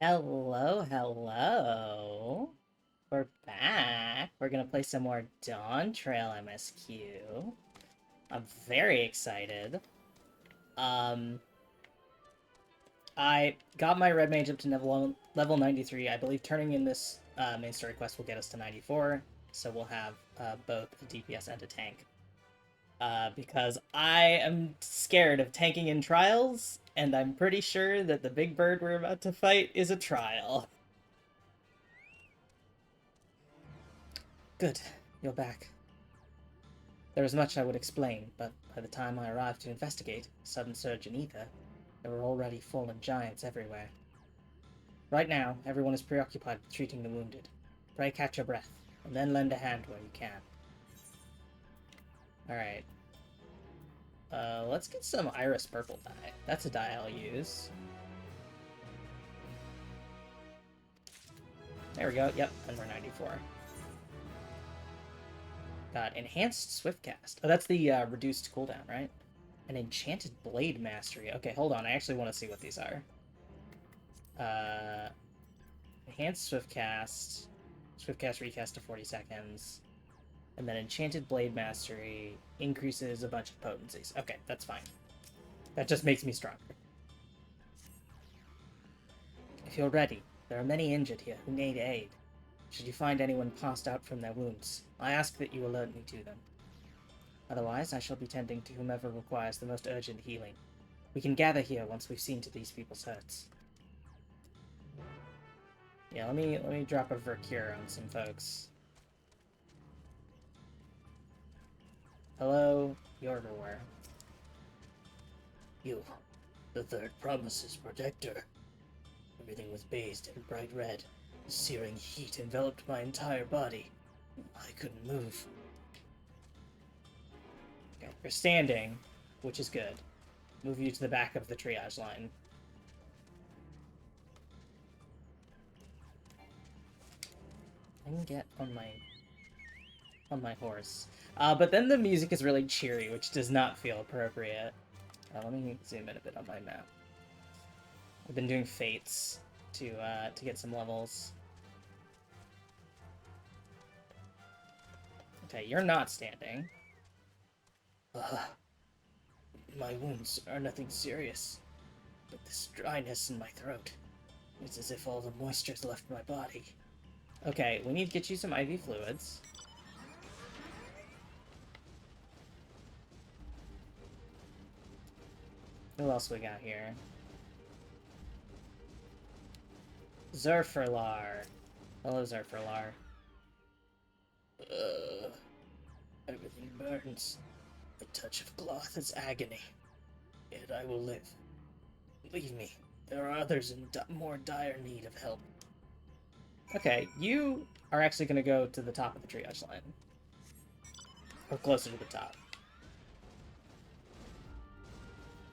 Hello, hello. We're back. We're gonna play some more Dawntrail MSQ. I'm very excited. Um, I got my red mage up to level 93. I believe turning in this main story quest will get us to 94, so we'll have both a DPS and a tank. Because I am scared of tanking in trials, and I'm pretty sure that the big bird we're about to fight is a trial. Good, you're back. There is much I would explain, but by the time I arrived to investigate a sudden surge in ether, there were already fallen giants everywhere. Right now, everyone is preoccupied with treating the wounded. Pray catch your breath, and then lend a hand where you can. Alright. Let's get some iris purple dye. That's a dye I'll use. There we go. Yep, and we're 94. Got enhanced swift cast. Oh, that's the reduced cooldown, right? An enchanted blade mastery. Okay, hold on. I actually want to see what these are. Enhanced swift cast recast to 40 seconds, and then enchanted blade mastery increases a bunch of potencies. Okay, that's fine. That just makes me stronger. If you're ready, there are many injured here who need aid. Should you find anyone passed out from their wounds, I ask that you alert me to them. Otherwise, I shall be tending to whomever requires the most urgent healing. We can gather here once we've seen to these people's hurts. Yeah, let me drop a Vercure on some folks. Hello, you're everywhere. You, the third promise's protector. Everything was bathed in bright red. The searing heat enveloped my entire body. I couldn't move. Okay, you're standing, which is good. Move you to the back of the triage line. I can get on my horse. But then the music is really cheery, which does not feel appropriate. Let me zoom in a bit on my map. I've been doing fates to get some levels. Okay, you're not standing. My wounds are nothing serious, but this dryness in my throat. It's as if all the moisture's left my body. Okay, we need to get you some IV fluids. Who else we got here? Zerferlar. Hello, Zerferlar. Everything burns. The touch of cloth is agony. Yet I will live. Leave me. There are others in more dire need of help. Okay, you are actually going to go to the top of the triage line. Or closer to the top.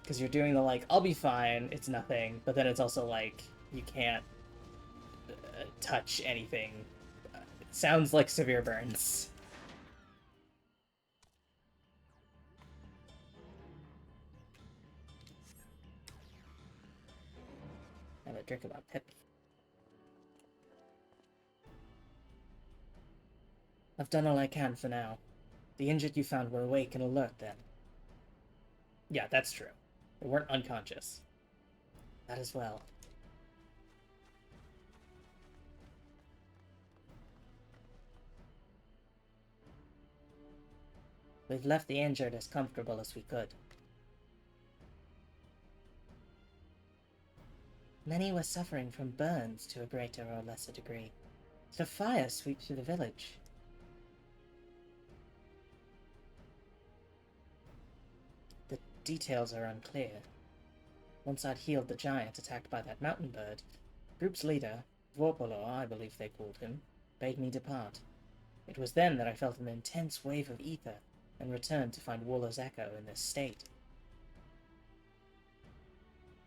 Because you're doing the, like, I'll be fine, it's nothing, but then it's also, like, you can't touch anything. It sounds like severe burns. Have a drink of my pip. I've done all I can for now. The injured you found were awake and alert then. Yeah, that's true. They weren't unconscious. That as well. We've left the injured as comfortable as we could. Many were suffering from burns to a greater or lesser degree. Did a fire sweep through the village? The details are unclear. Once I'd healed the giant attacked by that mountain bird, group's leader, Vorpolor, I believe they called him, bade me depart. It was then that I felt an intense wave of ether and returned to find Waller's echo in this state.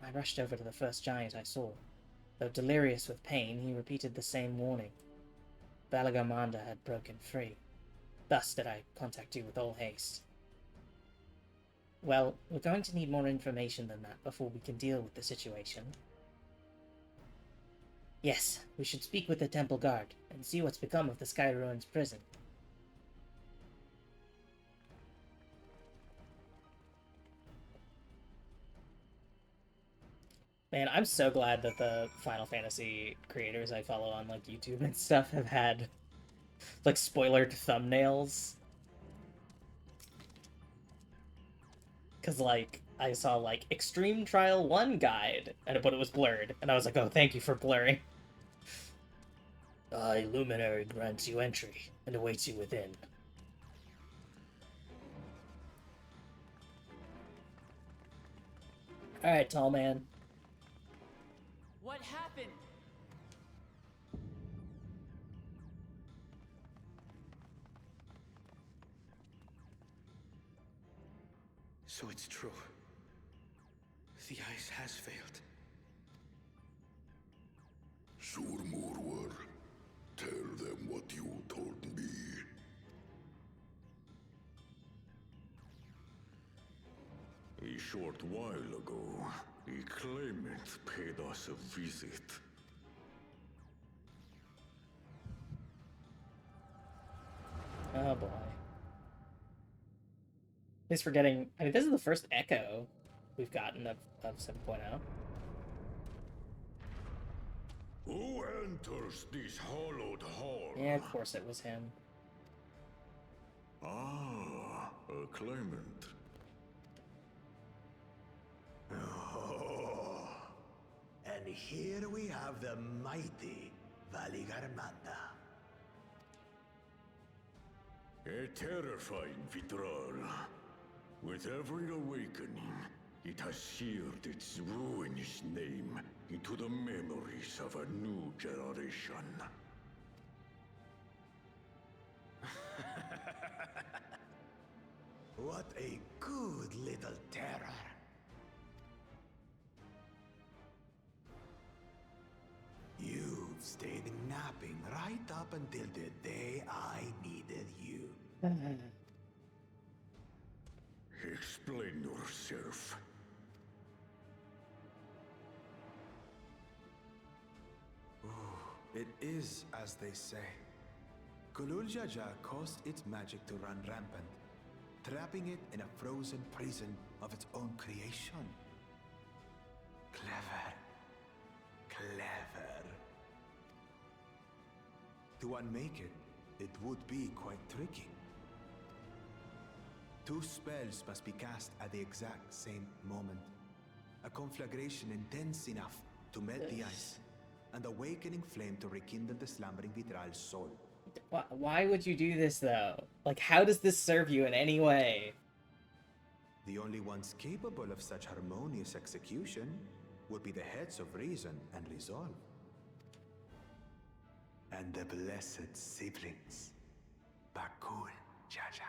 I rushed over to the first giant I saw. Though delirious with pain, he repeated the same warning. Balagamanda had broken free. Thus did I contact you with all haste. Well, we're going to need more information than that before we can deal with the situation. Yes, we should speak with the temple guard and see what's become of the Sky Ruins prison. Man, I'm so glad that the Final Fantasy creators I follow on like YouTube and stuff have had like spoilered thumbnails. Cause like I saw like Extreme Trial 1 guide, but it was blurred, and I was like, oh, thank you for blurring. A luminary grants you entry and awaits you within. Alright, tall man. What happened? So it's true. The ice has failed. Surmurwar, tell them what you told me. A short while ago, a claimant paid us a visit. Oh boy. At least we're getting... I mean, this is the first echo we've gotten of 7.0. Who enters this hallowed hall? Yeah, of course it was him. Ah, a claimant. Oh, and here we have the mighty Valigarmanda. A terrifying Vitral. With every awakening, it has seared its ruinous name into the memories of a new generation. What a good little terror. You've stayed napping right up until the day I needed you. Explain yourself. It is as they say. Kulul Jaja caused its magic to run rampant, trapping it in a frozen prison of its own creation. Clever. Clever. To unmake it, it would be quite tricky. 2 spells must be cast at the exact same moment. A conflagration intense enough to melt the ice, and awakening flame to rekindle the slumbering Vitral's soul. Why would you do this, though? Like, how does this serve you in any way? The only ones capable of such harmonious execution would be the heads of reason and resolve. And the blessed siblings, Bakul Jaja.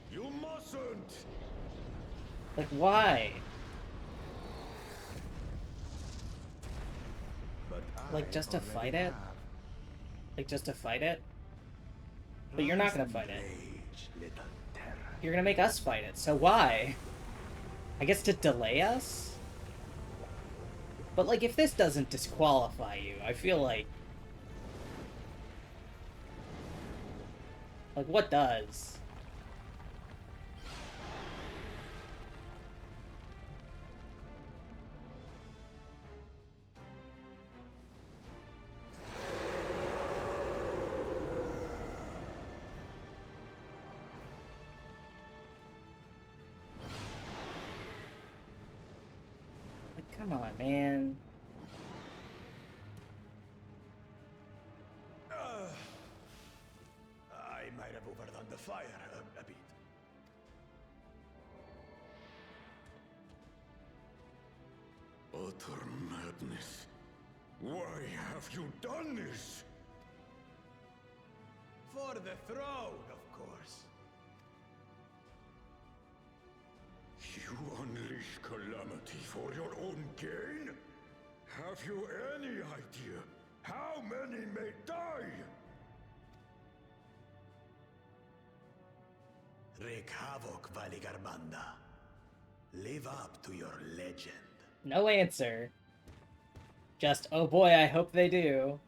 You mustn't! Like, why? But Like, I just to already fight it? have Like, just to fight it? But you're not gonna rise fight and it. rage, little terror. You're gonna make us fight it, so why? I guess to delay us? But, like, if this doesn't disqualify you, I feel like... Like, what does? Like, come on, man. I might have overdone the fire a bit. Utter madness. Why have you done this? For the throne, of course. You unleash calamity for your own gain? Have you any idea how many may die? Wreak havoc, Valigarmanda. Live up to your legend. No answer. Just, oh boy, I hope they do.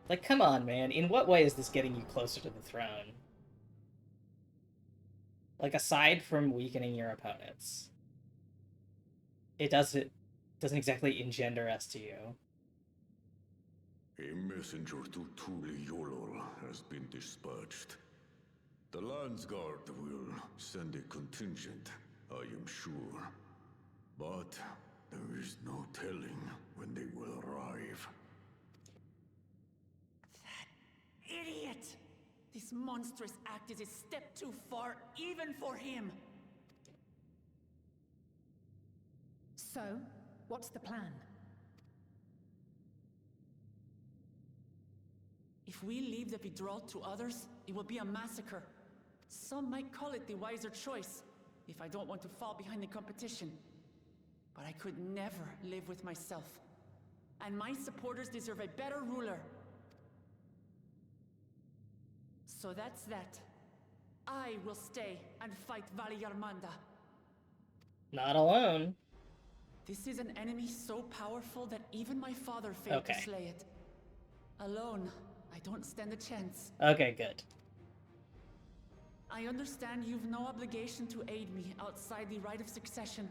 Like, come on, man. In what way is this getting you closer to the throne? Like, aside from weakening your opponents. It doesn't exactly engender us to you. A messenger to Tuli Yolol has been dispatched. The Landsguard will send a contingent, I am sure. But there is no telling when they will arrive. Idiot! This monstrous act is a step too far, even for him. So, what's the plan? If we leave the withdrawal to others, it will be a massacre. Some might call it the wiser choice, if I don't want to fall behind the competition. But I could never live with myself. And my supporters deserve a better ruler. So that's that. I will stay and fight Valigarmanda. Not alone. This is an enemy so powerful that even my father failed to slay it. Alone, I don't stand a chance. Okay, good. I understand you've no obligation to aid me outside the right of succession.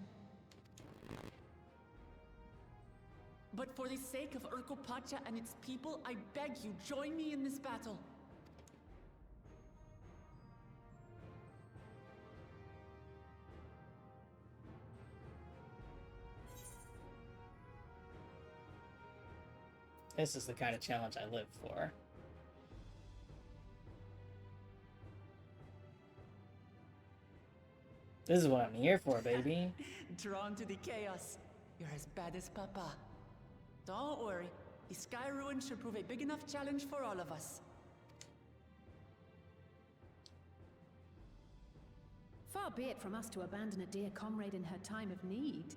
But for the sake of Urkopacha and its people, I beg you, join me in this battle. This is the kind of challenge I live for. This is what I'm here for, baby. Drawn to the chaos. You're as bad as Papa. Don't worry. The Sky Ruin should prove a big enough challenge for all of us. Far be it from us to abandon a dear comrade in her time of need.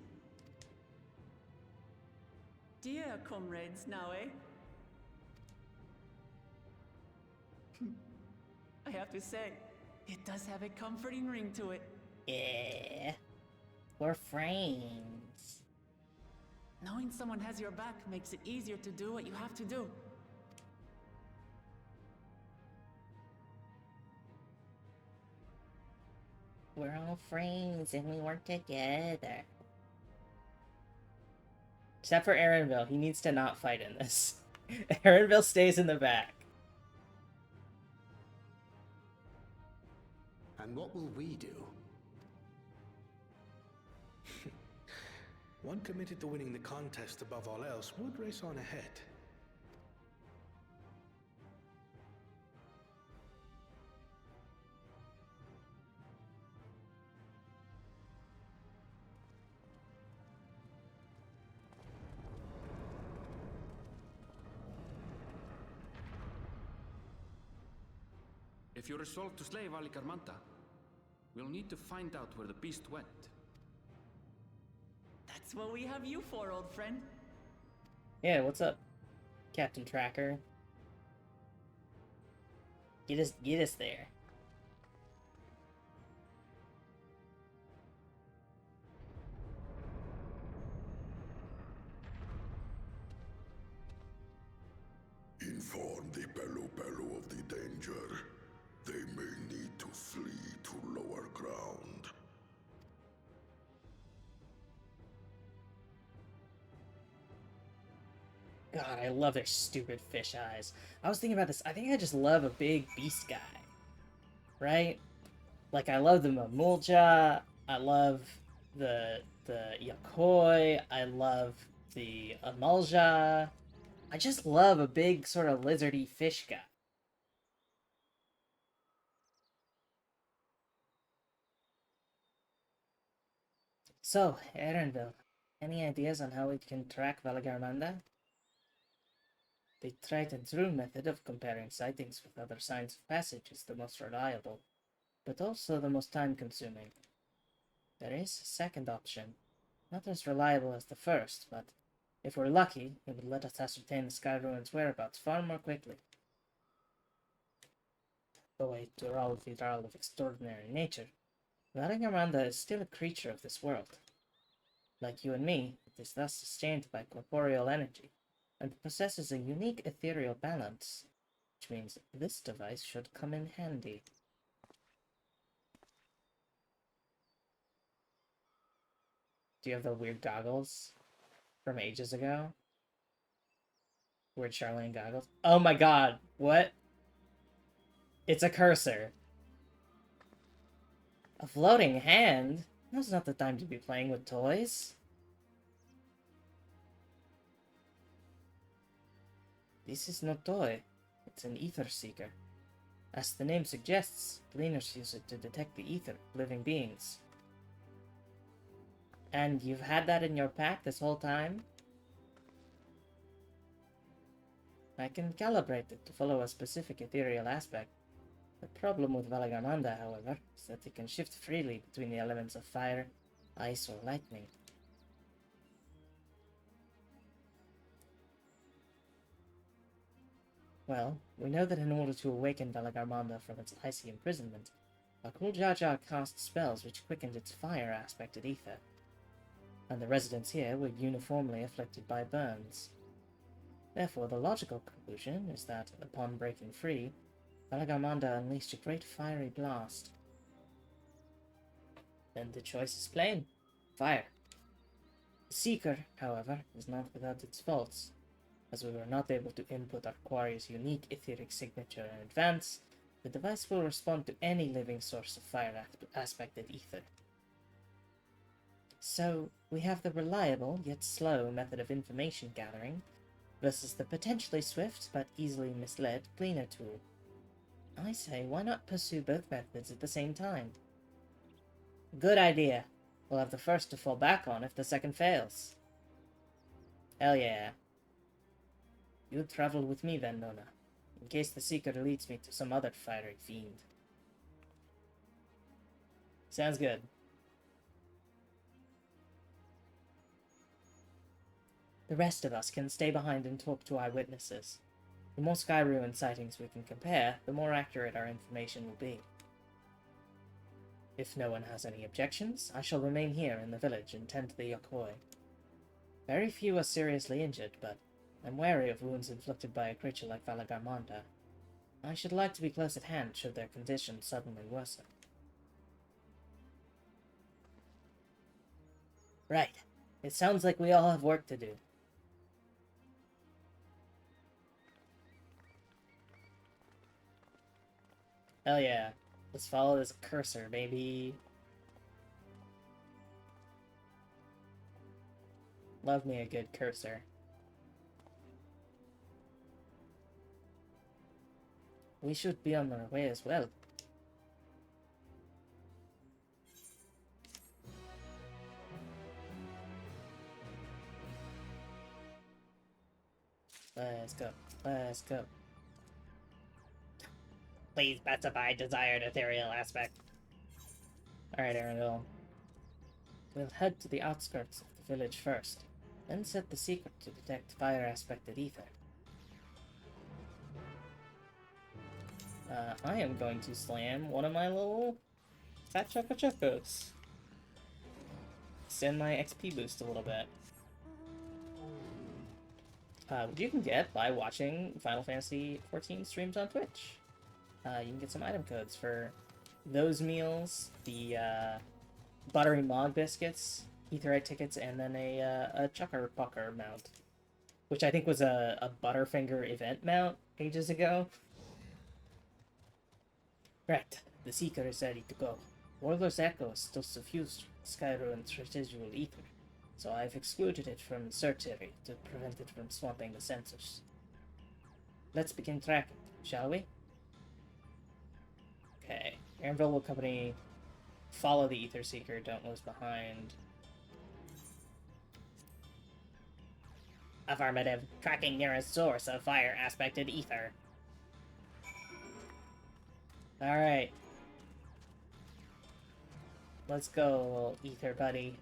Dear comrades now, eh? I have to say, it does have a comforting ring to it. Yeah. We're friends. Knowing someone has your back makes it easier to do what you have to do. We're all friends and we work together. Except for Aaronville, he needs to not fight in this. Aaronville stays in the back. And what will we do? One committed to winning the contest above all else would race on ahead. If you resolve to slay Valigarmanda, we'll need to find out where the beast went. That's what we have you for, old friend. Yeah, what's up, Captain Tracker? Get us there. Inform the Pelu of the danger. They may need to flee to lower ground. God, I love their stupid fish eyes. I was thinking about this. I think I just love a big beast guy. Right? Like, I love the Mamulja. I love the Yakoi. I love the Amalja. I just love a big sort of lizardy fish guy. So, Erenville, any ideas on how we can track Valigarmanda? The tried and true method of comparing sightings with other signs of passage is the most reliable, but also the most time-consuming. There is a second option, not as reliable as the first, but if we're lucky, it would let us ascertain the Sky Ruin's whereabouts far more quickly. though a Dural Vidral of extraordinary nature, Valagamanda is still a creature of this world. Like you and me, it is thus sustained by corporeal energy, and possesses a unique ethereal balance, which means this device should come in handy. Do you have the weird goggles from ages ago? Weird Charlene goggles? Oh my god, what? It's a cursor. A floating hand? Now's not the time to be playing with toys. This is no toy. It's an ether seeker. As the name suggests, cleaners use it to detect the ether of living beings. And you've had that in your pack this whole time? I can calibrate it to follow a specific ethereal aspect. The problem with Valagamanda, however, is that it can shift freely between the elements of fire, ice, or lightning. Well, we know that in order to awaken Valagamanda from its icy imprisonment, Akul Jaja cast spells which quickened its fire aspected ether, and the residents here were uniformly afflicted by burns. Therefore, the logical conclusion is that, upon breaking free, Valagamanda unleashed a great fiery blast. Then the choice is plain. Fire. The Seeker, however, is not without its faults. As we were not able to input our quarry's unique etheric signature in advance, the device will respond to any living source of fire-aspected ether. So, we have the reliable, yet slow method of information gathering versus the potentially swift but easily misled cleaner tool. I say, why not pursue both methods at the same time? Good idea. We'll have the first to fall back on if the second fails. Hell yeah. You'll travel with me then, Nona, in case the Seeker leads me to some other fiery fiend. Sounds good. The rest of us can stay behind and talk to eyewitnesses. The more Sky Ruin sightings we can compare, the more accurate our information will be. If no one has any objections, I shall remain here in the village and tend to the Yokoi. Very few are seriously injured, but I'm wary of wounds inflicted by a creature like Valagamanda. I should like to be close at hand should their condition suddenly worsen. Right. It sounds like we all have work to do. Hell yeah. Let's follow this cursor, baby. Love me a good cursor. We should be on our way as well. Let's go. Let's go. Please specify desired ethereal aspect. Alright, Arundel. We'll head to the outskirts of the village first, then set the secret to detect fire-aspected ether. I am going to slam one of my little fat choco-chocos. Send my XP boost a little bit. Which you can get by watching Final Fantasy XIV streams on Twitch. You can get some item codes for those meals, the buttery mog biscuits, etherite tickets, and then a chucker pucker mount, which I think was a Butterfinger event mount ages ago. Right, the Seeker is ready to go. Warlord's Echo is still suffused with Skyruin's residual ether, so I've excluded it from the search area to prevent it from swamping the sensors. Let's begin tracking, shall we? Okay, Arenville will accompany, follow the Ether Seeker, don't lose behind. Affirmative, tracking nearest source of fire-aspected ether. Alright. Let's go, little ether buddy.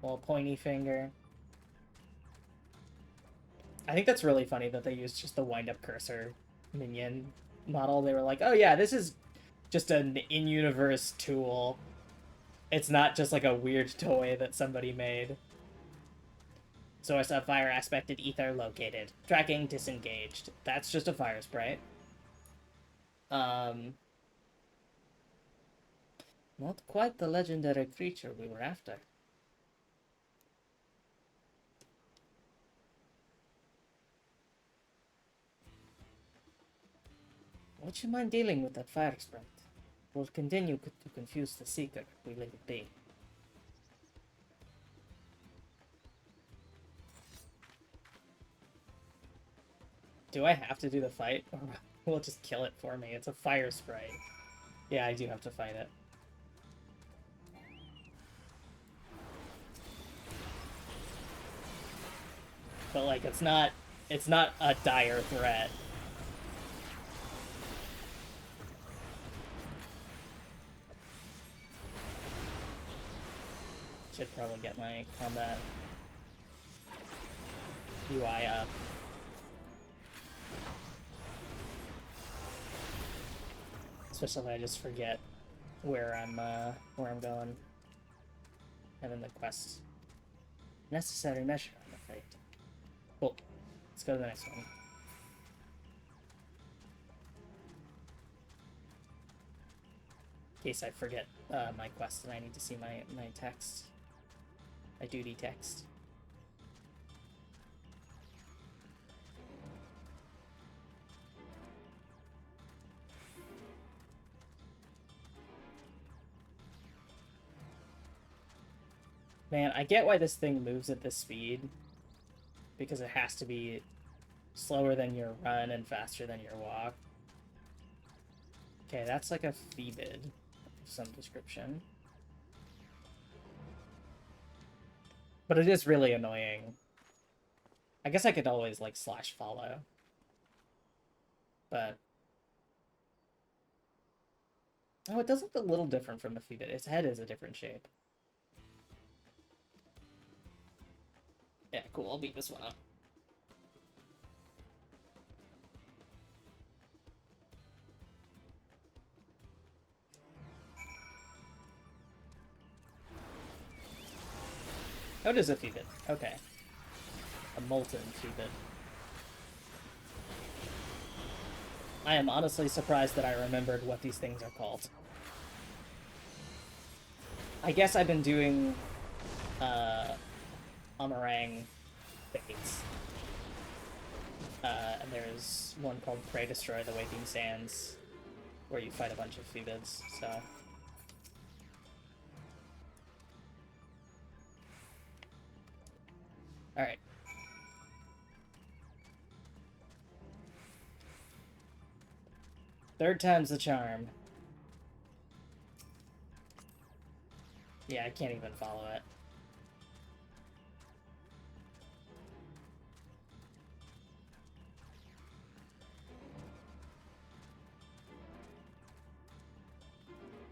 Little pointy finger. I think that's really funny that they used just the wind-up cursor minion model, they were like, oh yeah, this is just an in-universe tool. It's not just like a weird toy that somebody made. Source of fire aspected ether located. Tracking disengaged. That's just a fire sprite. Not quite the legendary creature we were after. Would you mind dealing with that fire sprite? We'll continue to confuse the Seeker if we leave it be. Do I have to do the fight? Or will it just kill it for me? It's a fire sprite. Yeah, I do have to fight it. But like, it's not a dire threat. Should probably get my combat UI up. Especially if I just forget where I'm going. And then the quest. Necessary measure, I'm afraid. Cool. Let's go to the next one. In case I forget my quest and I need to see my text. My duty text. Man, I get why this thing moves at this speed. Because it has to be slower than your run and faster than your walk. Okay, that's like a Phoebid of some description. But it is really annoying. I guess I could always, like, slash follow. But... oh, it does look a little different from the Phoebid. Its head is a different shape. Yeah, cool. I'll beat this one up. Oh, it is a Phoebid. Okay. A molten Phoebid. I am honestly surprised that I remembered what these things are called. I guess I've been doing, Amarang fates. And there's one called Prey Destroy the Waking Sands, where you fight a bunch of Phoebids, so... Alright. Third time's the charm. Yeah, I can't even follow it.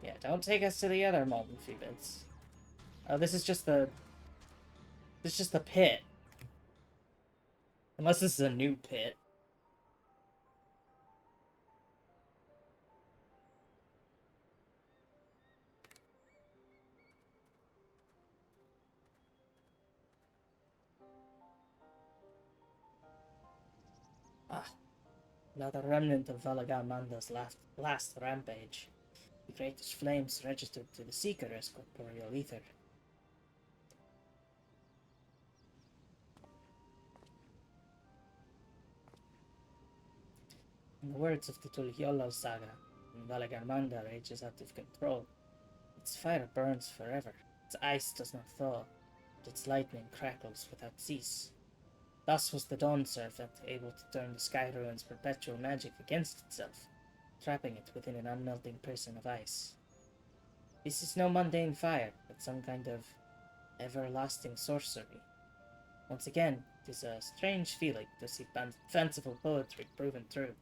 Yeah, don't take us to the other molten Phoebids. Oh, this is just the... this is just the pit. Unless this is a new pit. Ah, another remnant of Valagamanda's last rampage. The greatest flames registered to the Seeker as corporeal ether. In the words of the Tulhiolo saga, when Valagarmanda rages out of control, its fire burns forever, its ice does not thaw, but its lightning crackles without cease. Thus was the Dawn Serpent able to turn the Sky Ruin's perpetual magic against itself, trapping it within an unmelting prison of ice. This is no mundane fire, but some kind of everlasting sorcery. Once again, it is a strange feeling to see fanciful poetry proven true.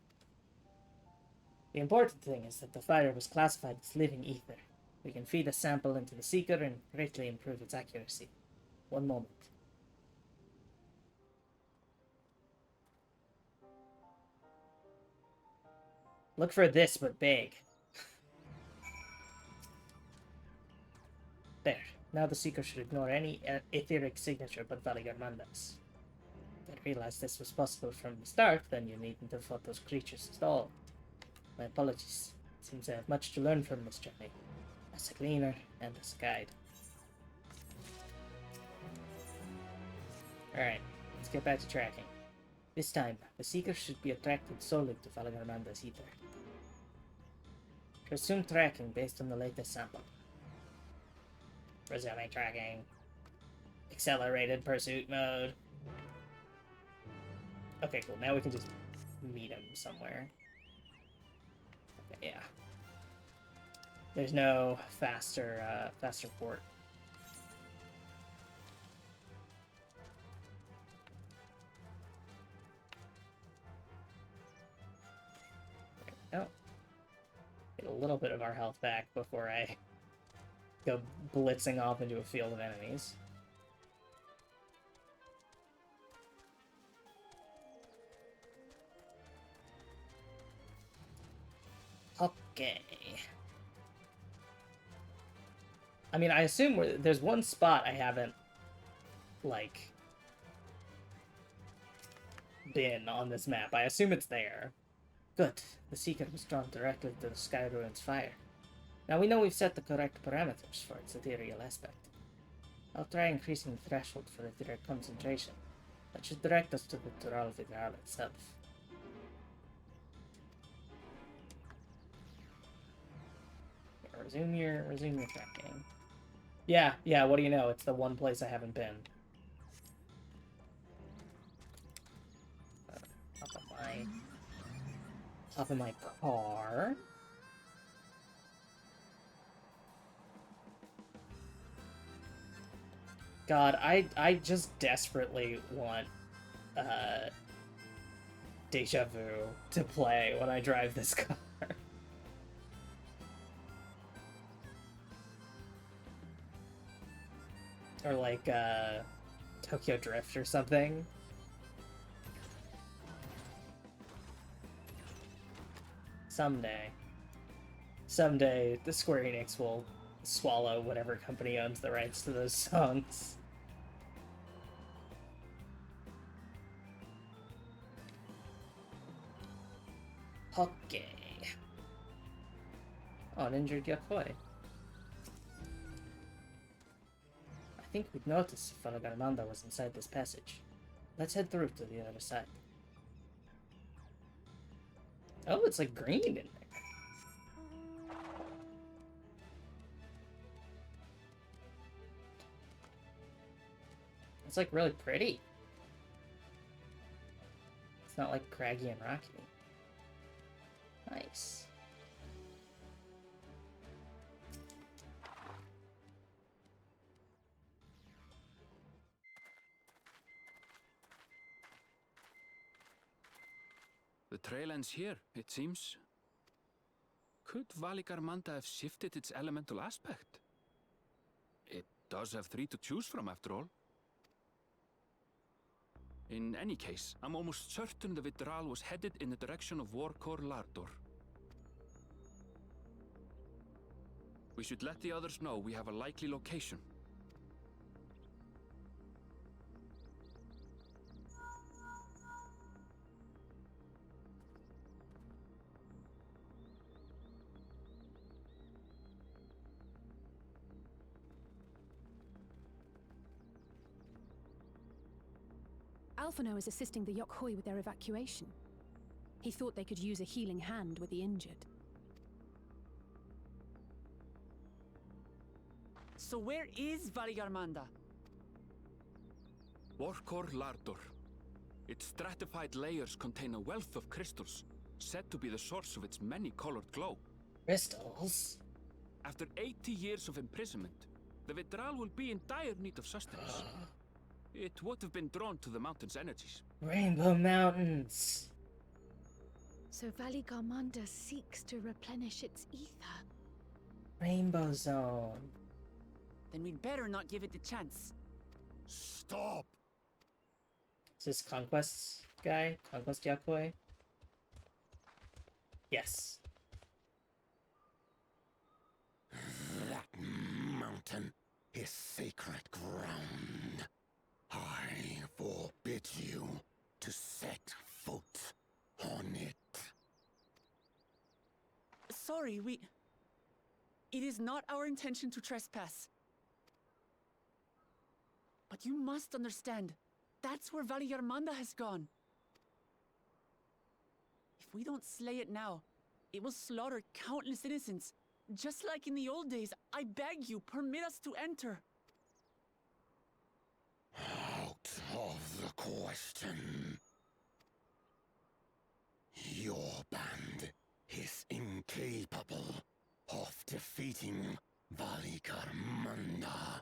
The important thing is that the fire was classified as living ether. We can feed a sample into the Seeker and greatly improve its accuracy. One moment. Look for this, but big. There. Now the Seeker should ignore any etheric signature but Valigarmanda's. If I realized this was possible from the start, then you needn't have fought those creatures at all. My apologies. It seems I have much to learn from this journey, as a cleaner and as a guide. Alright, let's get back to tracking. This time, the Seeker should be attracted solely to Valigarmanda's ether. Resume tracking based on the latest sample. Resuming tracking. Accelerated pursuit mode. Okay, cool. Now we can just meet him somewhere. Okay, yeah. There's no faster port. There we go. Get a little bit of our health back before I go blitzing off into a field of enemies. Okay. I mean, I assume there's one spot I haven't, like, been on this map. I assume it's there. Good. The Seeker was drawn directly to the Sky Ruin's fire. Now we know we've set the correct parameters for its ethereal aspect. I'll try increasing the threshold for ethereal concentration. That should direct us to the Tural Vidral itself. Resume your tracking. Yeah, what do you know? It's the one place I haven't been. Hop in my car. God, I just desperately want Deja Vu to play when I drive this car. Or like Tokyo Drift or something. Someday the Square Enix will swallow whatever company owns the rights to those songs. Okay. Uninjured Yakoi. I think we'd notice if Valigarmanda was inside this passage. Let's head through to the other side. Oh, it's like green in there. It's like really pretty. It's not like craggy and rocky. Nice. The trail ends here, it seems. Could Valigarmanda have shifted its elemental aspect? It does have 3 to choose from, after all. In any case, I'm almost certain the Vidral was headed in the direction of Warkor Lardor. We should let the others know we have a likely location. Alphino is assisting the Yokhoi with their evacuation. He thought they could use a healing hand with the injured. So where is Valigarmanda? Warkor Lardor. Its stratified layers contain a wealth of crystals, said to be the source of its many-colored glow. Crystals? After 80 years of imprisonment, the Vidral will be in dire need of sustenance. It would have been drawn to the mountain's energies. Rainbow Mountains. So Valigarmanda seeks to replenish its ether. Rainbow Zone. Then we'd better not give it the chance. Stop! Is this Conquest guy? Conquest Yakoi? Yes. That mountain is sacred ground. I forbid you to set foot on it. Sorry, It is not our intention to trespass. But you must understand, that's where Valigarmanda has gone. If we don't slay it now, it will slaughter countless innocents. Just like in the old days, I beg you, permit us to enter. Out of the question. Your band is incapable of defeating Valigarmanda.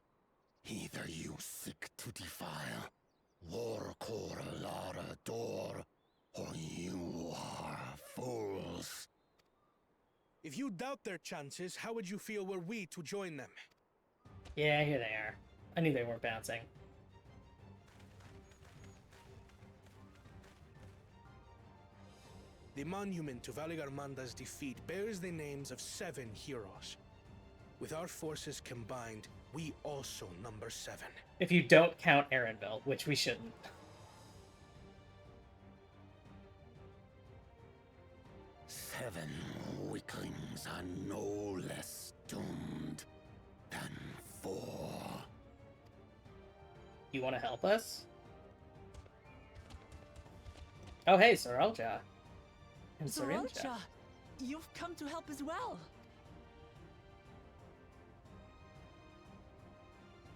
Either you seek to defile Warcore Lara Door, or you are fools. If you doubt their chances, how would you feel were we to join them? Yeah, here they are. I knew they weren't bouncing. The monument to Valigarmanda's defeat bears the names of 7 heroes. With our forces combined, we also number 7. If you don't count Erenville, which we shouldn't. Seven weaklings are no less doomed than 4. You want to help us? Oh, hey, Sorelja. And Sorelja, you've come to help as well.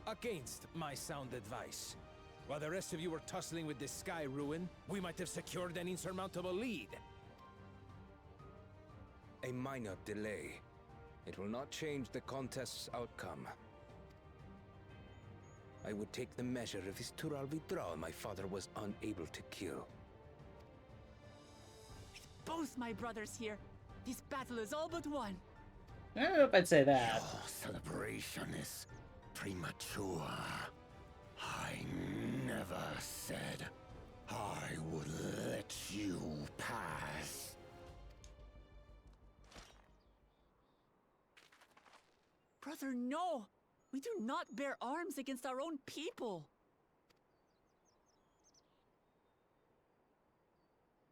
Against my sound advice. While the rest of you were tussling with this sky ruin, we might have secured an insurmountable lead. A minor delay. It will not change the contest's outcome. I would take the measure of his Tural Vidral my father was unable to kill. With both my brothers here, this battle is all but won. I don't know if I'd say that. Your celebration is premature. I never said I would let you pass. Brother, no! We do not bear arms against our own people!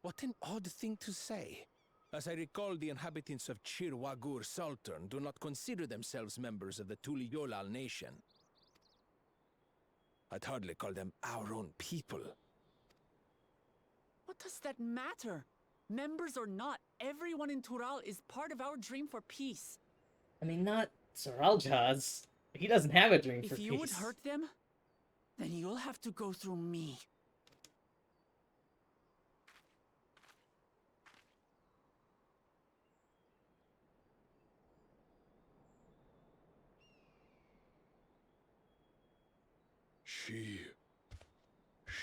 What an odd thing to say. As I recall, the inhabitants of Chir Wagur Sultan do not consider themselves members of the Tuliyolal nation. I'd hardly call them our own people. What does that matter? Members or not, everyone in Tural is part of our dream for peace. I mean, not Sorelja's. He doesn't have a dream for If peace. you would hurt them, then you'll have to go through me.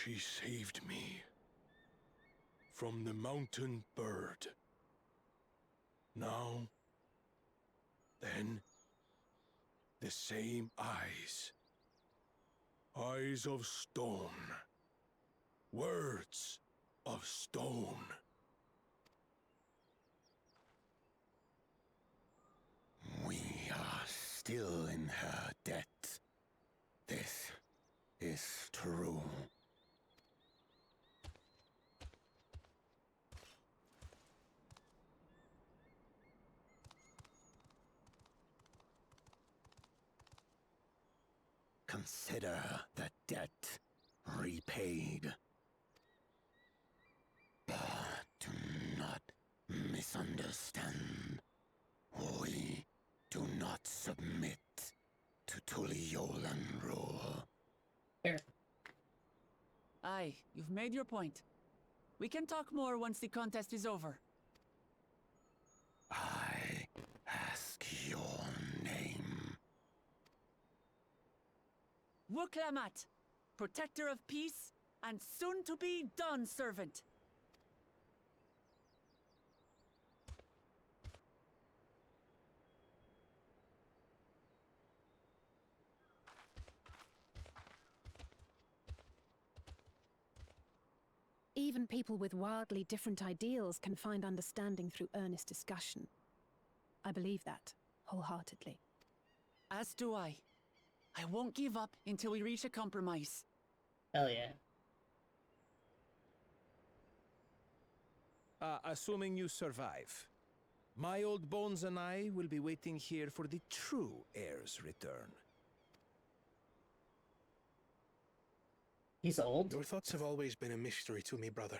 She saved me from the mountain bird. Now, then, the same eyes. Eyes of stone. Words of stone. We are still in her debt. This is true. Consider the debt repaid. But do not misunderstand. We do not submit to Tuliolan rule. Here. Aye, you've made your point. We can talk more once the contest is over. I ask your name. Wuklamat, protector of peace, and soon-to-be Dawn servant. Even people with wildly different ideals can find understanding through earnest discussion. I believe that, wholeheartedly. As do I. I won't give up until we reach a compromise. Hell yeah. Assuming you survive, my old bones and I will be waiting here for the true heir's return. He's old? Your thoughts have always been a mystery to me, brother.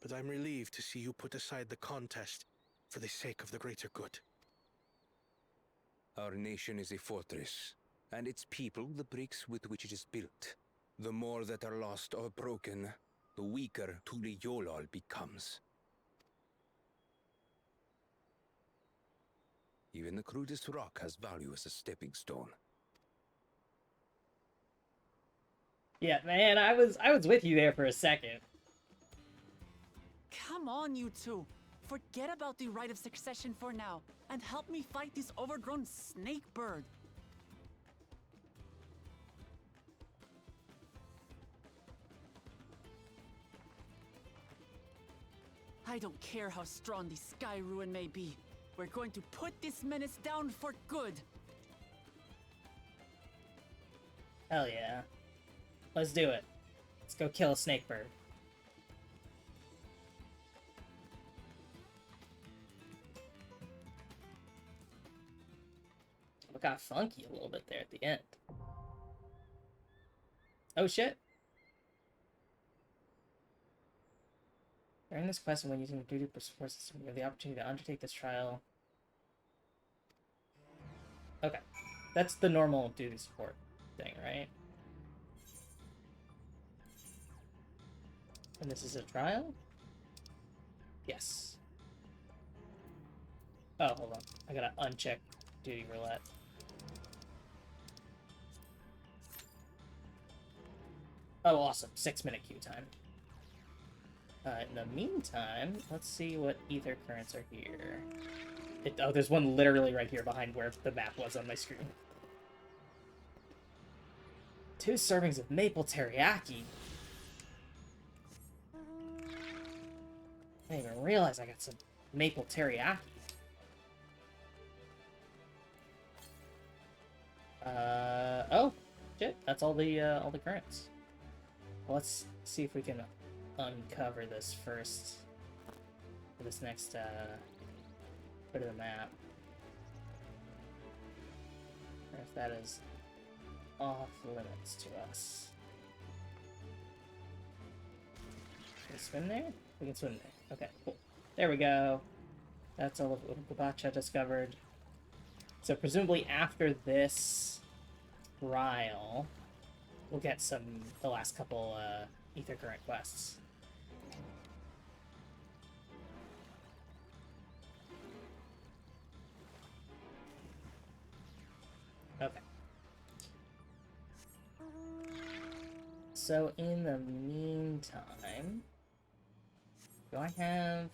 But I'm relieved to see you put aside the contest for the sake of the greater good. Our nation is a fortress, and its people the bricks with which it is built. The more that are lost or broken, the weaker Tuli Yolal becomes. Even the crudest rock has value as a stepping stone. Yeah, man, I was with you there for a second. Come on, you two. Forget about the right of succession for now, and help me fight this overgrown snake bird. I don't care how strong the Sky Ruin may be. We're going to put this menace down for good. Hell yeah. Let's do it. Let's go kill a snake bird. It got funky a little bit there at the end. Oh shit. During this quest and when using the duty support system, you have the opportunity to undertake this trial. Okay. That's the normal duty support thing, right? And this is a trial? Yes. Oh, hold on. I gotta uncheck duty roulette. Oh, awesome. 6-minute queue time. In the meantime, let's see what ether currents are here. Oh, there's one literally right here behind where the map was on my screen. 2 servings of maple teriyaki. I didn't even realize I got some maple teriyaki. Oh, shit, that's all the currents. Well, let's see if we can uncover this first for this next bit of the map. Or if that is off limits to us. Can we swim there? We can swim there. Okay, cool. There we go. That's all of what Gabacha discovered. So presumably after this trial, we'll get the last couple ether current quests. Okay. So in the meantime, do I have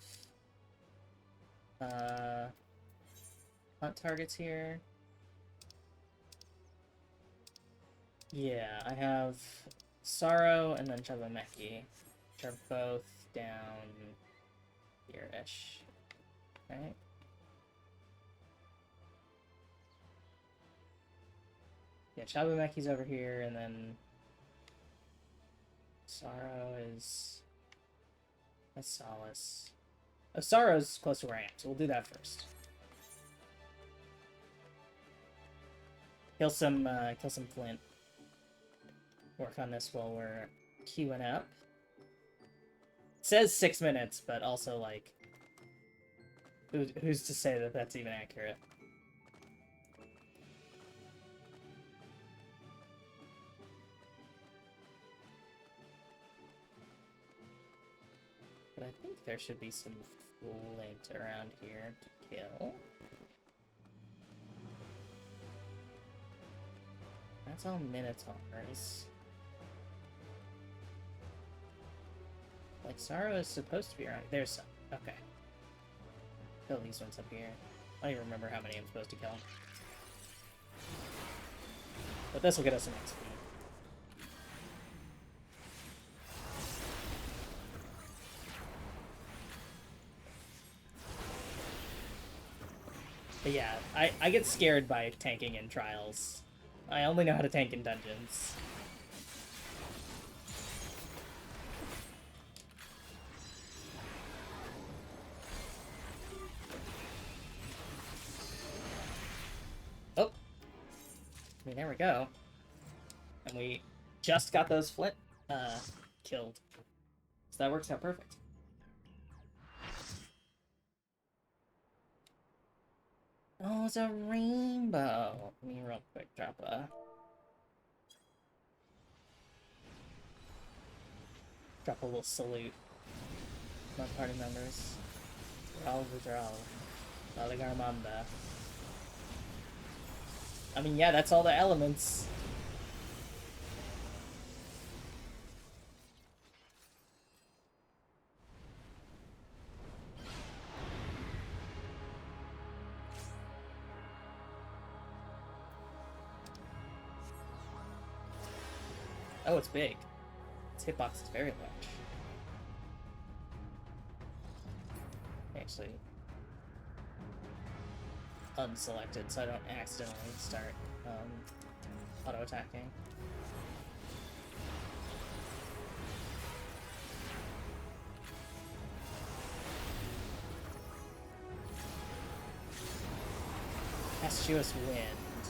hunt targets here? Yeah, I have Sorrow and then Chabameki, which are both down here-ish. Right? Yeah, Chabumeki's over here, and then Sorrow is... That's Solace. Oh, Sorrow's close to where I am, so we'll do that first. Kill some flint. Work on this while we're queuing up. It says 6 minutes, but also, like... Who's to say that that's even accurate? But I think there should be some flint around here to kill. That's all Minotaurs. Like, Sorrow is supposed to be around. There's some. Okay. Kill these ones up here. I don't even remember how many I'm supposed to kill. But this will get us an XP. But yeah, I get scared by tanking in trials. I only know how to tank in dungeons. Oh! I mean, there we go. And we just got those flint, killed. So that works out perfect. Oh, it's a rainbow. Let me real quick drop a little salute to my party members. Raul Vidral. Valigarmanda. I mean, yeah, that's all the elements. Oh, it's big. Its hitbox is very large. Actually, unselected so I don't accidentally start auto-attacking. Astucious Wind.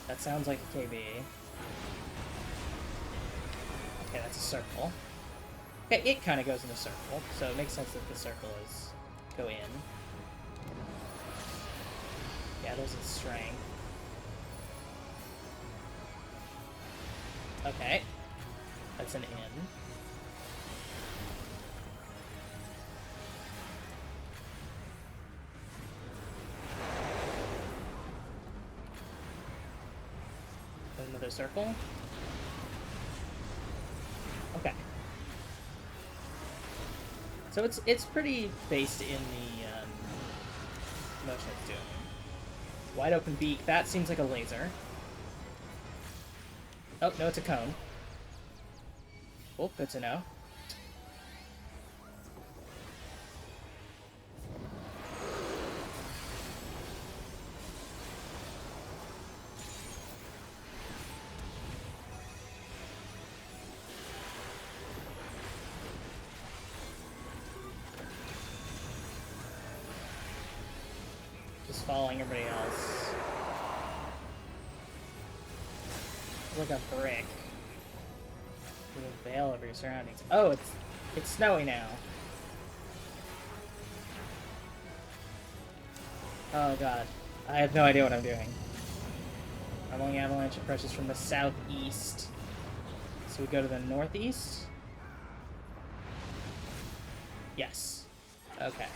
That sounds like a KB. Okay, that's a circle. Okay, it kind of goes in a circle, so it makes sense that the circle is go in. Yeah, there's a strength. Okay. That's an in. Another circle. Okay. So it's pretty based in the motion it's doing. Wide open beak. That seems like a laser. Oh, no, it's a cone. Oh, good to know. Just following everybody else. Like a brick. With a veil over your surroundings. Oh, it's snowy now. Oh god. I have no idea what I'm doing. Rolling avalanche approaches from the southeast. So we go to the northeast? Yes. Okay.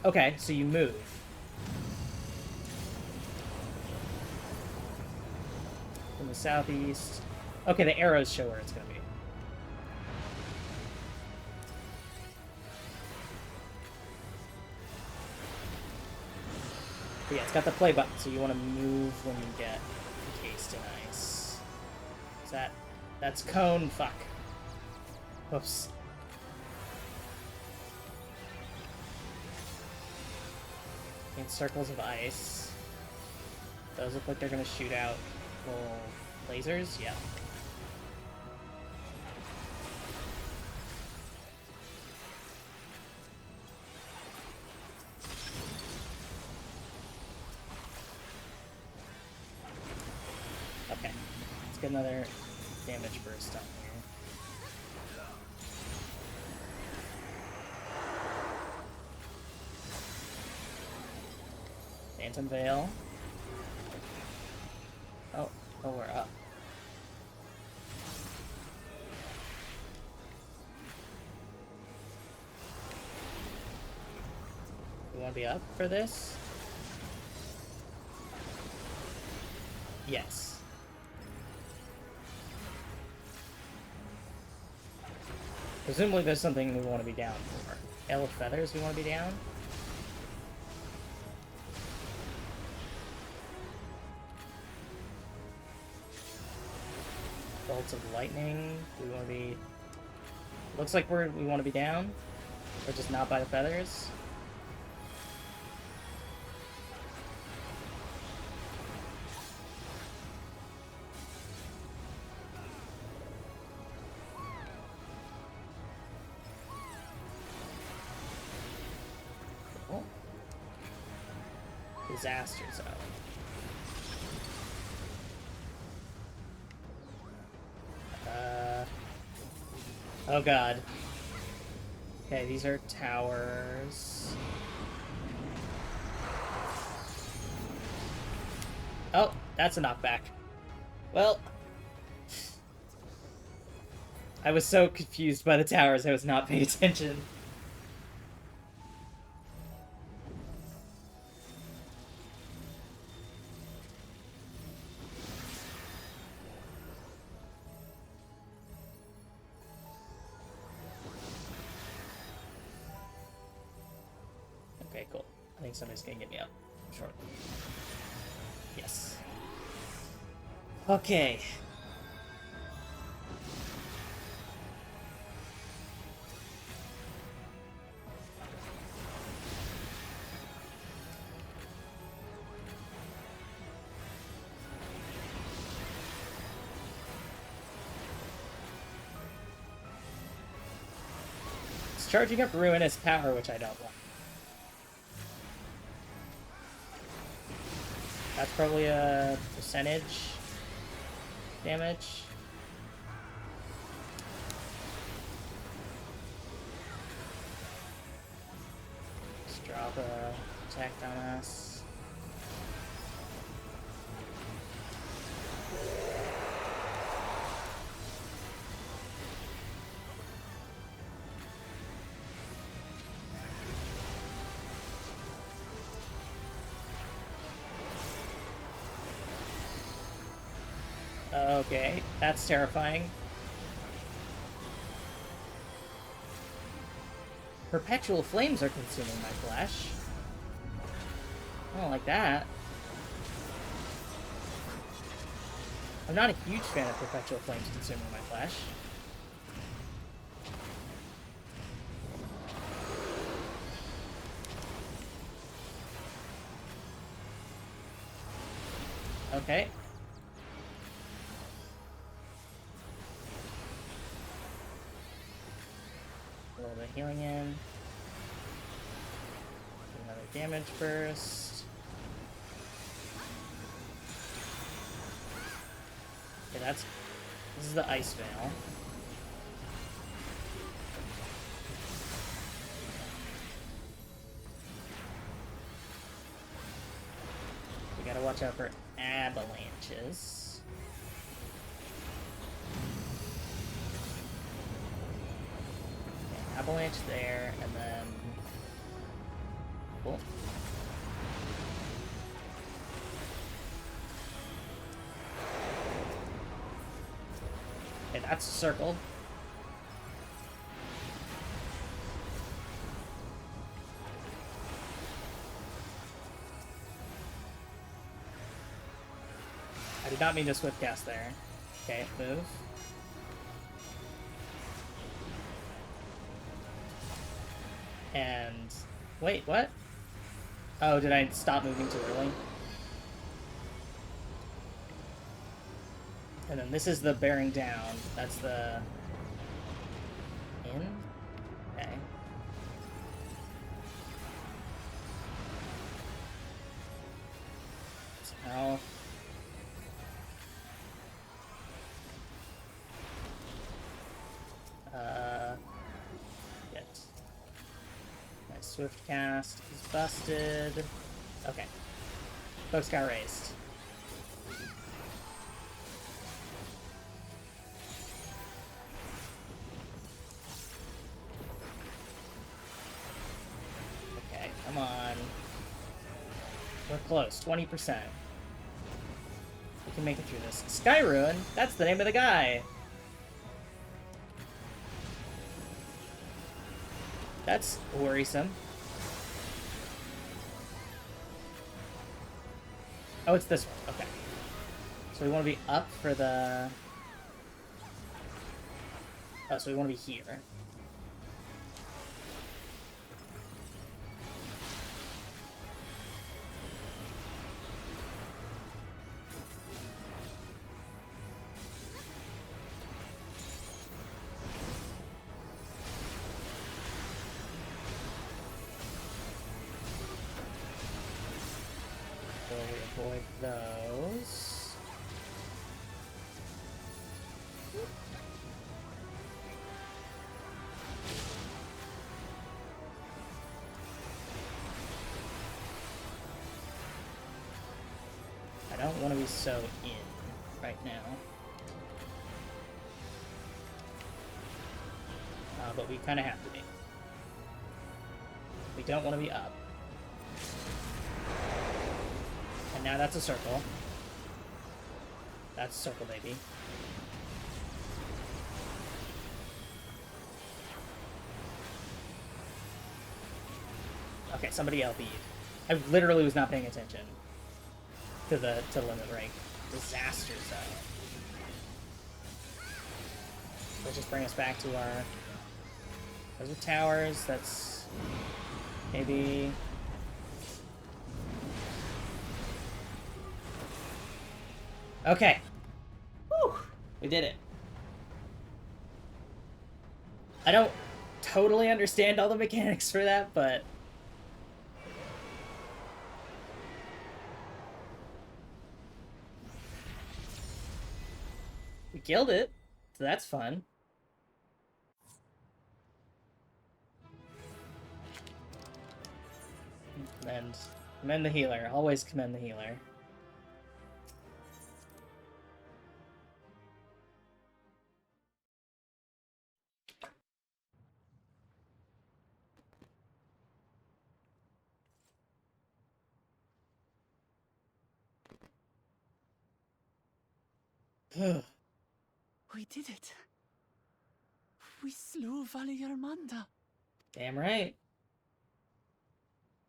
Okay, so you move. From the southeast. Okay, the arrows show where it's gonna be. But yeah, it's got the play button, so you want to move when you get encased in ice. Is that's cone? Fuck. Whoops. In circles of ice. Those look like they're gonna shoot out little lasers? Yeah. Okay. Let's get another damage burst on here. Phantom Veil. Oh, we're up. You want to be up for this? Yes. Presumably there's something we want to be down for. Hail of Feathers we want to be down? Bolts of Lightning, we want to be Looks like we want to be down. Or just not by the feathers. Cool. Disaster zone. Oh god. Okay, these are towers. Oh, that's a knockback. Well, I was so confused by the towers, I was not paying attention. Okay, cool. I think somebody's gonna get me up shortly. Yes. Okay. It's charging up Ruinous Power, which I don't want. That's probably a percentage damage. Just drop a attack on us. Okay, that's terrifying. Perpetual flames are consuming my flesh. I don't like that. I'm not a huge fan of perpetual flames consuming my flesh. Okay. A little bit of healing in. Do another damage burst. Okay, this is the ice veil. We gotta watch out for avalanches. Avalanche there, and then... Cool. Okay, that's circled. I did not mean to swift cast there. Okay, move. And... Wait, what? Oh, did I stop moving too early? And then this is the bearing down. That's the... In? Okay. Health. Get. My swift cast is busted. Okay. Folks got raised. Okay, come on. We're close, 20%. We can make it through this. Sky Ruin? That's the name of the guy! That's worrisome. Oh, it's this one. Okay. So we want to be up for the... Oh, so we want to be here. I don't want to be so in right now. But we kind of have to be. We don't want to be up. And now that's a circle. That's a circle, baby. Okay, somebody LP'd. I literally was not paying attention to the limit break. Disaster zone. Let's just bring us back to our... Those are towers. That's... maybe... Okay. Whew. We did it. I don't totally understand all the mechanics for that, but... we killed it, so that's fun. And commend the healer. Always commend the healer. We did it. We slew Valigarmanda. Damn right.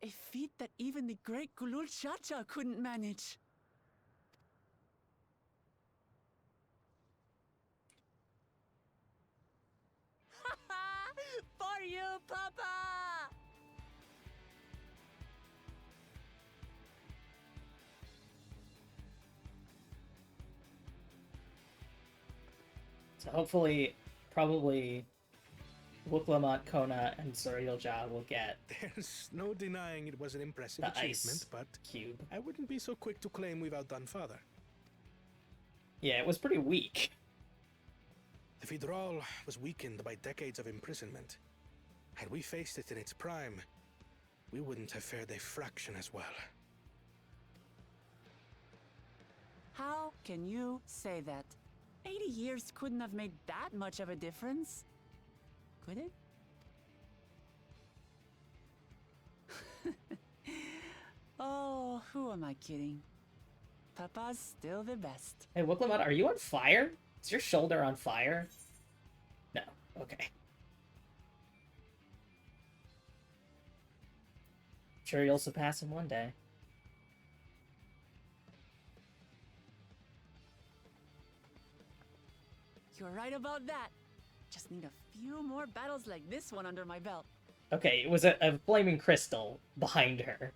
A feat that even the great Gulul Chacha couldn't manage. For you, Papa! So hopefully, probably, Wuklamot, Kona, and Zorilja will get There's no denying it was an impressive the achievement, ice but cube. I wouldn't be so quick to claim we've outdone Father. Yeah, it was pretty weak. The Vidral was weakened by decades of imprisonment. Had we faced it in its prime, we wouldn't have fared a fraction as well. How can you say that? 80 years couldn't have made that much of a difference. Could it? Oh, who am I kidding? Papa's still the best. Hey, Wuklamot, are you on fire? Is your shoulder on fire? No. Okay. Sure, you'll surpass him one day. You're right about that. Just need a few more battles like this one under my belt. Okay, it was a flaming crystal behind her.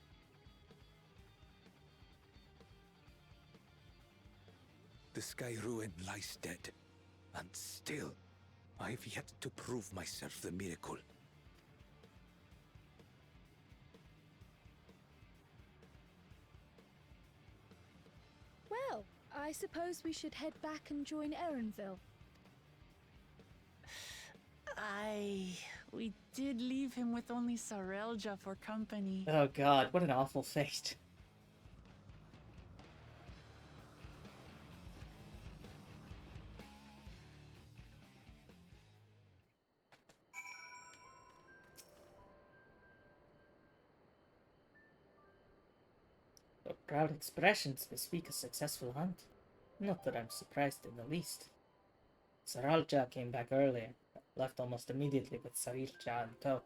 The Sky Ruin lies dead, and still, I've yet to prove myself the miracle. Well, I suppose we should head back and join Erenville. We did leave him with only Sarelja for company. Oh god, what an awful fate. Your proud expressions bespeak a successful hunt. Not that I'm surprised in the least. Saralja came back earlier, left almost immediately with Sarilja in tow.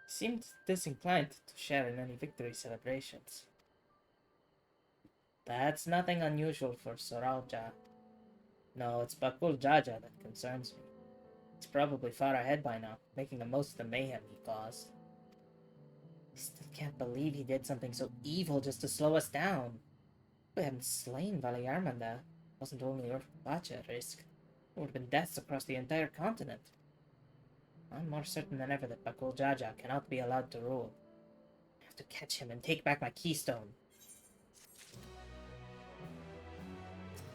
He seemed disinclined to share in any victory celebrations. That's nothing unusual for Saralja. No, it's Bakul Jaja that concerns me. He's probably far ahead by now, making the most of the mayhem he caused. I still can't believe he did something so evil just to slow us down. If we hadn't slain Valiarmanda, it wasn't only Urfacha at risk. It would have been deaths across the entire continent. I'm more certain than ever that Bakul Jaja cannot be allowed to rule. I have to catch him and take back my keystone.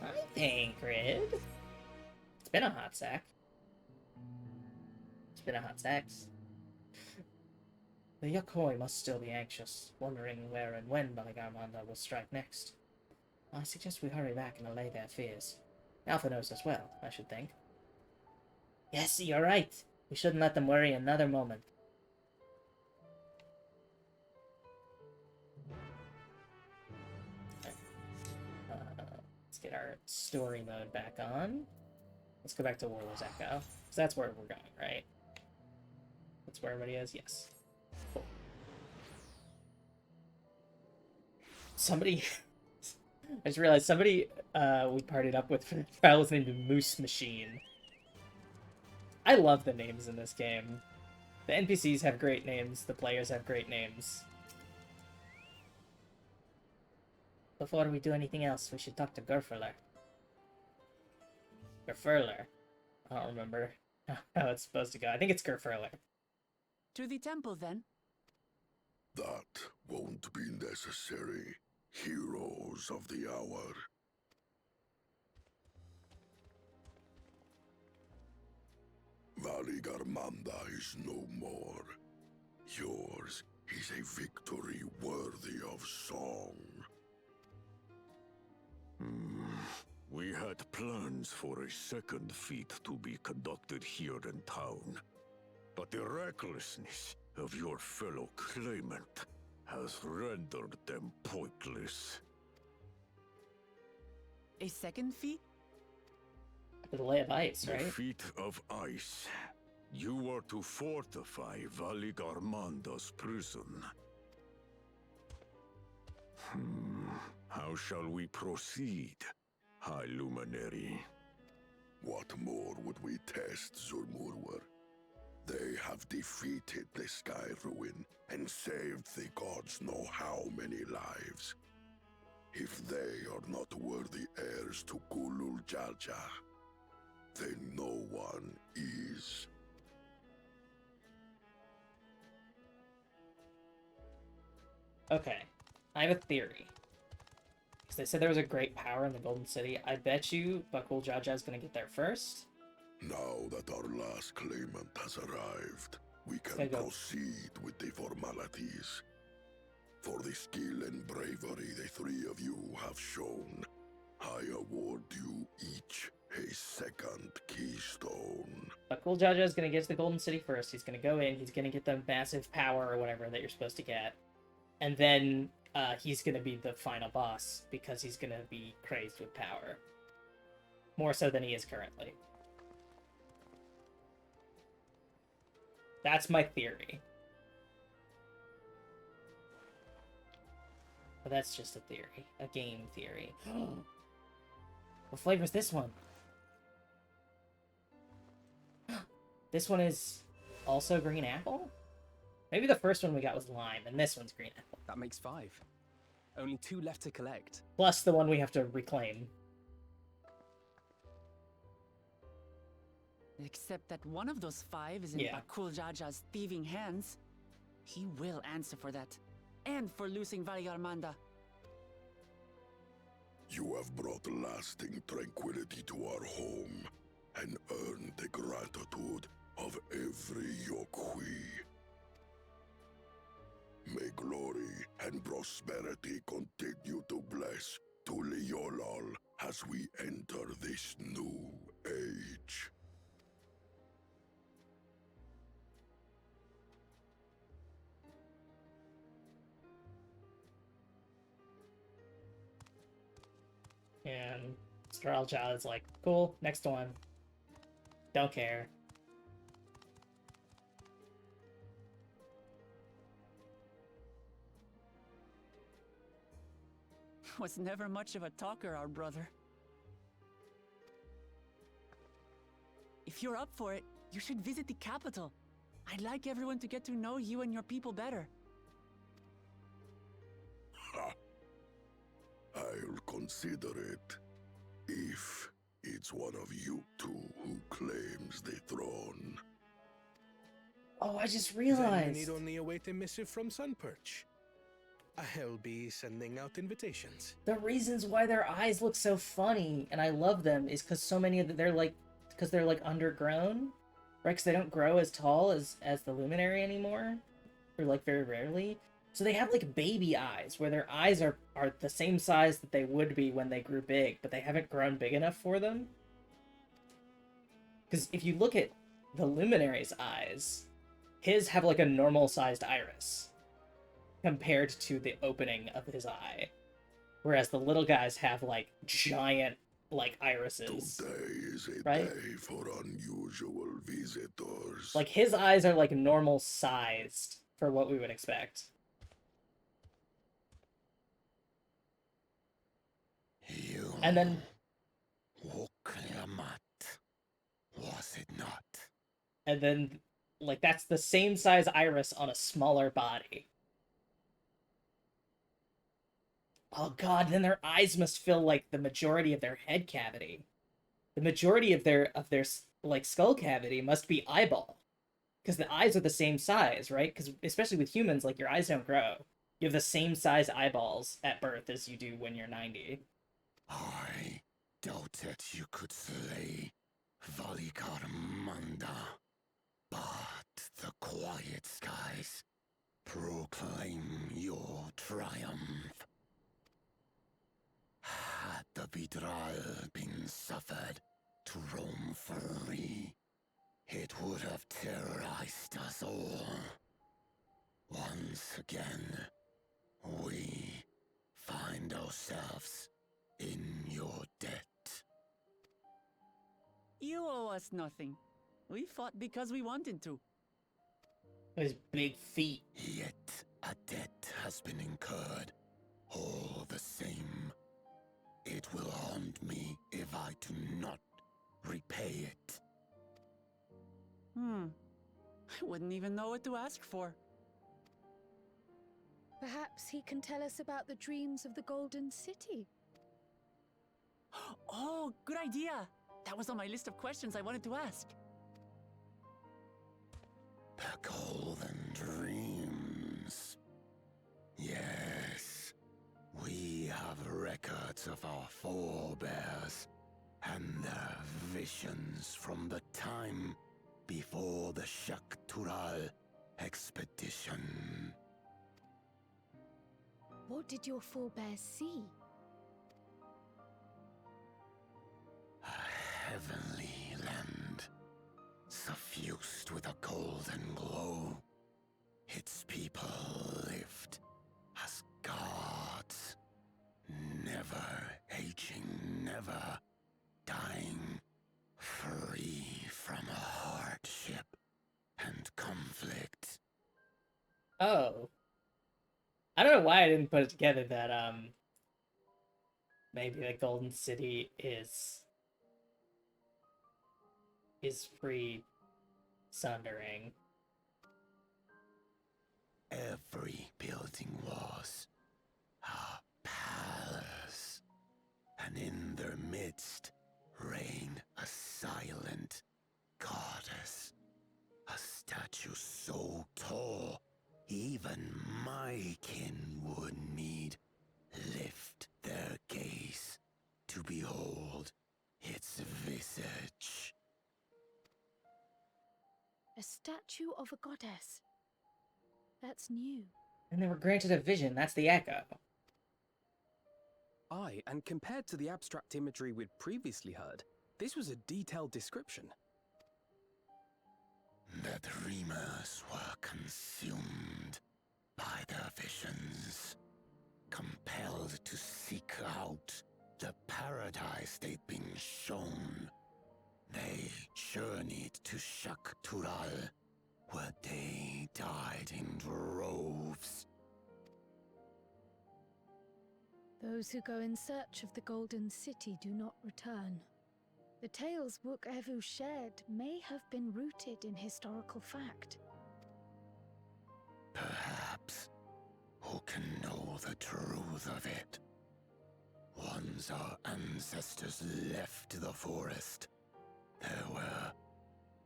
I think, Rid. It's been a hot sack. It's been a hot sex. The Yokoi must still be anxious, wondering where and when Baligarmanda will strike next. I suggest we hurry back and allay their fears. Alpha knows as well, I should think. Yes, you're right. We shouldn't let them worry another moment. Let's get our story mode back on. Let's go back to Warlord's Echo, because that's where we're going, right? That's where everybody is? Yes. Cool. Somebody... I just realized somebody we partied up with for the trial was named Moose Machine. I love the names in this game. The NPCs have great names, the players have great names. Before we do anything else, we should talk to Gerfurler. Gerfurler? I don't remember how it's supposed to go. I think it's Gerfurler. To the temple, then. That won't be necessary. Heroes of the hour. Valigarmanda is no more. Yours is a victory worthy of song. We had plans for a second feat to be conducted here in town. But the recklessness of your fellow claimant has rendered them pointless. A second feat? The Lay of Ice, right? The feat of ice. You are to fortify Valigarmanda's prison. How shall we proceed, High Luminary? What more would we test, Zulmurwer? They have defeated the Sky Ruin and saved the gods know how many lives. If they are not worthy heirs to Kulul Jalja, then no one is. Okay, I have a theory. Because they said there was a great power in the Golden City. I bet you Bakul Jaja is going to get there first. Now that our last claimant has arrived, we can proceed with the formalities. For the skill and bravery the three of you have shown, I award you each a second keystone. Bakul Jaja is going to get to the Golden City first. He's going to go in, he's going to get the massive power or whatever that you're supposed to get. And then he's going to be the final boss, because he's going to be crazed with power. More so than he is currently. That's my theory. But that's just a theory. A game theory. What flavor is this one? This one is also green apple? Maybe the first one we got was lime, and this one's green apple. That makes 5. Only 2 left to collect. Plus the one we have to reclaim. Except that one of those 5 is in Bakul Jaja's thieving hands. He will answer for that. And for losing Valigarmanda. You have brought lasting tranquility to our home and earned the gratitude of every Yokui. May glory and prosperity continue to bless Tuliolol as we enter this new age. And Stral Child is like, cool, next one. Don't care. Was never much of a talker, our brother. If you're up for it, you should visit the capital. I'd like everyone to get to know you and your people better. Ha! I'll consider it. If it's one of you two who claims the throne. Oh, I just Then we realized. need only await a missive from Sunperch. I'll be sending out invitations. The reasons why their eyes look so funny and I love them is because so many of they're like because they're like undergrown, right? Because they don't grow as tall as the luminary anymore, or like very rarely. So they have like baby eyes, where their eyes are the same size that they would be when they grew big, but they haven't grown big enough for them. Because if you look at the luminary's eyes, his have like a normal sized iris compared to the opening of his eye, whereas the little guys have like giant like irises. Today is a right? day for unusual visitors. Like his eyes are like normal sized for what we would expect. And then was it not? And then like that's the same size iris on a smaller body. Oh god, then their eyes must fill like the majority of their head cavity. The majority of their like skull cavity must be eyeball. Because the eyes are the same size, right? Because especially with humans, like your eyes don't grow. You have the same size eyeballs at birth as you do when you're 90. I doubted you could slay Valikarmanda, but the quiet skies proclaim your triumph. Had the Vidral been suffered to roam free, it would have terrorized us all. Once again, we find ourselves in your debt. You owe us nothing. We fought because we wanted to. His big feet. Yet a debt has been incurred. All the same, it will haunt me if I do not repay it. I wouldn't even know what to ask for. Perhaps he can tell us about the dreams of the Golden City. Oh, good idea! That was on my list of questions I wanted to ask. The Golden Dreams. Yes, we have records of our forebears and their visions from the time before the Shaktural expedition. What did your forebears see? A heavenly land, suffused with a golden glow. Its people lived as gods, never aging, never dying, free from hardship and conflict. Oh. I don't know why I didn't put it together that maybe the Golden City is free sundering. Every building was a palace, and in their midst reigned a silent goddess, a statue so tall even my kin would need lift their gaze to behold its visage. A statue of a goddess. That's new. And they were granted a vision, that's the echo. Aye, and compared to the abstract imagery we'd previously heard, this was a detailed description. The dreamers were consumed by their visions, compelled to seek out the paradise they'd been shown. They journeyed to Shaktural, where they died in droves. Those who go in search of the Golden City do not return. The tales Book Evu shared may have been rooted in historical fact. Perhaps. Who can know the truth of it? Once our ancestors left the forest, there were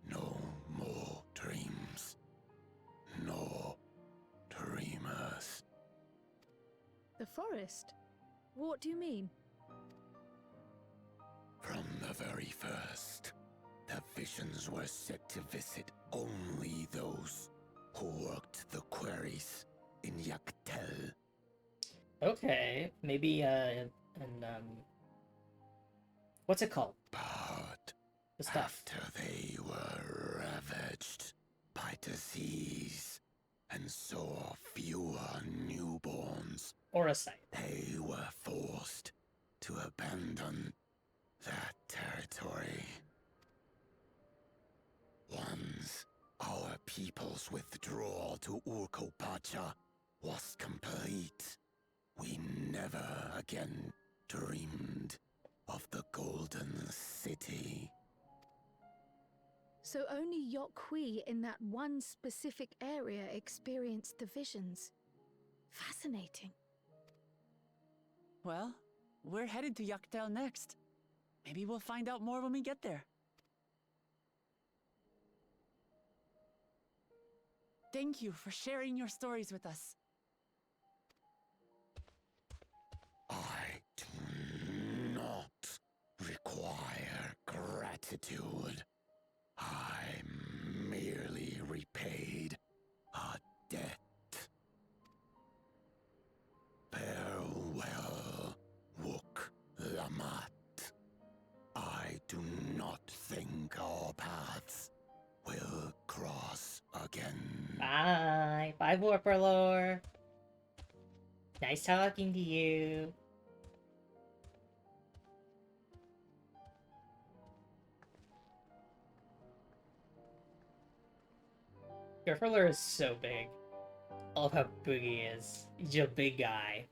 no more dreams, nor dreamers. The forest? What do you mean? From the very first, the Delegations were set to visit only those who worked the quarries in Yaktel. Okay, maybe what's it called? But The stuff. after they were ravaged by disease and saw fewer newborns, Orosite. they were forced to abandon that territory. Once our people's withdrawal to Urkopacha was complete, we never again dreamed of the Golden City. So only Yokwi in that one specific area experienced the visions. Fascinating. Well, we're headed to Yaktel next. Maybe we'll find out more when we get there. Thank you for sharing your stories with us. I do not require gratitude. I merely repaid a debt. Farewell, Wook Lamat. I do not think our paths will cross again. Bye. Bye, Warperlore. Nice talking to you. Warperlore is so big. I love how big he is. He's a big guy.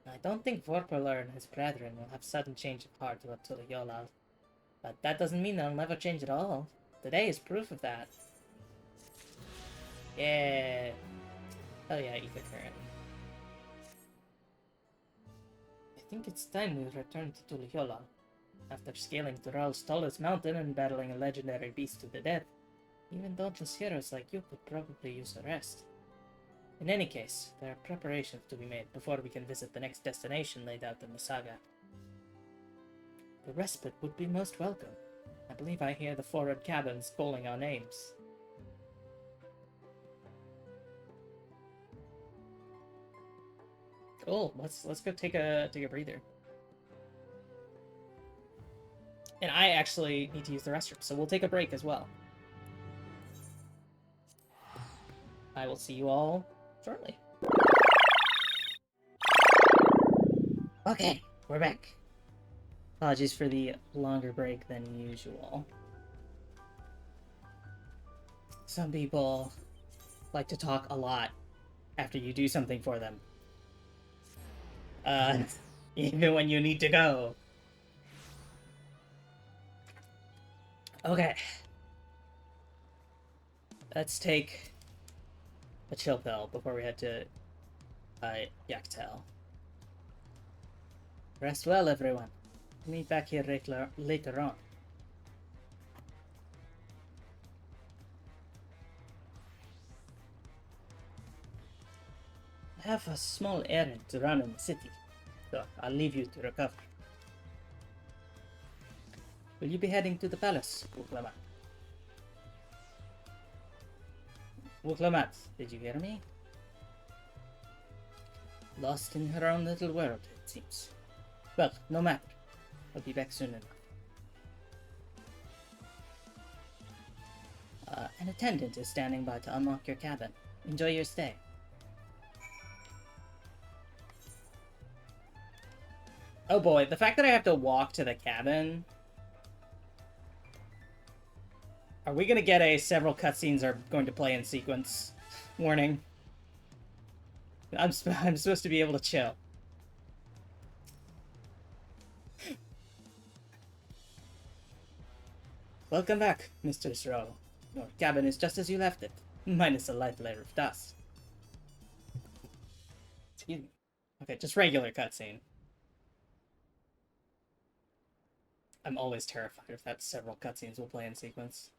I don't think Warperlore and his brethren will have sudden change of heart about Tuliyola. But that doesn't mean they'll never change at all. Today is proof of that. Yeah. Oh yeah, Ether Current. I think it's time we return to Tuliyola. After scaling Tural's tallest mountain and battling a legendary beast to the death, even dauntless heroes like you could probably use a rest. In any case, there are preparations to be made before we can visit the next destination laid out in the saga. The respite would be most welcome. I believe I hear the forward cabins calling our names. Cool. Let's go take a breather. And I actually need to use the restroom, so we'll take a break as well. I will see you all shortly. Okay, we're back. Apologies for the longer break than usual. Some people like to talk a lot after you do something for them. Even when you need to go. Okay. Let's take a chill pill before we head to Yaktel. Rest well, everyone. Meet back here later on. I have a small errand to run in the city, so I'll leave you to recover. Will you be heading to the palace, Wuklamat? Wuklamat, did you hear me? Lost in her own little world, it seems. Well, no matter. I'll be back soon enough. An attendant is standing by to unlock your cabin. Enjoy your stay. Oh boy, the fact that I have to walk to the cabin... Are we gonna get a several cutscenes are going to play in sequence warning? I'm supposed to be able to chill. Welcome back, Mr. Sro. Your cabin is just as you left it, minus a light layer of dust. Excuse me. Okay, just regular cutscene. I'm always terrified if that several cutscenes will play in sequence.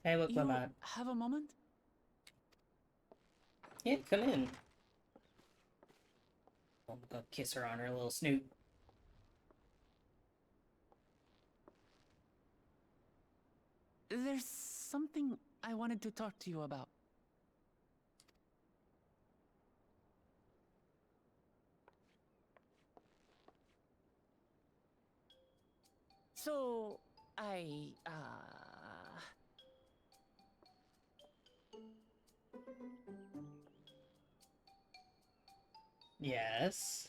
Hey, look, You Lamont. have a moment? Yeah, come in. I'll go kiss her on her little snoot. There's something I wanted to talk to you about. So, Yes.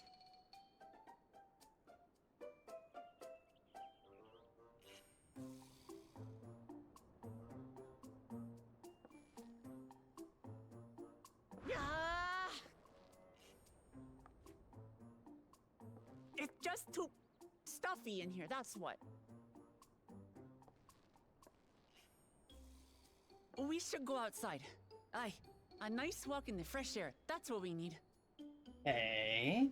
It's just too stuffy in here, that's what. We should go outside. Aye, a nice walk in the fresh air, that's what we need. Hey.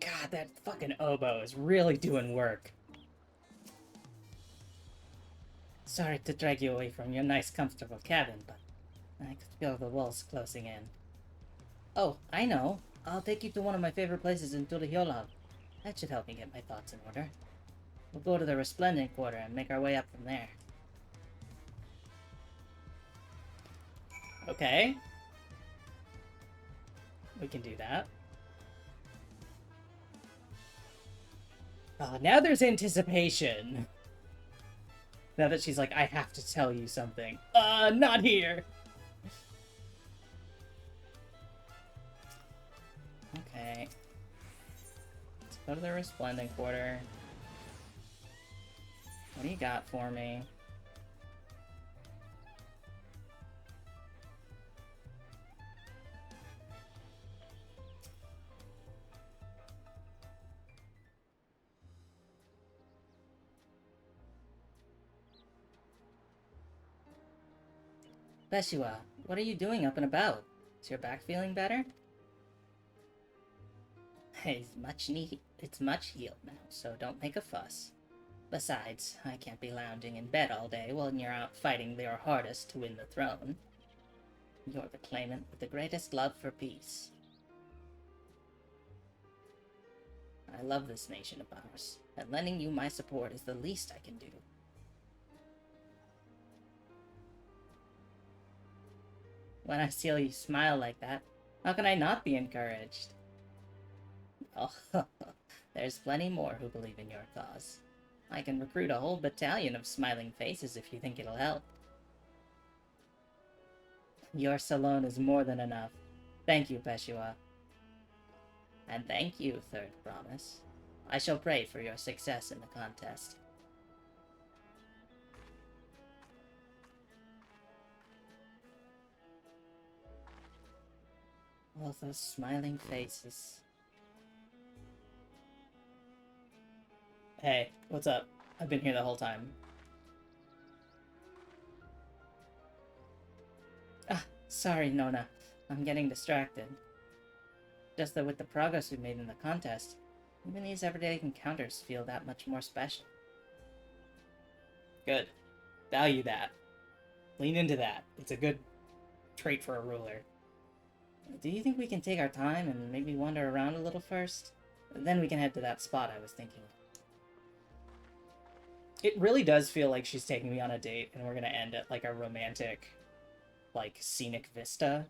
God, that fucking oboe is really doing work. Sorry to drag you away from your nice, comfortable cabin, but I could feel the walls closing in. Oh, I know. I'll take you to one of my favorite places in Tuliyola. That should help me get my thoughts in order. We'll go to the Resplendent Quarter and make our way up from there. Okay. We can do that. Oh, now there's anticipation. Now that she's like, I have to tell you something. Not here! Okay. Let's go to the Resplendent Quarter. What do you got for me? Beshua, what are you doing up and about? Is your back feeling better? It's much healed now, so don't make a fuss. Besides, I can't be lounging in bed all day while you're out fighting your hardest to win the throne. You're the claimant with the greatest love for peace. I love this nation of ours, and lending you my support is the least I can do. When I see you smile like that, how can I not be encouraged? Oh, there's plenty more who believe in your cause. I can recruit a whole battalion of smiling faces if you think it'll help. Yours alone is more than enough. Thank you, Peshua. And thank you, Third Promise. I shall pray for your success in the contest. All those smiling faces. Hey, what's up? I've been here the whole time. Ah, sorry, Nona. I'm getting distracted. Just that with the progress we've made in the contest, even these everyday encounters feel that much more special. Good. Value that. Lean into that. It's a good trait for a ruler. Do you think we can take our time and maybe wander around a little first? Then we can head to that spot I was thinking. It really does feel like she's taking me on a date and we're gonna end at like a romantic, like, scenic vista.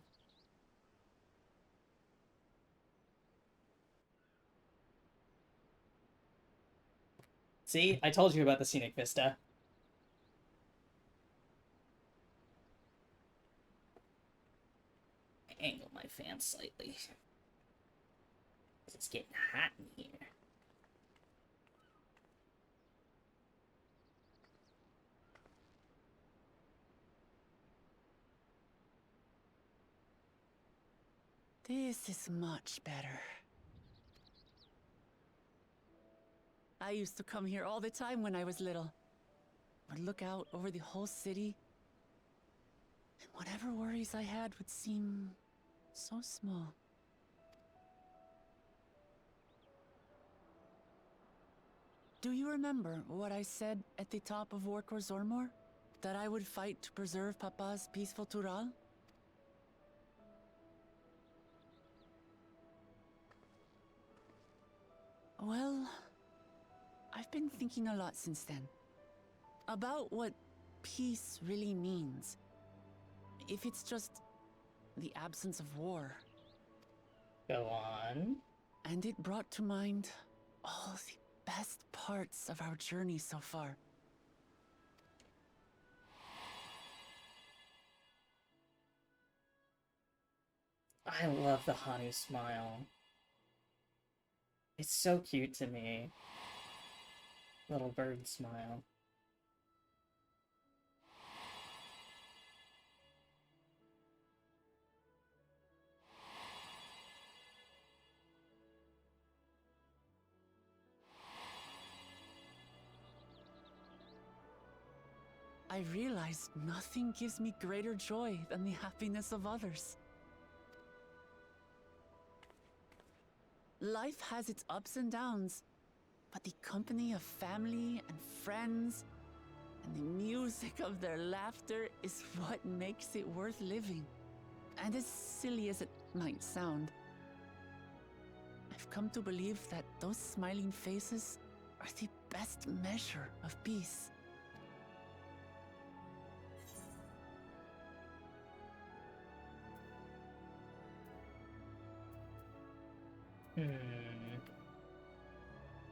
See? I told you about the scenic vista. Angle my fan slightly. It's getting hot in here. This is much better. I used to come here all the time when I was little. I'd look out over the whole city And whatever worries I had would seem so small. Do you remember what I said at the top of Warkor Zormor? That I would fight to preserve Papa's peaceful Tural? Well, I've been thinking a lot since then. About what peace really means. If it's just the absence of war. Go on. And it brought to mind all the best parts of our journey so far. I love the Hanu smile. It's so cute to me. Little bird smile. I realized nothing gives me greater joy than the happiness of others. Life has its ups and downs, but the company of family and friends and the music of their laughter is what makes it worth living. And as silly as it might sound, I've come to believe that those smiling faces are the best measure of peace.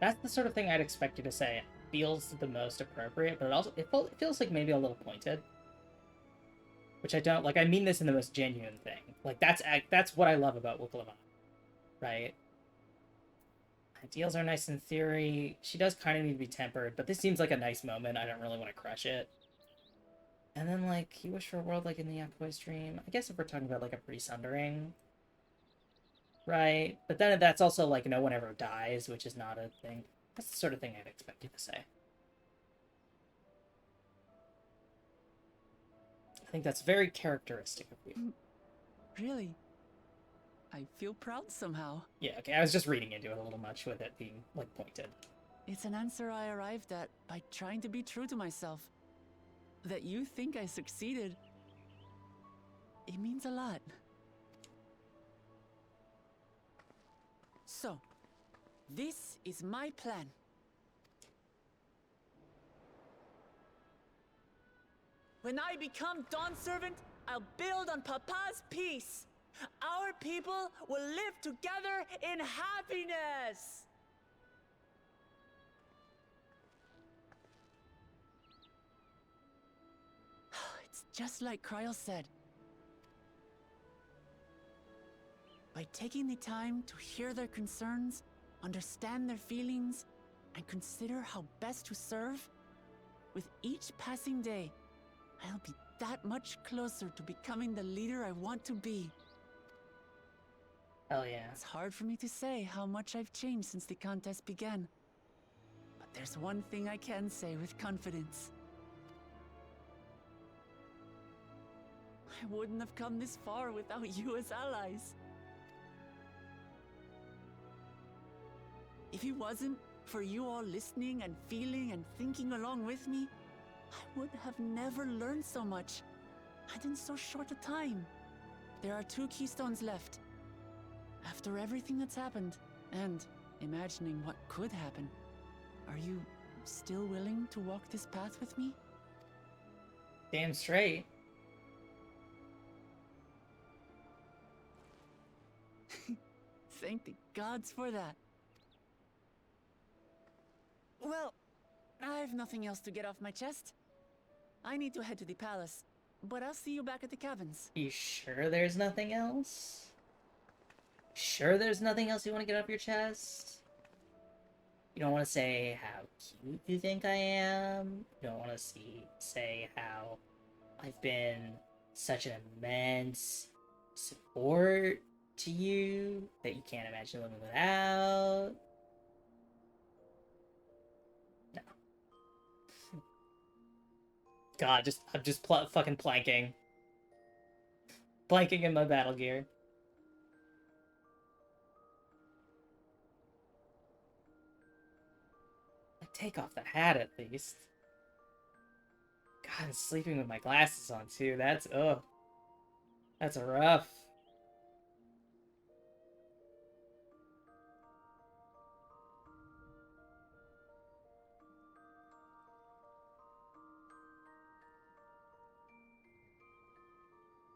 That's the sort of thing I'd expect you to say. It feels the most appropriate, but it feels like maybe a little pointed. Which I don't like. I mean this in the most genuine thing. Like that's what I love about Wuklava, right? Ideals are nice in theory. She does kind of need to be tempered, but this seems like a nice moment. I don't really want to crush it. And then like you wish for a world like in the Yakubo's dream. I guess if we're talking about like a pre-sundering. Right, but then that's also like no one ever dies, which is not a thing. That's the sort of thing I'd expect you to say. I think that's very characteristic of you. Really? I feel proud somehow. Yeah, okay, I was just reading into it a little much with it being, like, pointed. It's an answer I arrived at by trying to be true to myself. That you think I succeeded, it means a lot. So, this is my plan. When I become Dawn Servant, I'll build on Papa's peace. Our people will live together in happiness. It's just like Kryl said. By taking the time to hear their concerns, understand their feelings, and consider how best to serve, with each passing day, I'll be that much closer to becoming the leader I want to be. Hell yeah. It's hard for me to say how much I've changed since the contest began. But there's one thing I can say with confidence. I wouldn't have come this far without you as allies. If it wasn't for you all listening and feeling and thinking along with me, I would have never learned so much, and in so short a time. There are 2 keystones left. After everything that's happened, and imagining what could happen, are you still willing to walk this path with me? Damn straight. Thank the gods for that. Well, I've nothing else to get off my chest. I need to head to the palace, but I'll see you back at the cabins. You sure there's nothing else? Sure there's nothing else you want to get off your chest? You don't want to say how cute you think I am? You don't want to say how I've been such an immense support to you that you can't imagine living without? No. God, I'm just fucking planking. Blanking in my battle gear. I take off the hat at least. God, sleeping with my glasses on too. That's ugh. That's rough.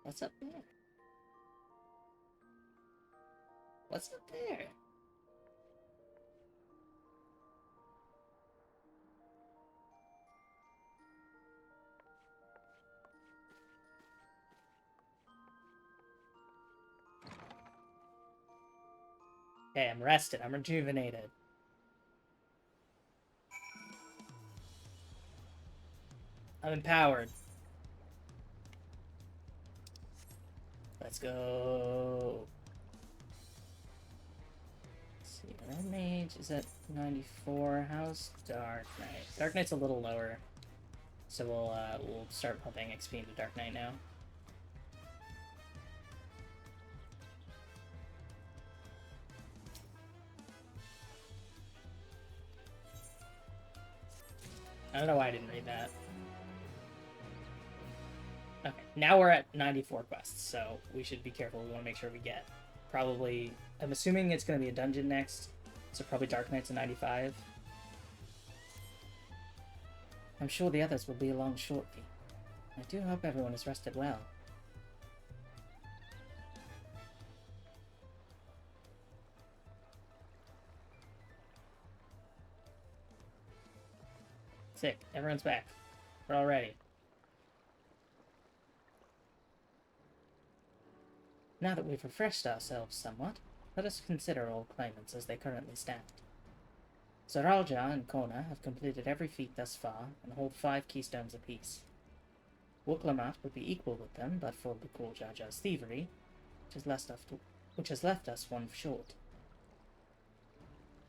What's up there? What's up there? Okay, I'm rested. I'm rejuvenated. I'm empowered. Let's go. Let's see, Red Mage is at 94. How's Dark Knight? Dark Knight's a little lower. So we'll start pumping XP into Dark Knight now. I don't know why I didn't read that. Okay, now we're at 94 quests, so we should be careful. We want to make sure we get probably... I'm assuming it's going to be a dungeon next, so probably Dark Knight's a 95. I'm sure the others will be along shortly. I do hope everyone has rested well. Sick. Everyone's back. We're all ready. Now that we've refreshed ourselves somewhat, let us consider all claimants as they currently stand. Zaralja and Kona have completed every feat thus far and hold 5 keystones apiece. Wuklamat would be equal with them, but for Bukul Jaja's thievery, which has left us one short.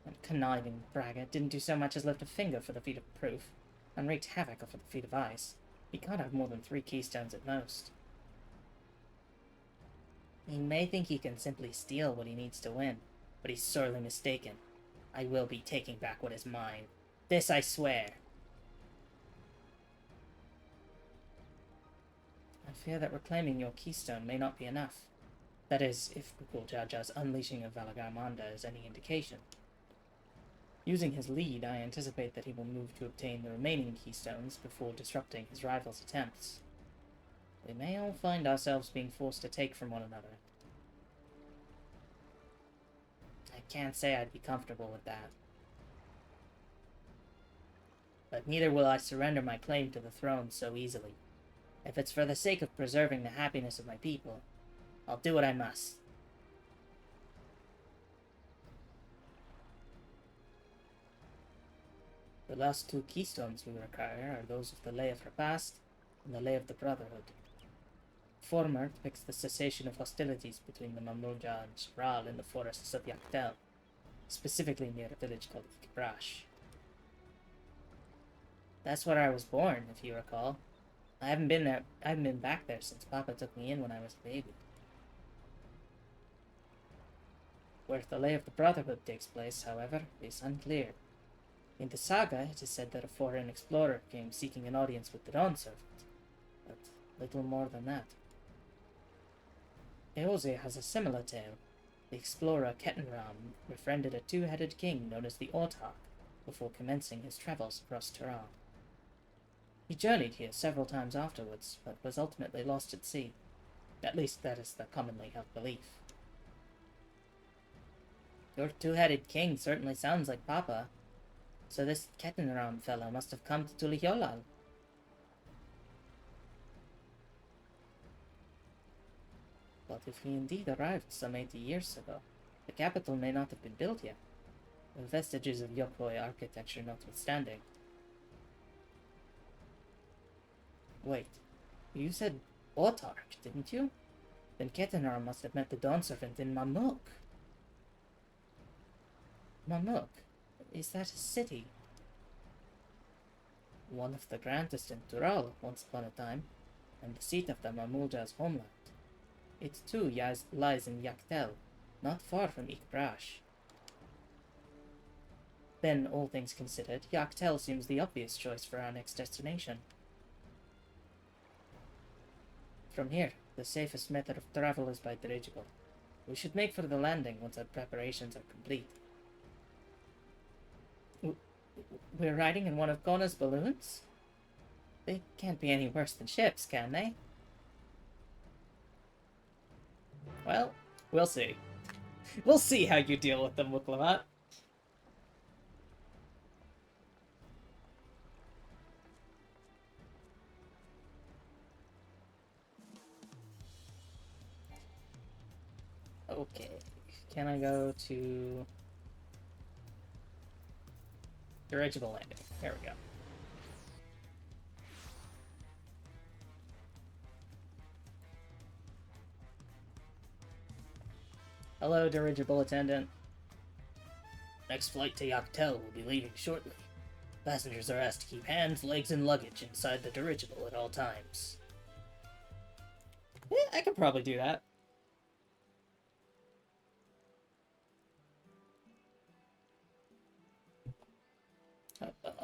That conniving braggart didn't do so much as lift a finger for the feat of proof, and wreaked havoc for the feat of ice. He can't have more than 3 keystones at most. He may think he can simply steal what he needs to win, but he's sorely mistaken. I will be taking back what is mine. This I swear. I fear that reclaiming your keystone may not be enough. That is, if Bukul Jaja's unleashing of Valagarmanda is any indication. Using his lead, I anticipate that he will move to obtain the remaining keystones before disrupting his rival's attempts. We may all find ourselves being forced to take from one another. I can't say I'd be comfortable with that. But neither will I surrender my claim to the throne so easily. If it's for the sake of preserving the happiness of my people, I'll do what I must. The last 2 keystones we require are those of the Lay of Repast and the Lay of the Brotherhood. The former depicts the cessation of hostilities between the Mamluja and Shral in the forests of Yaktel, specifically near a village called Kibrash. That's where I was born, if you recall. I haven't been back there since Papa took me in when I was a baby. Where the Lay of the Brotherhood takes place, however, is unclear. In the saga, it is said that a foreign explorer came seeking an audience with the Dawn Servant, but little more than that. Eoze has a similar tale. The explorer Ketenram befriended a 2-headed king known as the Autarch before commencing his travels across Turan. He journeyed here several times afterwards, but was ultimately lost at sea. At least that is the commonly held belief. Your 2-headed king certainly sounds like Papa. So this Ketenram fellow must have come to Tulihyolal. But if he indeed arrived some 80 years ago, the capital may not have been built yet, the vestiges of Yokoi architecture notwithstanding. Wait, you said Autarch, didn't you? Then Ketenram must have met the Dawn Servant in Mamuk. Mamuk? Is that a city? One of the grandest in Tural, once upon a time, and the seat of the Mamulja's homeland. It too lies in Yaktel, not far from Ikbrash. Then, all things considered, Yaktel seems the obvious choice for our next destination. From here, the safest method of travel is by dirigible. We should make for the landing once our preparations are complete. We're riding in one of Kona's balloons? They can't be any worse than ships, can they? Well, we'll see. We'll see how you deal with them, Wuklamot. Okay, can I go to dirigible landing? There we go. Hello, dirigible attendant. Next flight to Yaktel will be leaving shortly. Passengers are asked to keep hands, legs, and luggage inside the dirigible at all times. Yeah, I could probably do that.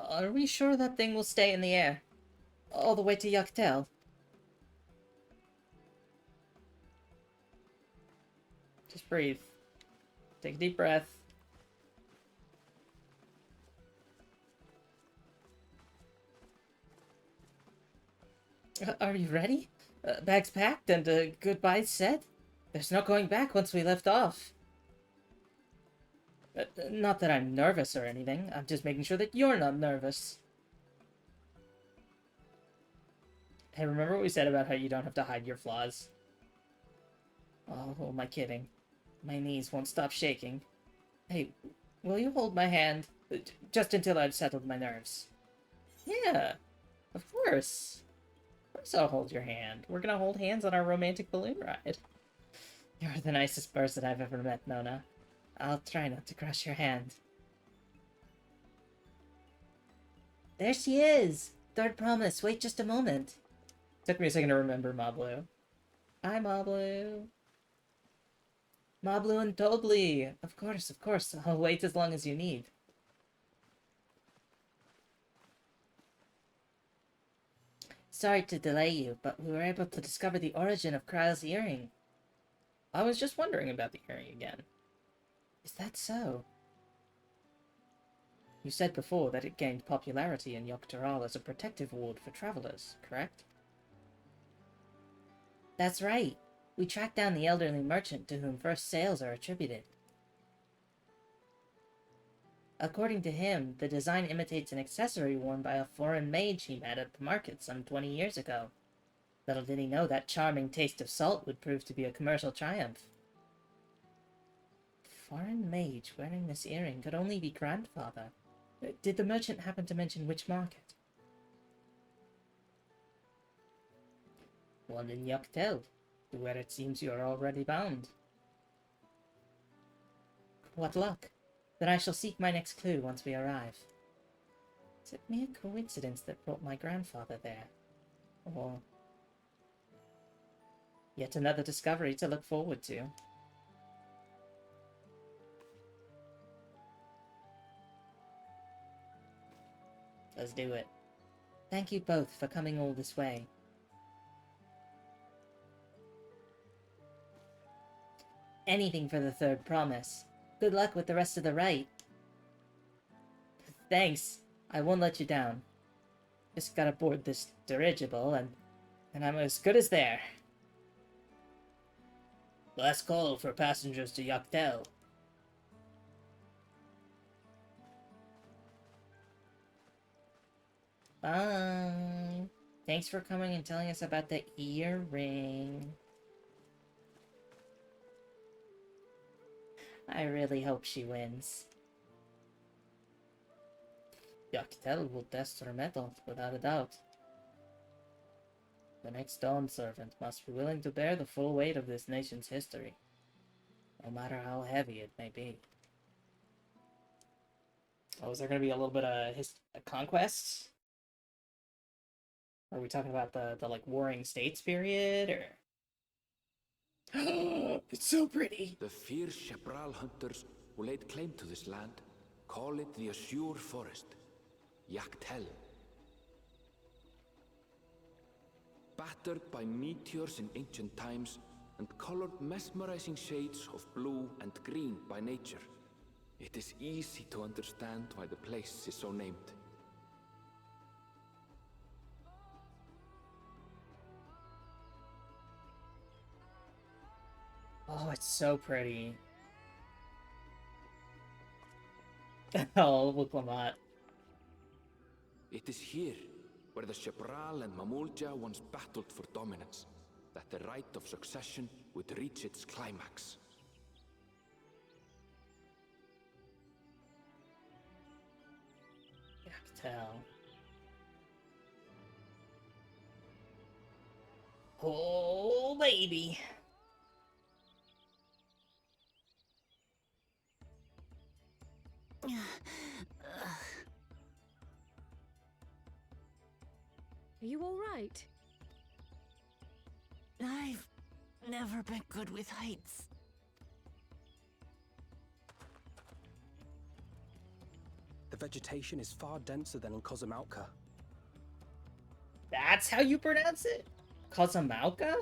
Are we sure that thing will stay in the air? All the way to Yaktel? Just breathe. Take a deep breath. Are you ready? Bags packed and goodbyes said? There's no going back once we left off. Not that I'm nervous or anything. I'm just making sure that you're not nervous. Hey, remember what we said about how you don't have to hide your flaws? Oh, who am I kidding? My knees won't stop shaking. Hey, will you hold my hand? Just until I've settled my nerves. Yeah, of course. Of course I'll hold your hand. We're gonna hold hands on our romantic balloon ride. You're the nicest person I've ever met, Nona. I'll try not to crush your hand. There she is! Third promise, wait just a moment. Took me a second to remember Mablu. Hi, Mablu. Mablu and Tobli! Of course, I'll wait as long as you need. Sorry to delay you, but we were able to discover the origin of Kryle's earring. I was just wondering about the earring again. Is that so? You said before that it gained popularity in Yogg-Taral as a protective ward for travelers, correct? That's right. We tracked down the elderly merchant to whom first sales are attributed. According to him, the design imitates an accessory worn by a foreign mage he met at the market some 20 years ago. Little did he know that charming taste of salt would prove to be a commercial triumph. Foreign mage wearing this earring could only be grandfather. Did the merchant happen to mention which market? One in Yaktel, to where it seems you are already bound. What luck! Then I shall seek my next clue once we arrive. Is it mere coincidence that brought my grandfather there? Or yet another discovery to look forward to? Let's do it. Thank you both for coming all this way. Anything for the third promise. Good luck with the rest of the rite. Thanks. I won't let you down. Just gotta board this dirigible and I'm as good as there. Last call for passengers to Yaktel. Bye. Thanks for coming and telling us about the earring. I really hope she wins. Yaktel will test her mettle, without a doubt. The next Dawn servant must be willing to bear the full weight of this nation's history, no matter how heavy it may be. Oh, is there going to be a little bit of conquest? Are we talking about the like Warring States period, or? It's so pretty. The fierce Shepral hunters who laid claim to this land call it the Azure Forest, Yaktel. Battered by meteors in ancient times and colored mesmerizing shades of blue and green by nature, it is easy to understand why the place is so named. Oh, it's so pretty. Oh, look Lamont. It is here where the Shepral and Mamulja once battled for dominance, that the right of succession would reach its climax. I can tell. Oh, baby. Are you all right? I've never been good with heights. The vegetation is far denser than in Kozamauka. That's how you pronounce it? Kozamauka?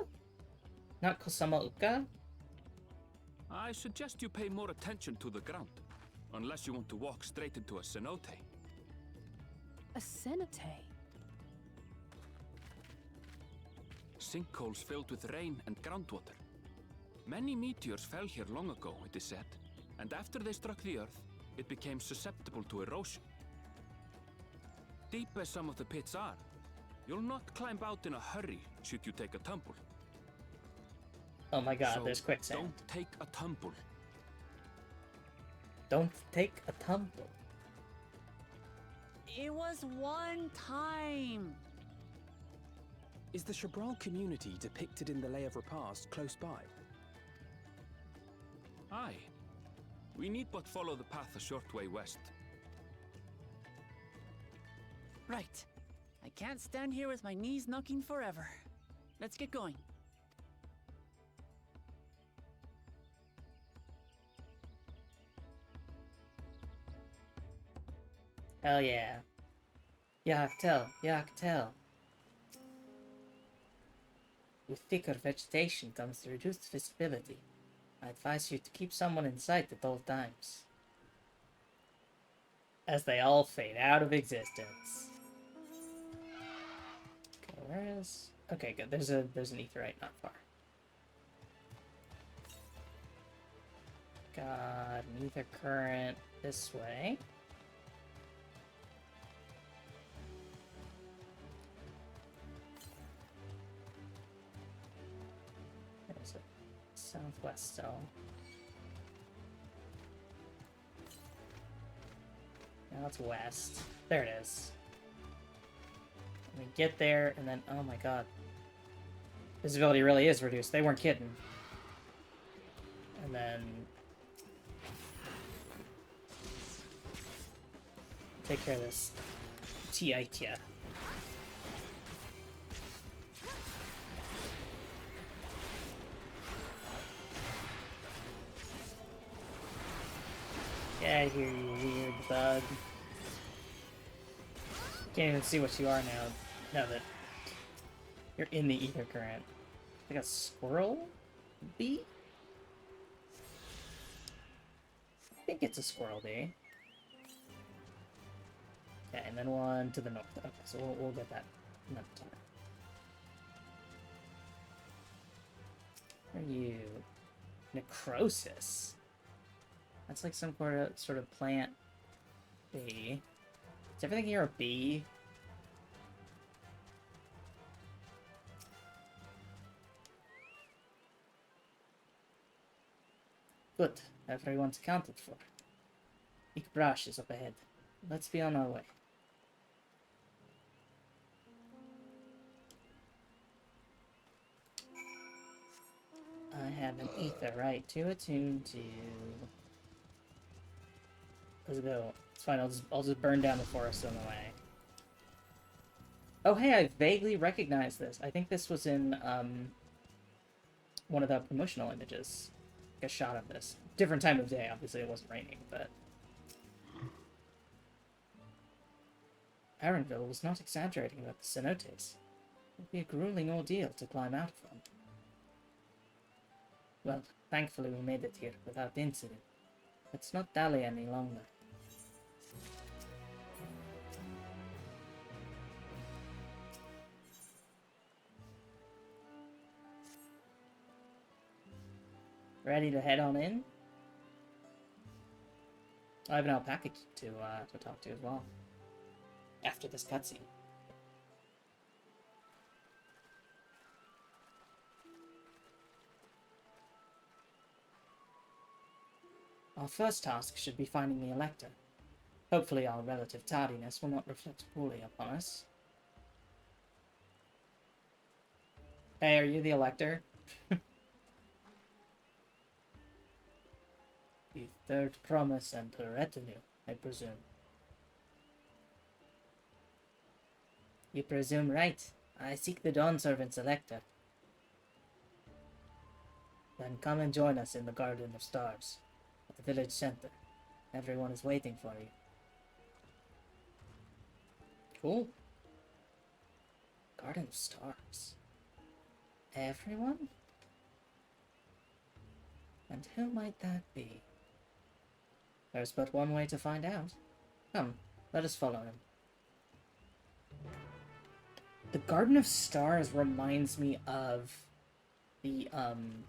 Not Kosamauka? I suggest you pay more attention to the ground, unless you want to walk straight into a cenote. A cenote? Sinkholes filled with rain and groundwater. Many meteors fell here long ago, it is said, and after they struck the Earth, it became susceptible to erosion. Deep as some of the pits are, you'll not climb out in a hurry should you take a tumble. Oh my god, So there's quicksand. don't take a tumble. Don't take a tumble. It was one time. Is the Shabral community depicted in the Lay of Repast close by? Aye. We need but follow the path a short way west. Right. I can't stand here with my knees knocking forever. Let's get going. Hell yeah. Yaktel, Yaktel. With thicker vegetation comes reduced visibility. I advise you to keep someone in sight at all times. As they all fade out of existence. Okay, where is... Okay, good. There's an aetheryte not far. Got an ether current this way. There's a southwest still. Now it's west. There it is. We get there, and then, oh my god. Visibility really is reduced. They weren't kidding. And then... take care of this. Tiatia. Get out of here, you weird bug. Can't even see what you are now that you're in the ether current. Like a squirrel bee? I think it's a squirrel bee. Okay, and then one to the north. Okay, so we'll get that another time. Where are you? Necrosis. That's like some sort of plant bee. Is everything here a bee? Good. Everyone's accounted for. Ikbrash is up ahead. Let's be on our way. I have an aetheryte to attune to. Let's go. It's fine. I'll just burn down the forest on the way. Oh hey, I vaguely recognize this. I think this was in one of the promotional images. A shot of this. Different time of day, obviously it wasn't raining, but... Aaronville was not exaggerating about the cenotes. It would be a grueling ordeal to climb out from. Well, thankfully we made it here without incident. Let's not dally any longer. Ready to head on in? I have an alpaca to talk to as well. After this cutscene. Our first task should be finding the Elector. Hopefully our relative tardiness will not reflect poorly upon us. Hey, are you the Elector? The third promise and her retinue, I presume. You presume right. I seek the Dawn Servant's Elector. Then come and join us in the Garden of Stars, at the village center. Everyone is waiting for you. Cool. Garden of Stars. Everyone? And who might that be? There's but one way to find out. Come, let us follow him. The Garden of Stars reminds me of the, on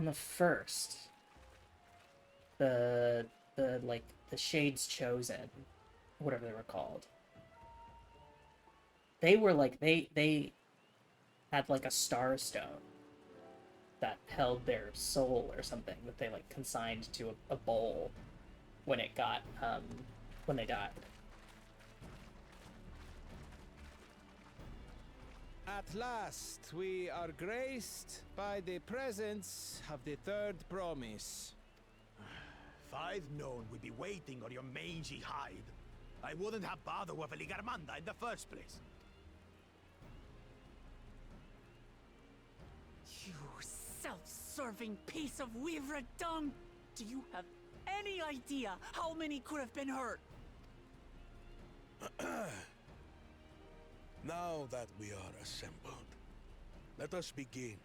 the first. The Shades Chosen. Whatever they were called. They were like, they had like a star stone that held their soul or something that they like consigned to a bowl when it got, when they died. At last, we are graced by the presence of the third promise. If I'd known we'd be waiting on your mangy hide, I wouldn't have bothered with a Ligarmanda in the first place. You self-serving piece of weaver dung! Do you have any idea how many could have been hurt? Now that we are assembled, let us begin.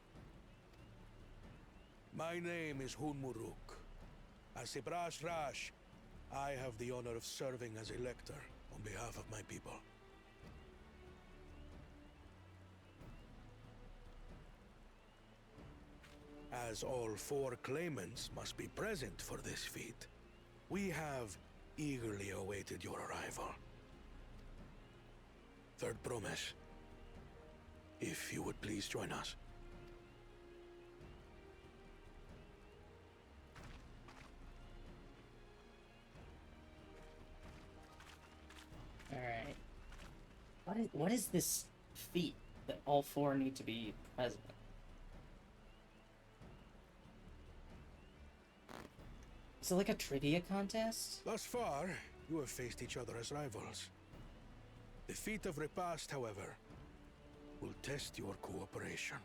My name is Hunmuruk. As Ibrash Rash, I have the honor of serving as Elector on behalf of my people. As all four claimants must be present for this feat, we have eagerly awaited your arrival. Third promise. If you would please join us. Alright. What is this feat that all four need to be present? Is it like a trivia contest? Thus far, you have faced each other as rivals. The feat of repast, however, will test your cooperation.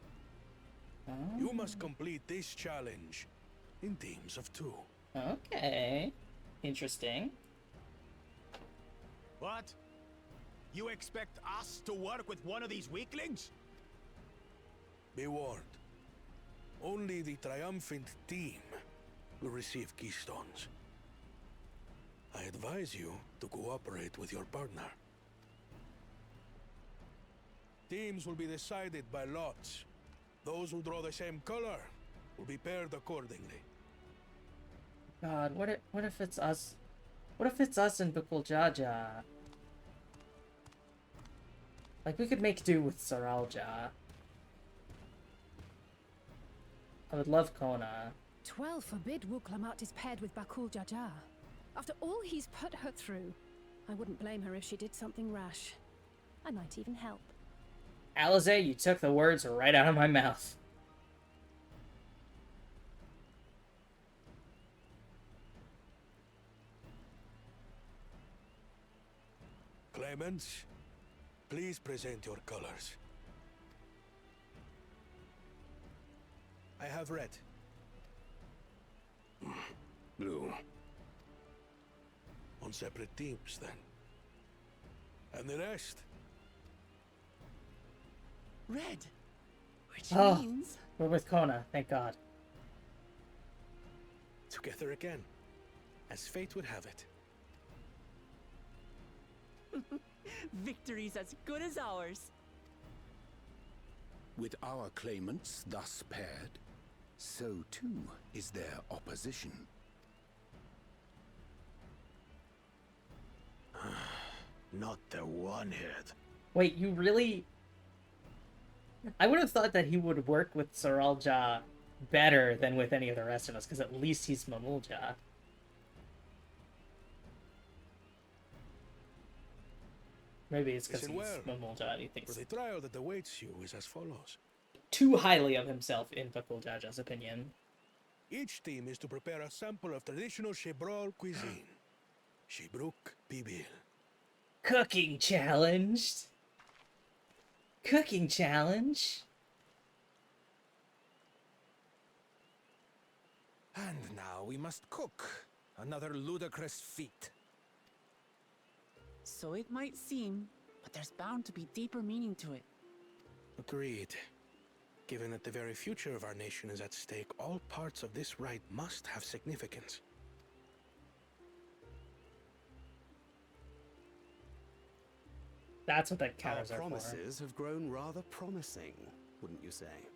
Oh. You must complete this challenge in teams of 2. Okay. Interesting. What? You expect us to work with one of these weaklings? Be warned. Only the triumphant team will receive keystones. I advise you to cooperate with your partner. Teams will be decided by lots. Those who draw the same color will be paired accordingly. God, what if it's us? What if it's us and Bukul Jaja? Like, we could make do with Saralja. I would love Kona. 12 forbid Wuklamat is paired with Bakul Jaja. After all he's put her through, I wouldn't blame her if she did something rash. I might even help. Alize, you took the words right out of my mouth. Claimants, please present your colors. I have red. Blue. On separate teams, then. And the rest? Red. Which Oh, means... we're with Kona, thank God. Together again, as fate would have it. Victory's as good as ours. With our claimants thus paired, so too is their opposition. Not the one-head. Wait, you really... I would have thought that he would work with Saralja better than with any of the rest of us, because at least he's Mamulja. Maybe it's because he's Mamulja and he thinks For the trial that awaits you is as follows. too highly of himself, in Bakuljaja's opinion. Each team is to prepare a sample of traditional Shebrol cuisine. Shibruk Bibil. Cooking challenged? Cooking challenge? And now we must cook. Another ludicrous feat. So it might seem, but there's bound to be deeper meaning to it. Agreed. Given that the very future of our nation is at stake, all parts of this rite must have significance. That's what the Our counters are for. promises have grown rather promising, wouldn't you say?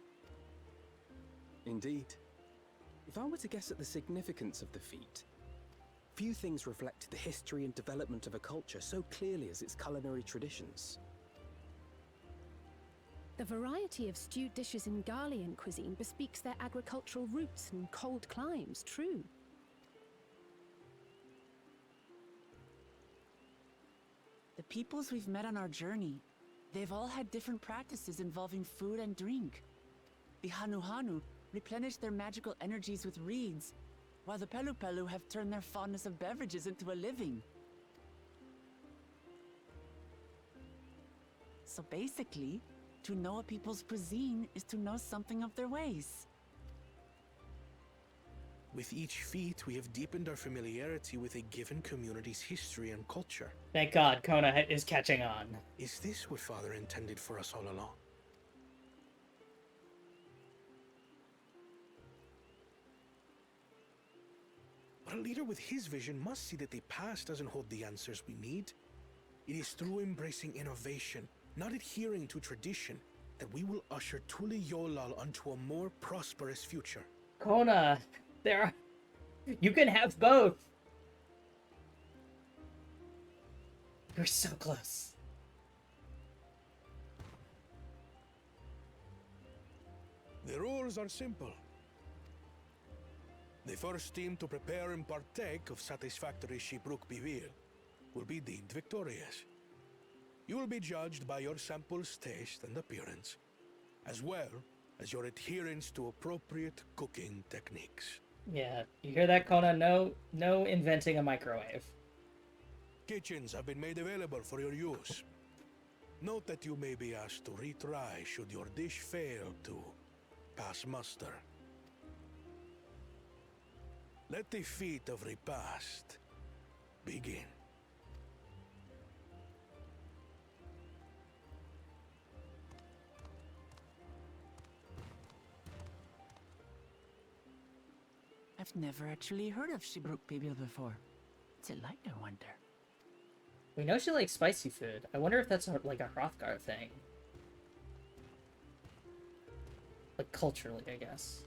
Indeed. If I were to guess at the significance of the feat, few things reflect the history and development of a culture so clearly as its culinary traditions. The variety of stewed dishes in Garlean cuisine bespeaks their agricultural roots and cold climes, true. The peoples we've met on our journey, they've all had different practices involving food and drink. The Hanu replenish their magical energies with reeds, while the Pelu have turned their fondness of beverages into a living. So basically, to know a people's cuisine is to know something of their ways. With each feat, we have deepened our familiarity with a given community's history and culture. Thank God, Kona is catching on. Is this what Father intended for us all along? But a leader with his vision must see that the past doesn't hold the answers we need. It is through embracing innovation, not adhering to tradition, that we will usher Tuli Yolal onto a more prosperous future. Kona, you can have both. You're so close. The rules are simple. The first team to prepare and partake of satisfactory Shibruk Bivir will be deemed victorious. You will be judged by your sample's taste and appearance, as well as your adherence to appropriate cooking techniques. Yeah, you hear that, Kona? No inventing a microwave. Kitchens have been made available for your use. Note that you may be asked to retry should your dish fail to pass muster. Let the feat of repast begin. I've never actually heard of Shibruk Bibil before. What's it like, I wonder? We know she likes spicy food. I wonder if that's like a Hrothgar thing. Like culturally, I guess.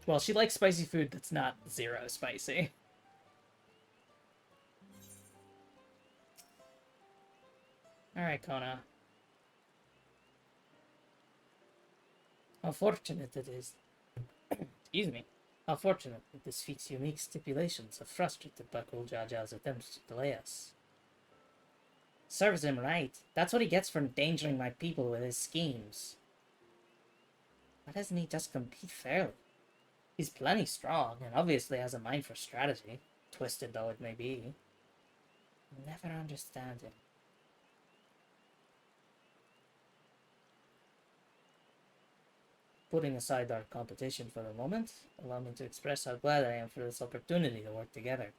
Well, she likes spicy food that's not zero spicy. Alright, Kona. How fortunate it is. Excuse me. How fortunate that this feat's unique stipulations have frustrated Bakul Jaja's attempts to delay us. Serves him right. That's what he gets for endangering my people with his schemes. Why doesn't he just compete fairly? He's plenty strong, and obviously has a mind for strategy, twisted though it may be. I'll never understand him. putting aside our competition for the moment, allow me to express how glad I am for this opportunity to work together.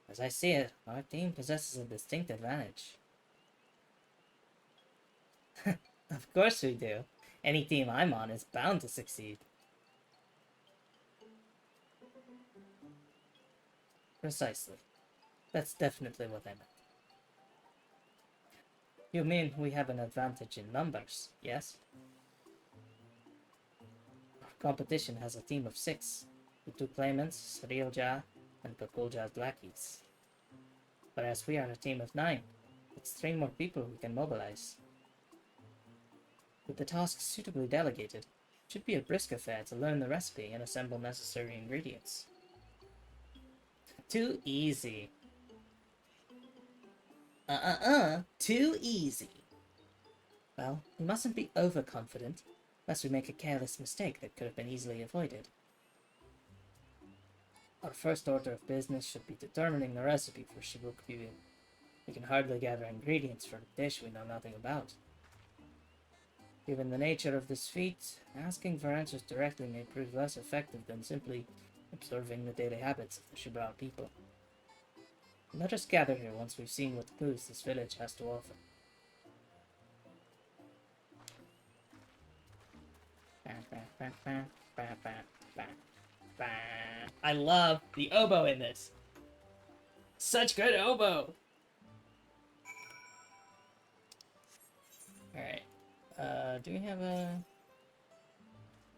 As I see it, our team possesses a distinct advantage. Of course we do. Any team I'm on is bound to succeed. Precisely. That's definitely what I meant. You mean we have an advantage in numbers, yes? Our competition has a team of 6. The 2 claimants, Srilja and Pakulja's lackeys. Whereas we are a team of 9. It's 3 more people we can mobilize. With the tasks suitably delegated, it should be a brisk affair to learn the recipe and assemble necessary ingredients. Too easy. Too easy. Well, we mustn't be overconfident, lest we make a careless mistake that could have been easily avoided. Our first order of business should be determining the recipe for Shibuk Bibil. We can hardly gather ingredients for a dish we know nothing about. Given the nature of this feat, asking for answers directly may prove less effective than simply observing the daily habits of the Shibra people. Let us gather here once we've seen what clues this village has to offer. I love the oboe in this. Such good oboe. Alright. Do we have a...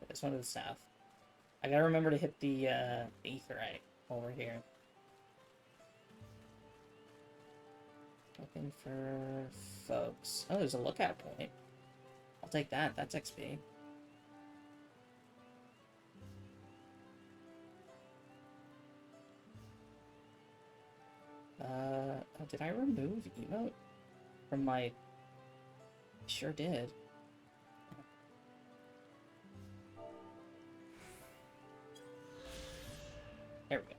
This one to the south. I gotta remember to hit the etherite over here. Looking for folks. Oh, there's a lookout point. I'll take that. That's XP. Oh, did I remove emote from my... Sure did. There we go.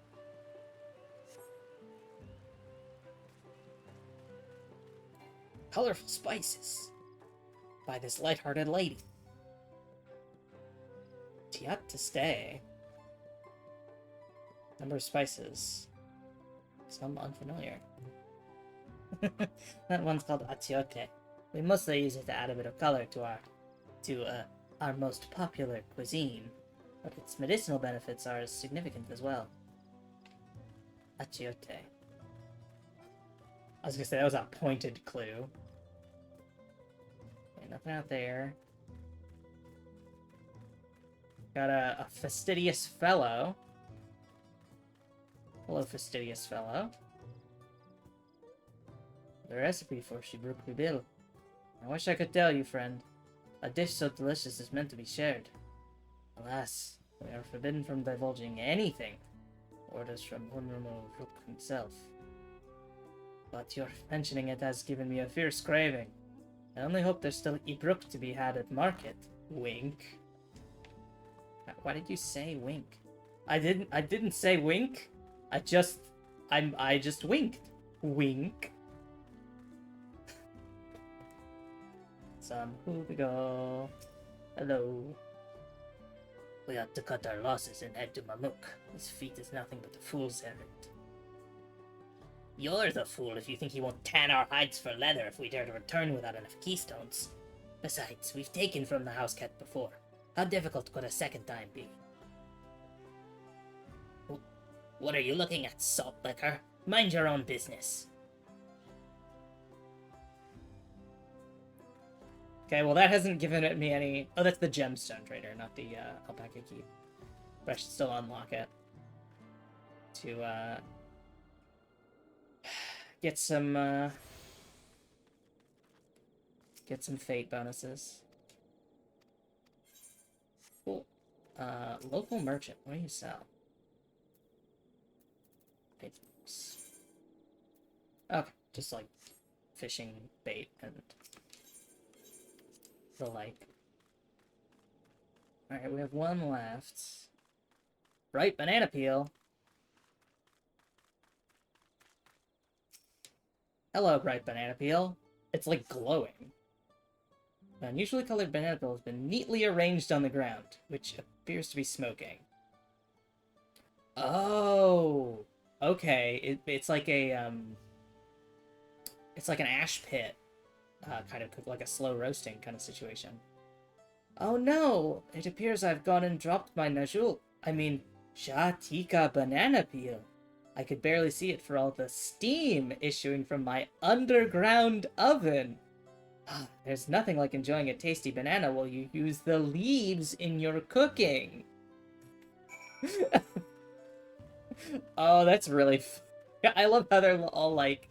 Colorful spices by this light-hearted lady. Yet to stay. Number of spices. Some unfamiliar. That one's called Atiote. We mostly use it to add a bit of color to our most popular cuisine, but its medicinal benefits are as significant as well. Achiote. I was gonna say that was a pointed clue. Okay, nothing out there. Got a fastidious fellow. Hello, fastidious fellow. The recipe for Shibruk Bibil. I wish I could tell you, friend. A dish so delicious is meant to be shared. Alas, we are forbidden from divulging anything. Orders from Honorable Rook himself. But your mentioning it has given me a fierce craving. I only hope there's still Ibruk to be had at market. Wink. Why did you say wink? I didn't say wink. I just winked. Wink. Some Hubigo. Hello. We ought to cut our losses and head to Mamuk. This feat is nothing but a fool's errand. You're the fool if you think he won't tan our hides for leather if we dare to return without enough keystones. Besides, we've taken from the house cat before. How difficult could a second time be? What are you looking at, salt liquor? Mind your own business. Okay, well that hasn't given me any... Oh, that's the gemstone trader, not the alpaca key. But I should still unlock it. To, get some fate bonuses. Cool. Local merchant, what do you sell? Paintings. Okay, just like fishing bait and the like. Alright, we have one left. Bright banana peel. Hello, bright banana peel. It's like glowing. An unusually colored banana peel has been neatly arranged on the ground, which appears to be smoking. Oh, okay. It's like a it's like an ash pit, kind of like a slow roasting kind of situation. Oh no! It appears I've gone and dropped my Najul. I mean, Shatika banana peel. I could barely see it for all the steam issuing from my underground oven. There's nothing like enjoying a tasty banana while you use the leaves in your cooking. Oh, that's really I love how they're all like,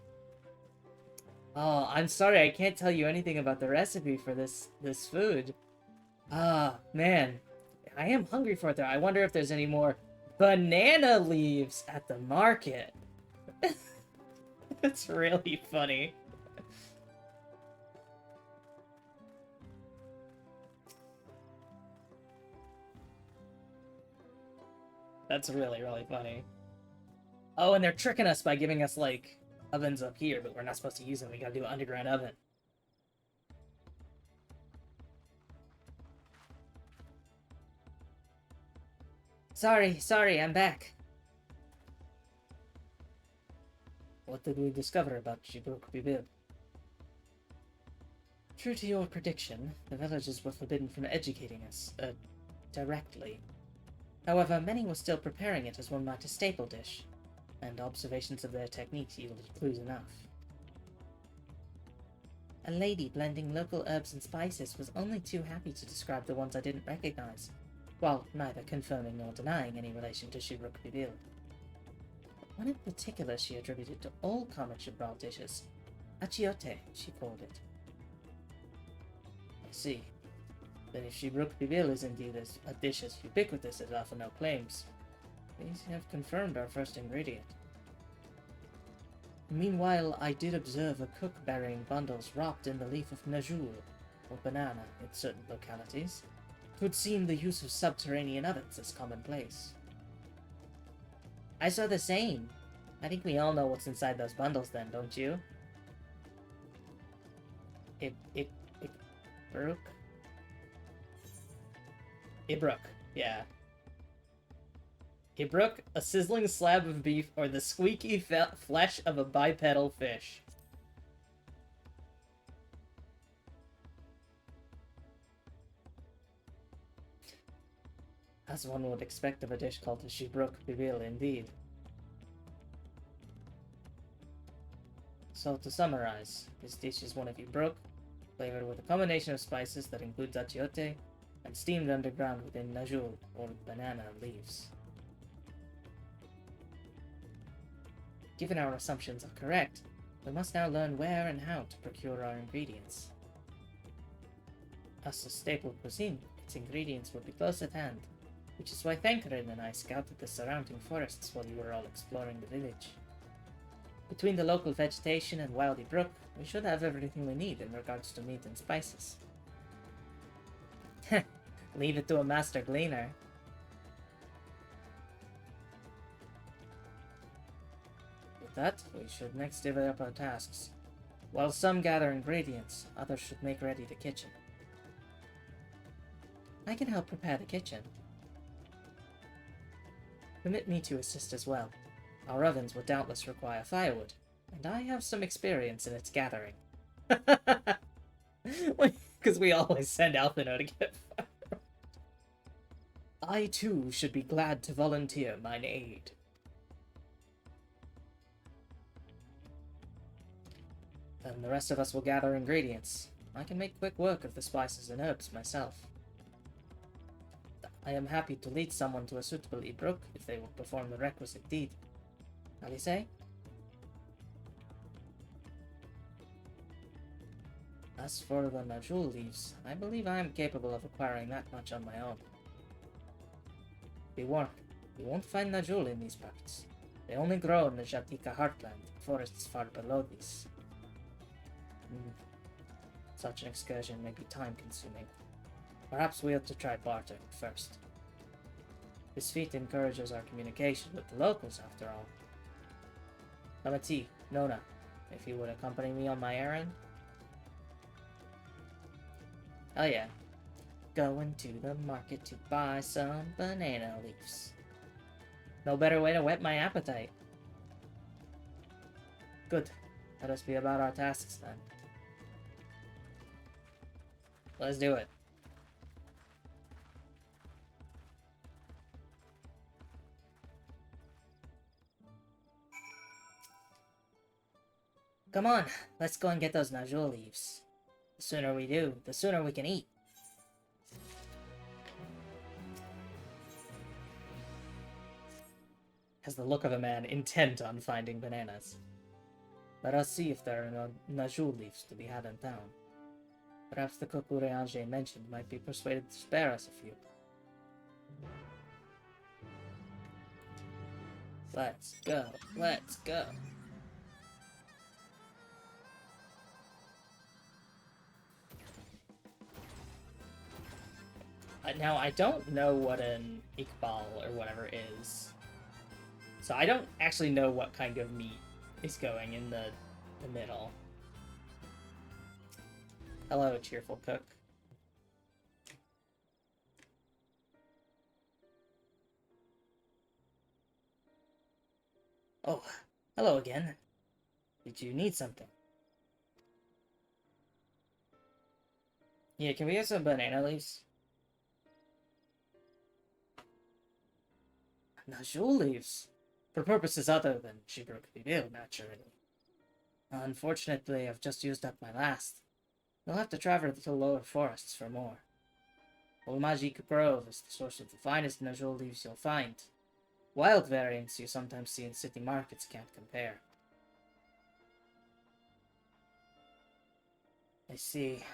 oh, I'm sorry, I can't tell you anything about the recipe for this food. Ah, man. I am hungry for it, though. I wonder if there's any more banana leaves at the market. That's really funny. That's really, really funny. Oh, and they're tricking us by giving us, like, ovens up here, but we're not supposed to use them. We gotta do an underground oven. Sorry, I'm back. What did we discover about Jibruk Bibil? True to your prediction, the villagers were forbidden from educating us, directly. However, many were still preparing it as one might a staple dish, and observations of their techniques yielded clues enough. A lady blending local herbs and spices was only too happy to describe the ones I didn't recognize, while neither confirming nor denying any relation to Jibruk Bibil. One in particular she attributed to all common Jibral dishes. Achiote, she called it. I see. Then if Jibruk Bibil is indeed a dish as ubiquitous as Alphano claims, these have confirmed our first ingredient. Meanwhile, I did observe a cook burying bundles wrapped in the leaf of Najul, or banana, in certain localities. It would seem the use of subterranean ovens is commonplace. I saw the same. I think we all know what's inside those bundles then, don't you? Ibruk, yeah. Ibruk, a sizzling slab of beef, or the squeaky flesh of a bipedal fish. As one would expect of a dish called a Jibruk Bibil, indeed. So to summarize, this dish is one of Ibruk, flavored with a combination of spices that includes achiote, and steamed underground within Najul, or banana leaves. Given our assumptions are correct, we must now learn where and how to procure our ingredients. As a staple cuisine, its ingredients will be close at hand, which is why Thankarin and I scouted the surrounding forests while you were all exploring the village. Between the local vegetation and Wildy Brook, we should have everything we need in regards to meat and spices. Leave it to a master gleaner. With that, we should next divvy up our tasks. While some gather ingredients, others should make ready the kitchen. I can help prepare the kitchen. Permit me to assist as well. Our ovens would doubtless require firewood, and I have some experience in its gathering. Because we always send Alphino to get firewood. I too should be glad to volunteer mine aid. Then the rest of us will gather ingredients. I can make quick work of the spices and herbs myself. I am happy to lead someone to a suitable Ibruk if they will perform the requisite deed. Alice? As for the Najul leaves, I believe I am capable of acquiring that much on my own. Be warned, you won't find Najul in these parts. They only grow in the Jatika heartland, forests far below these. Such an excursion may be time-consuming. Perhaps we ought to try bartering first. This feat encourages our communication with the locals, after all. Namati, Nona, if you would accompany me on my errand. Oh yeah. Going to the market to buy some banana leaves. No better way to whet my appetite. Good. Let us be about our tasks then. Let's do it. Come on, let's go and get those Najul leaves. The sooner we do, the sooner we can eat. Has the look of a man intent on finding bananas. Let us see if there are no Najul leaves to be had in town. Perhaps the cook Urianger mentioned might be persuaded to spare us a few. Let's go, let's go. Now, I don't know what an Iqbal or whatever is. So I don't actually know what kind of meat is going in the middle. Hello, cheerful cook. Oh, hello again. Did you need something? Yeah, can we get some banana leaves? Najul leaves. For purposes other than Shibruk Bibil, naturally. Unfortunately, I've just used up my last. You'll have to travel to the lower forests for more. Olmajik Grove is the source of the finest Najul leaves you'll find. Wild variants you sometimes see in city markets can't compare. I see.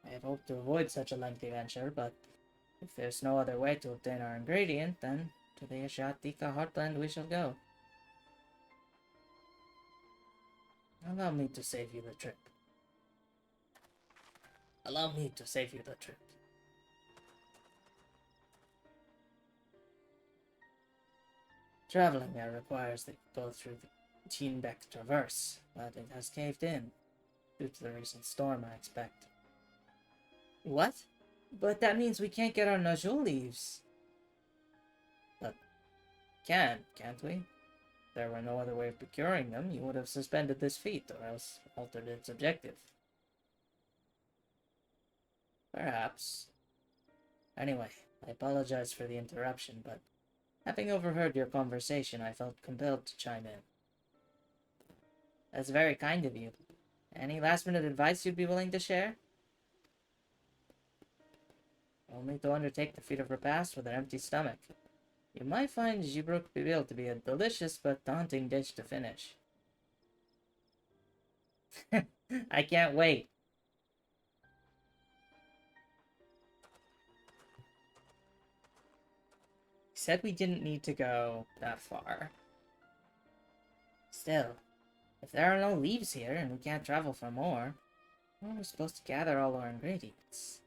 I had hoped to avoid such a lengthy venture, but if there's no other way to obtain our ingredient, then to the Ashatika heartland we shall go. Allow me to save you the trip. Allow me to save you the trip. Traveling there requires that you go through the Teenbeck Traverse, but it has caved in, due to the recent storm, I expect. What? But that means we can't get our Najul leaves. But can't we? If there were no other way of procuring them, you would have suspended this feat, or else altered its objective. Perhaps. Anyway, I apologize for the interruption, but having overheard your conversation, I felt compelled to chime in. That's very kind of you. Any last-minute advice you'd be willing to share? Only to undertake the feat of repast with an empty stomach. You might find Jibruk Bibil to be a delicious but daunting dish to finish. I can't wait. He said we didn't need to go that far. Still, if there are no leaves here and we can't travel for more, how are we supposed to gather all our ingredients?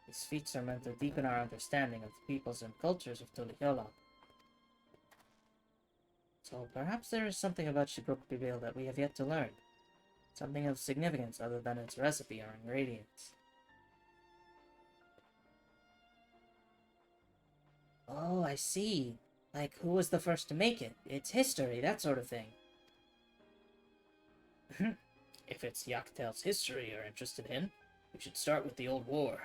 These feats are meant to deepen our understanding of the peoples and cultures of Tulihyola. So perhaps there is something about Shibruk Bibil that we have yet to learn. Something of significance other than its recipe or ingredients. Oh, I see. Like, who was the first to make it? It's history, that sort of thing. If it's Yaktel's history you're interested in, we should start with the old war.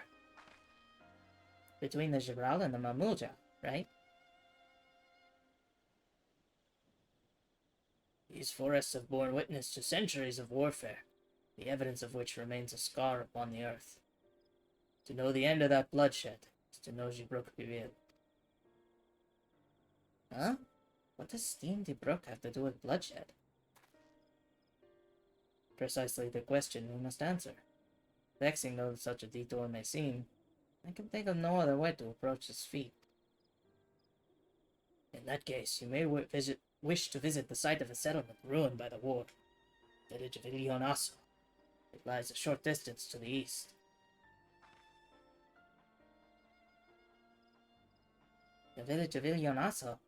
Between the Jibral and the Mamulja, right? These forests have borne witness to centuries of warfare, the evidence of which remains a scar upon the earth. To know the end of that bloodshed is to know Jibruk Bibil. Huh? What does Steam de Brook have to do with bloodshed? Precisely the question we must answer. Vexing though such a detour may seem, I can think of no other way to approach this feat. In that case, you may wish to visit the site of a settlement ruined by the war, the village of Ilionaso. It lies a short distance to the east. The village of Ilionaso?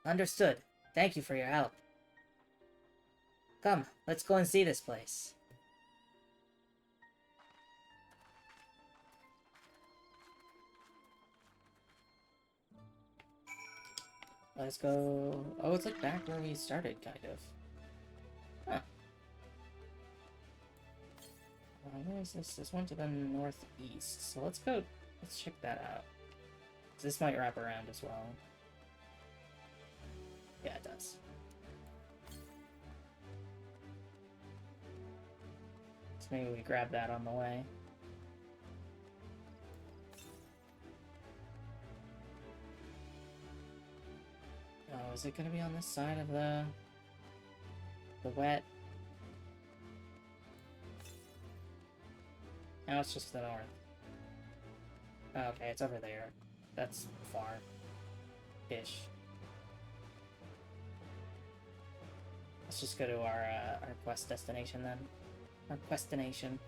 Understood. Thank you for your help. Come, let's go and see this place. Let's go... Oh, it's like back where we started, kind of. Huh. Where is this? This one to the northeast. So let's go... Let's check that out. This might wrap around as well. Yeah, it does. So maybe we grab that on the way. Oh, is it gonna be on this side of the wet? Now it's just to the north. Oh, okay, it's over there. That's far-ish. Let's just go to our quest destination then. Our questination.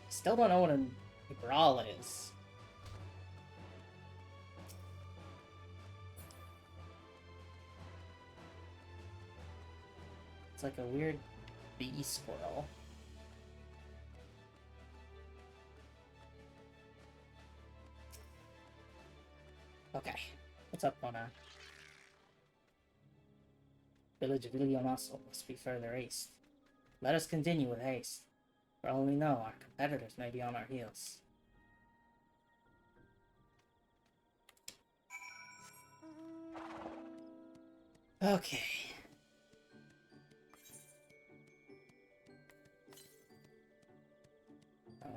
Still don't know what a brawl is. It's like a weird bee squirrel. Okay, what's up, Mona? Village of Ilionaso must be further east. Let us continue with haste. For all we know, our competitors may be on our heels. Okay.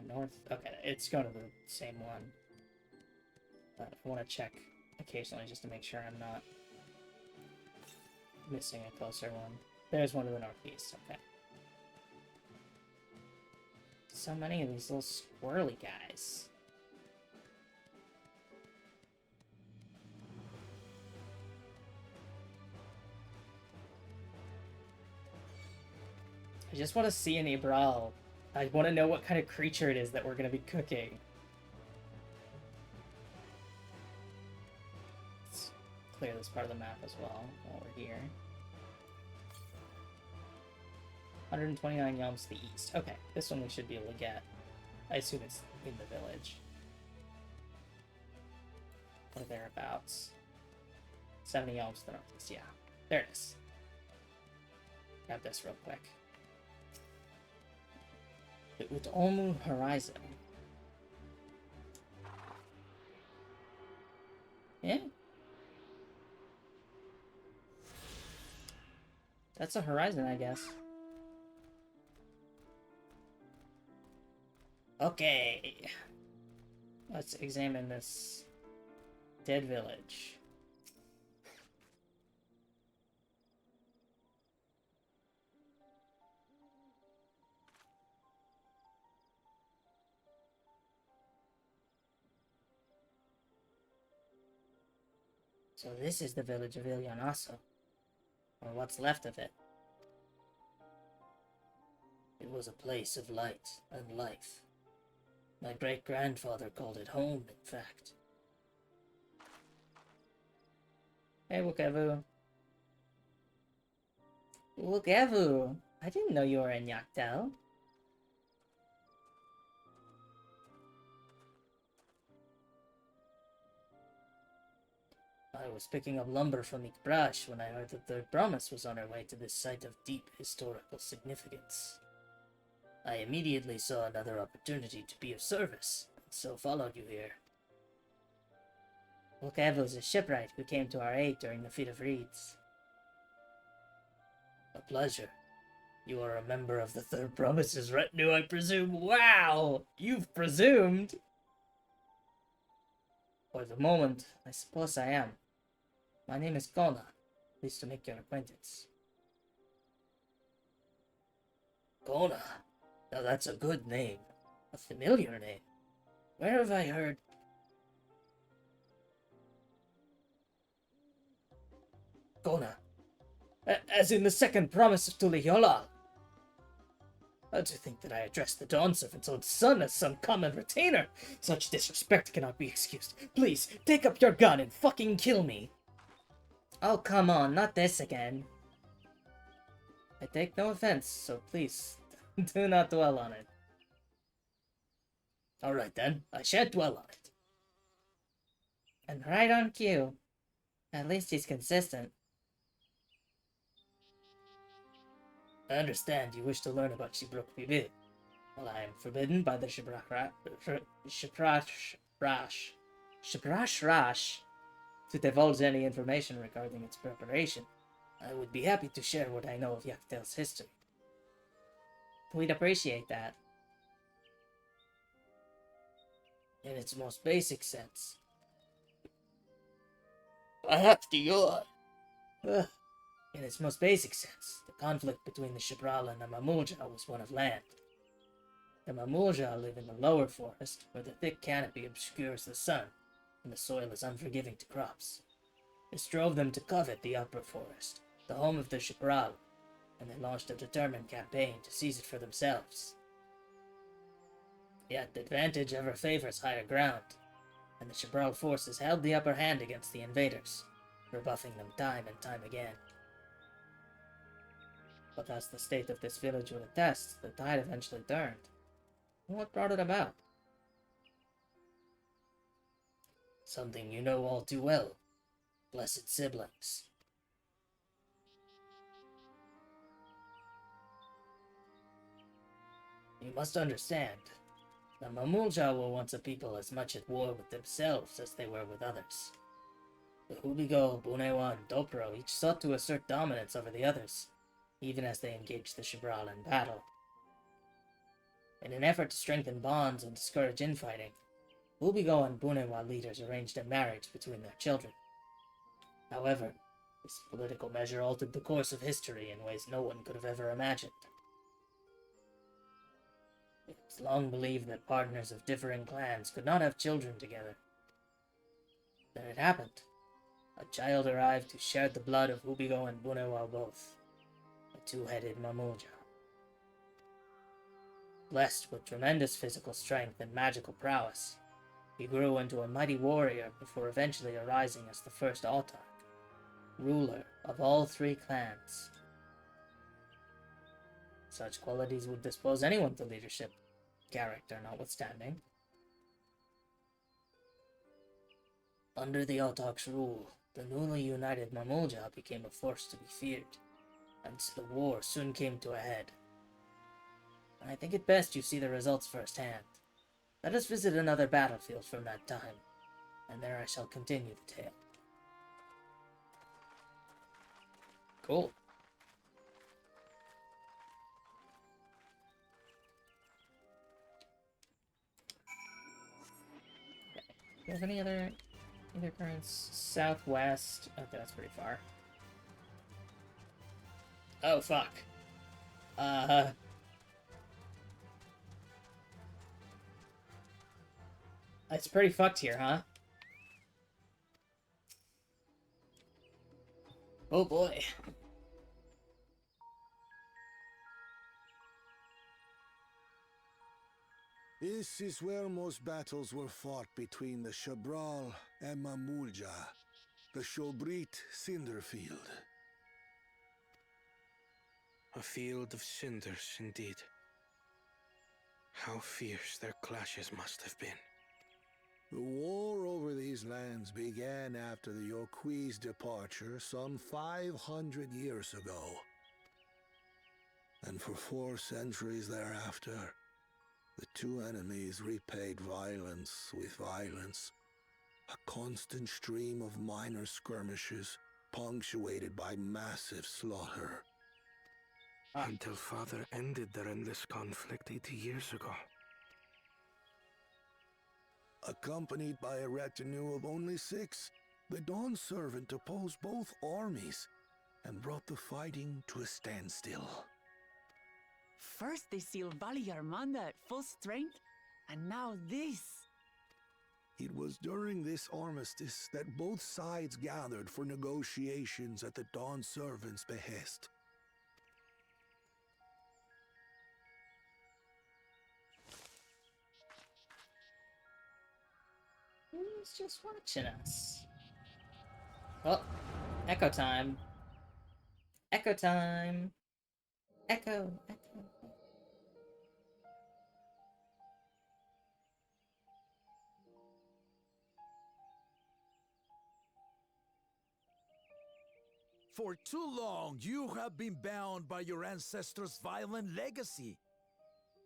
North. Okay, it's going to the same one. But I want to check occasionally just to make sure I'm not missing a closer one. There's one to the northeast. Okay. So many of these little squirrely guys. I just want to see an Ibral. I want to know what kind of creature it is that we're going to be cooking. Let's clear this part of the map as well while we're here. 129 yalms to the east. Okay, this one we should be able to get. I assume it's in the village. Or thereabouts. 70 yalms to the northeast. Yeah, there it is. Grab this real quick. The Utomu Horizon. Yeah? That's a horizon, I guess. Okay. Let's examine this dead village. So this is the village of Ilionaso, or what's left of it. It was a place of light and life. My great-grandfather called it home, in fact. Hey, Wukevu. Wukevu! I didn't know you were in Yaktel. I was picking up lumber from Ikbrash when I heard that the Brahmas was on her way to this site of deep historical significance. I immediately saw another opportunity to be of service, and so followed you here. Wukevu is a shipwright who came to our aid during the Feat of Reeds. A pleasure. You are a member of the Third Promise's retinue, I presume. Wow! You've presumed! For the moment, I suppose I am. My name is Kona. Pleased to make your acquaintance. Kona? Now that's a good name. A familiar name. Where have I heard... Kona. As in the second promise of Tuliyola. How do you think that I address the Dawn Servant's own son as some common retainer? Such disrespect cannot be excused. Please, take up your gun and fucking kill me. Oh, come on, not this again. I take no offense, so please, do not dwell on it. Alright then, I shan't dwell on it. And right on cue. At least he's consistent. I understand you wish to learn about Shibruk Bibir. Well, I am forbidden by the Shabrash Rash to divulge any information regarding its preparation. I would be happy to share what I know of Yaktel's history. We'd appreciate that. In its most basic sense. I have to yawn. In its most basic sense, the conflict between the Shibral and the Mamulja was one of land. The Mamulja live in the lower forest, where the thick canopy obscures the sun, and the soil is unforgiving to crops. This drove them to covet the upper forest, the home of the Shibral, and they launched a determined campaign to seize it for themselves. Yet advantage ever favors higher ground, and the Shibral forces held the upper hand against the invaders, rebuffing them time and time again. But as the state of this village would attest, the tide eventually turned. What brought it about? Something you know all too well. Blessed siblings. You must understand, the Mamulja were once a people as much at war with themselves as they were with others. The Hubigo, Bunewa, and Dopro each sought to assert dominance over the others, even as they engaged the Shibral in battle. In an effort to strengthen bonds and discourage infighting, Hubigo and Bunewa leaders arranged a marriage between their children. However, this political measure altered the course of history in ways no one could have ever imagined. It was long believed that partners of differing clans could not have children together. Then it happened. A child arrived who shared the blood of Hubigo and Bunewa both. A two-headed Mamulja. Blessed with tremendous physical strength and magical prowess, he grew into a mighty warrior before eventually arising as the first Autarch, ruler of all three clans. Such qualities would dispose anyone to leadership, character notwithstanding. Under the Autarch's rule, the newly united Mamulja became a force to be feared, and the war soon came to a head. I think it best you see the results firsthand. Let us visit another battlefield from that time, and there I shall continue the tale. Cool. Do you have any other currents? Southwest. Okay, that's pretty far. Oh, fuck. It's pretty fucked here, huh? Oh boy. This is where most battles were fought between the Shabral and Mamulja, the Shobrit Cinderfield. A field of cinders, indeed. How fierce their clashes must have been. The war over these lands began after the Yoqui's departure some 500 years ago. And for 4 centuries thereafter, the two enemies repaid violence with violence. A constant stream of minor skirmishes, punctuated by massive slaughter. Until Father ended their endless conflict 80 years ago. Accompanied by a retinue of only 6, the Dawn Servant opposed both armies and brought the fighting to a standstill. First they sealed Valley Armanda at full strength, and now this. It was during this armistice that both sides gathered for negotiations at the Dawn Servant's behest. Who's just watching us? Oh, Echo time. Echo time. Echo. Echo. For too long, you have been bound by your ancestors' violent legacy.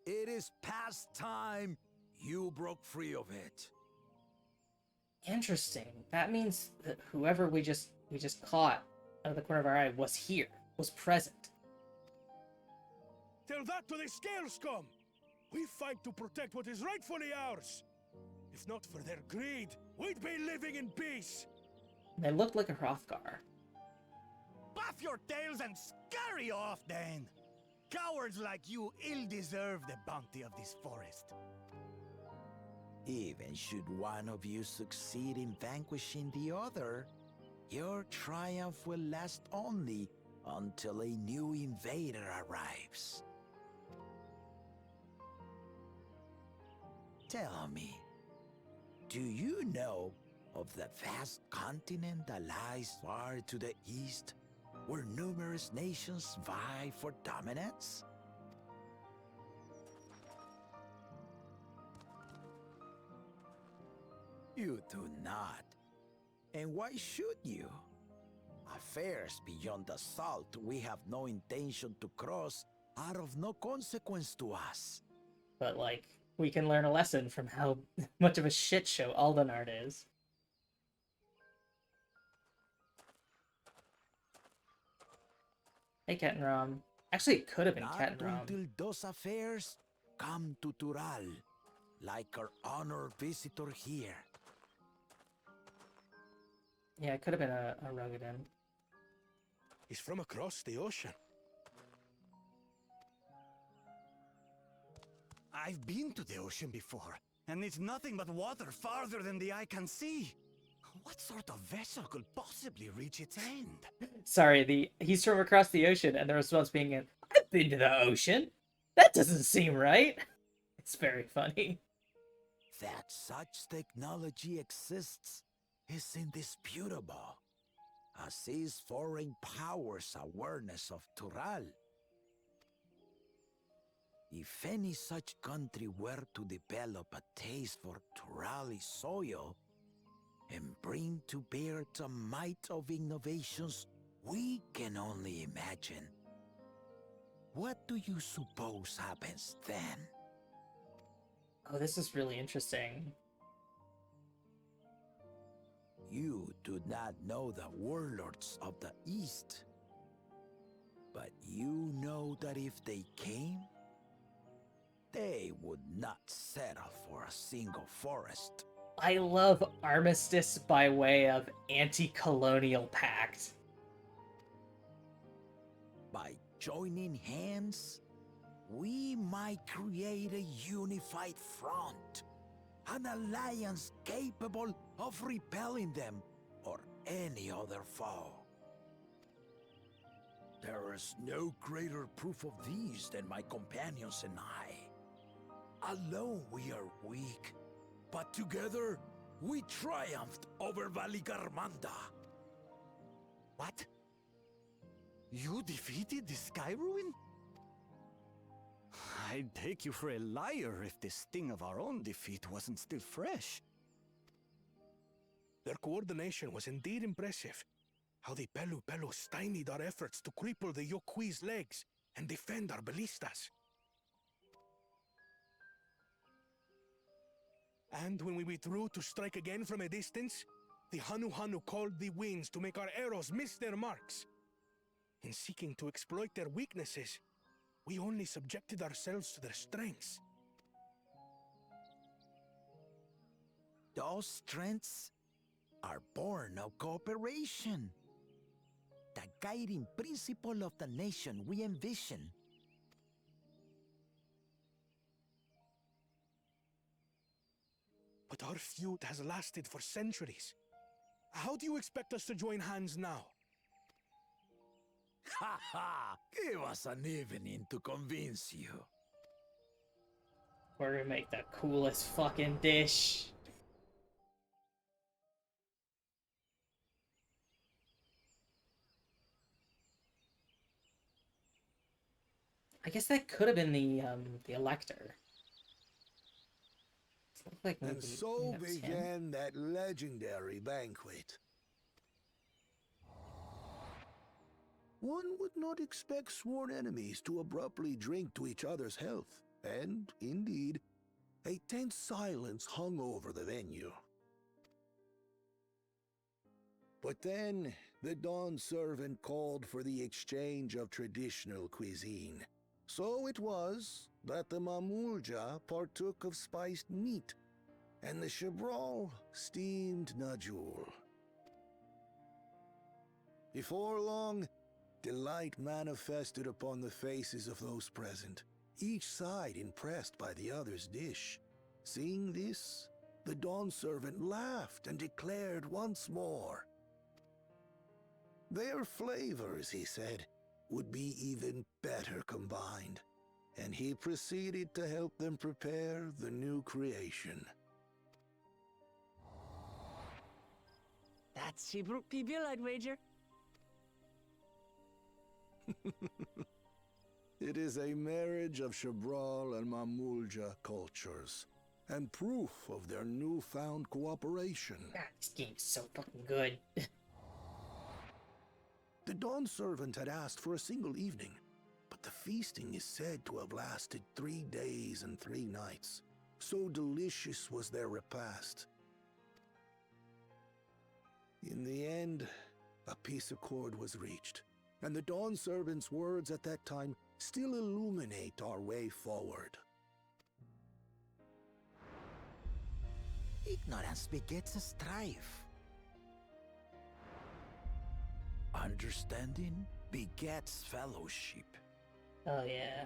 It is past time you broke free of it. Interesting. That means that whoever we just caught out of the corner of our eye was here, was present. Tell that to the Scale Scum! We fight to protect what is rightfully ours! If not for their greed, we'd be living in peace! They looked like a Hrothgar. Buff your tails and scurry off, then! Cowards like you ill-deserve the bounty of this forest. Even should one of you succeed in vanquishing the other, your triumph will last only until a new invader arrives. Tell me, do you know of the vast continent that lies far to the east, where numerous nations vie for dominance? You do not. And why should you? Affairs beyond the salt we have no intention to cross are of no consequence to us. But, like, we can learn a lesson from how much of a shit show Aldenard is. Hey, Kettenrom. Actually, it could have been Not Kettenrom. until those affairs come to Tural, like our honored visitor here. Yeah, it could have been a Rogadin. He's from across the ocean. I've been to the ocean before, and it's nothing but water farther than the eye can see. What sort of vessel could possibly reach its end? Sorry, he's from across the ocean, and the response being, I've been to the ocean. That doesn't seem right. It's very funny. That such technology exists is indisputable, as is foreign powers' awareness of Tural. If any such country were to develop a taste for Turali soil and bring to bear the might of innovations we can only imagine, what do you suppose happens then? Oh, this is really interesting. You do not know the warlords of the East, but you know that if they came, they would not settle for a single forest. I love Armistice by way of anti-colonial pact. By joining hands, we might create a unified front, an alliance capable of repelling them or any other foe. There is no greater proof of these than my companions and I. Alone we are weak, but together we triumphed over Valigarmanda. What? You defeated the Sky Ruin? I'd take you for a liar if the sting of our own defeat wasn't still fresh. Their coordination was indeed impressive. How the Pelu stymied our efforts to cripple the Yokui's legs and defend our ballistas. And when we withdrew to strike again from a distance, the Hanu called the winds to make our arrows miss their marks. In seeking to exploit their weaknesses, we only subjected ourselves to their strengths. Those strengths are born of cooperation. The guiding principle of the nation we envision. But our feud has lasted for centuries. How do you expect us to join hands now? Ha ha! Give us an evening to convince you. We're gonna make the coolest fucking dish. I guess that could have been the Elector. Like and so began that legendary banquet. One would not expect sworn enemies to abruptly drink to each other's health, and, indeed, a tense silence hung over the venue. But then, the Dawn servant called for the exchange of traditional cuisine. So it was that the Mamulja partook of spiced meat, and the Chibral steamed Najul. Before long, delight manifested upon the faces of those present, each side impressed by the other's dish. Seeing this, the Dawn servant laughed and declared once more, their flavors, he said, would be even better combined, and he proceeded to help them prepare the new creation. That's Shibruk Pibil, I'd wager. It is a marriage of Chibral and Mamulja cultures, and proof of their newfound cooperation. God, this game's so fucking good. The Dawn servant had asked for a single evening, but the feasting is said to have lasted 3 days and 3 nights. So delicious was their repast. In the end, a peace accord was reached, and the Dawn servant's words at that time still illuminate our way forward. Ignorance begets a strife. Understanding begets fellowship. Oh yeah.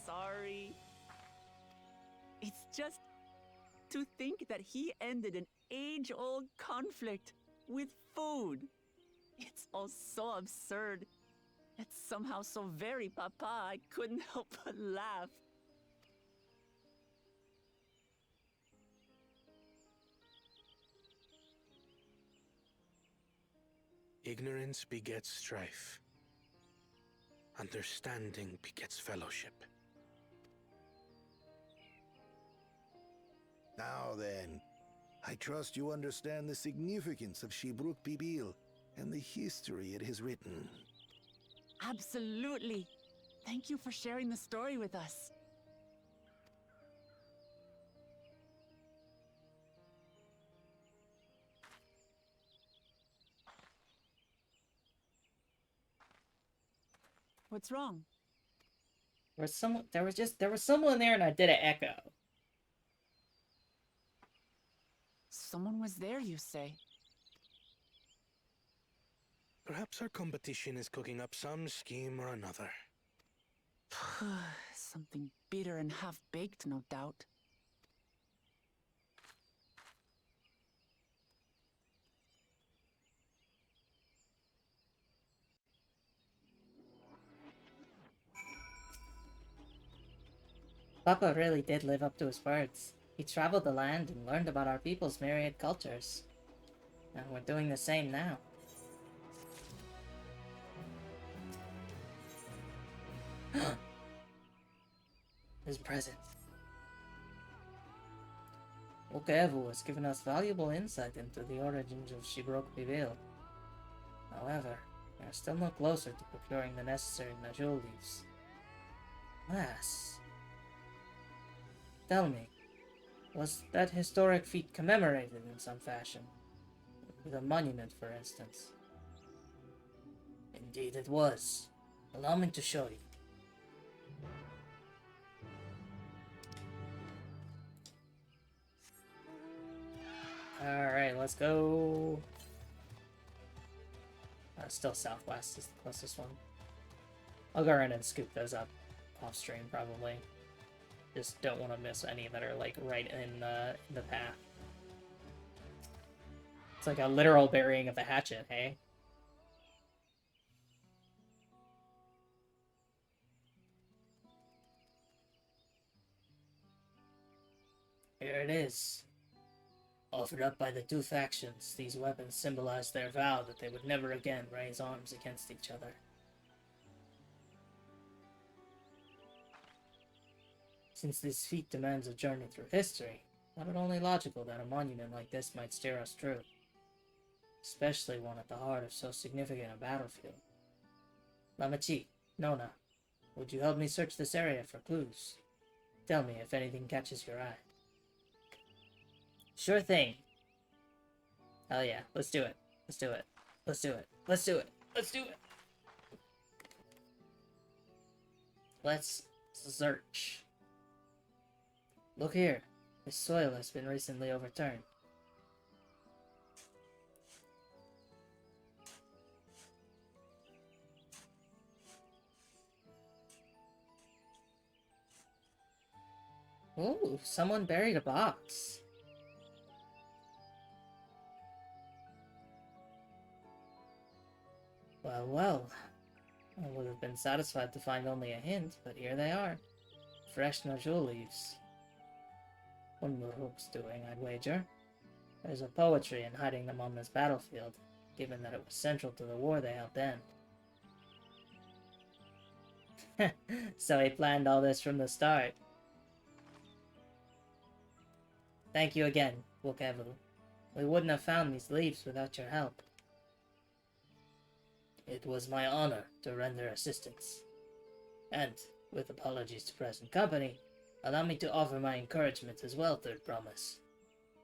Sorry. It's just to think that he ended an age-old conflict with food. It's all so absurd. It's somehow so very papa, I couldn't help but laugh. Ignorance begets strife. Understanding begets fellowship. Now then, I trust you understand the significance of Shibruk Pibil and the history it has written. Absolutely. Thank you for sharing the story with us. What's wrong? There was someone there and I did an echo. Someone was there, you say? Perhaps our competition is cooking up some scheme or another. Something bitter and half-baked, no doubt. Papa really did live up to his words. He traveled the land and learned about our people's myriad cultures. And we're doing the same now. His present. Okevu has given us valuable insight into the origins of Shibruk Pibil. However, we are still no closer to procuring the necessary Najul leaves. Alas, tell me, was that historic feat commemorated in some fashion? With a monument, for instance? Indeed it was. Allow me to show you. Alright, let's go. Still southwest is the closest one. I'll go around and scoop those up off stream probably. Just don't want to miss any that are like right in the path. It's like a literal burying of the hatchet, hey? it is. Offered up by the two factions, these weapons symbolize their vow that they would never again raise arms against each other. Since this feat demands a journey through history, not only logical that a monument like this might steer us through, especially one at the heart of so significant a battlefield. Lamachi, Nona, would you help me search this area for clues? Tell me if anything catches your eye. Sure thing. Hell yeah, let's do it. Let's do it. Let's do it. Let's do it. Let's do it. Let's search. Look here. This soil has been recently overturned. Ooh, someone buried a box. Well, well. I would have been satisfied to find only a hint, but here they are. Fresh Najul leaves. What Murhuk's doing, I'd wager. There's a poetry in hiding them on this battlefield, given that it was central to the war they helped end. So he planned all this from the start. Thank you again, Wukevu. We wouldn't have found these leaves without your help. It was my honor to render assistance. And, with apologies to present company, allow me to offer my encouragement as well, Third Promise.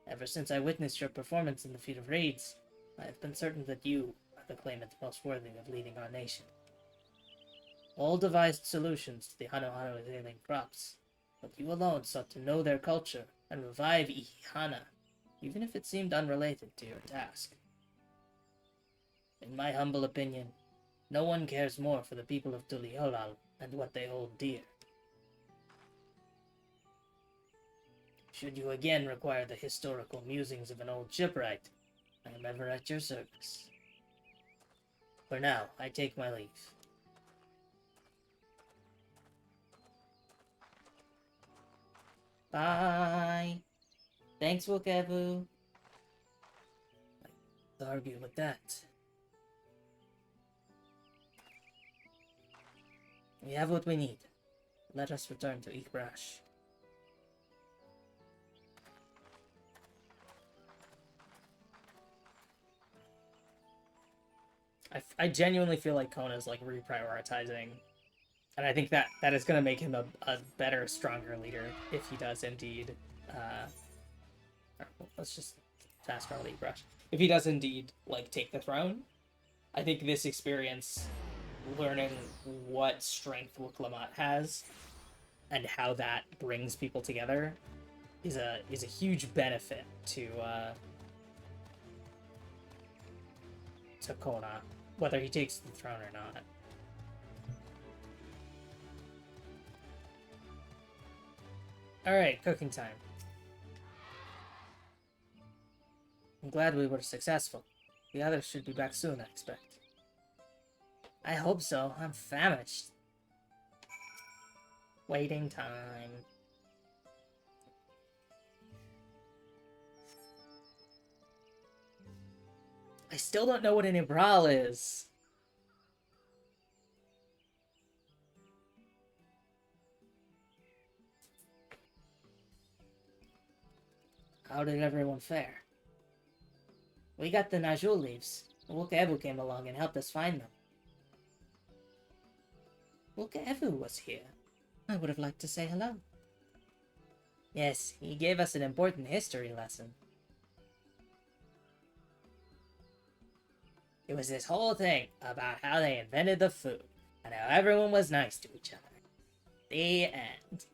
Ever since I witnessed your performance in the feat of raids, I have been certain that you are the claimant most worthy of leading our nation. All devised solutions to the Hano-Hano's ailing crops, but you alone sought to know their culture and revive Ihana, even if it seemed unrelated to your task. In my humble opinion, no one cares more for the people of Tuliholal and what they hold dear. Should you again require the historical musings of an old shipwright, I am ever at your service. For now, I take my leave. Bye! Thanks, Wukevu. I'll argue with that. We have what we need. Let us return to Ichbrash. I genuinely feel like Kona's like reprioritizing, and I think that is going to make him a better, stronger leader if he does indeed. Let's just fast travel Ichbrash. If he does indeed like take the throne, I think this experience, learning what strength Wuklamat has and how that brings people together, is a huge benefit to Kona, whether he takes the throne or not. Alright, cooking time. I'm glad we were successful. The others should be back soon, I expect. I hope so. I'm famished. Waiting time. I still don't know what an Ibral is. How did everyone fare? We got the Najul leaves. Wukevu came along and helped us find them. Wukevu was here. I would have liked to say hello. Yes, he gave us an important history lesson. It was this whole thing about how they invented the food, and how everyone was nice to each other. The end.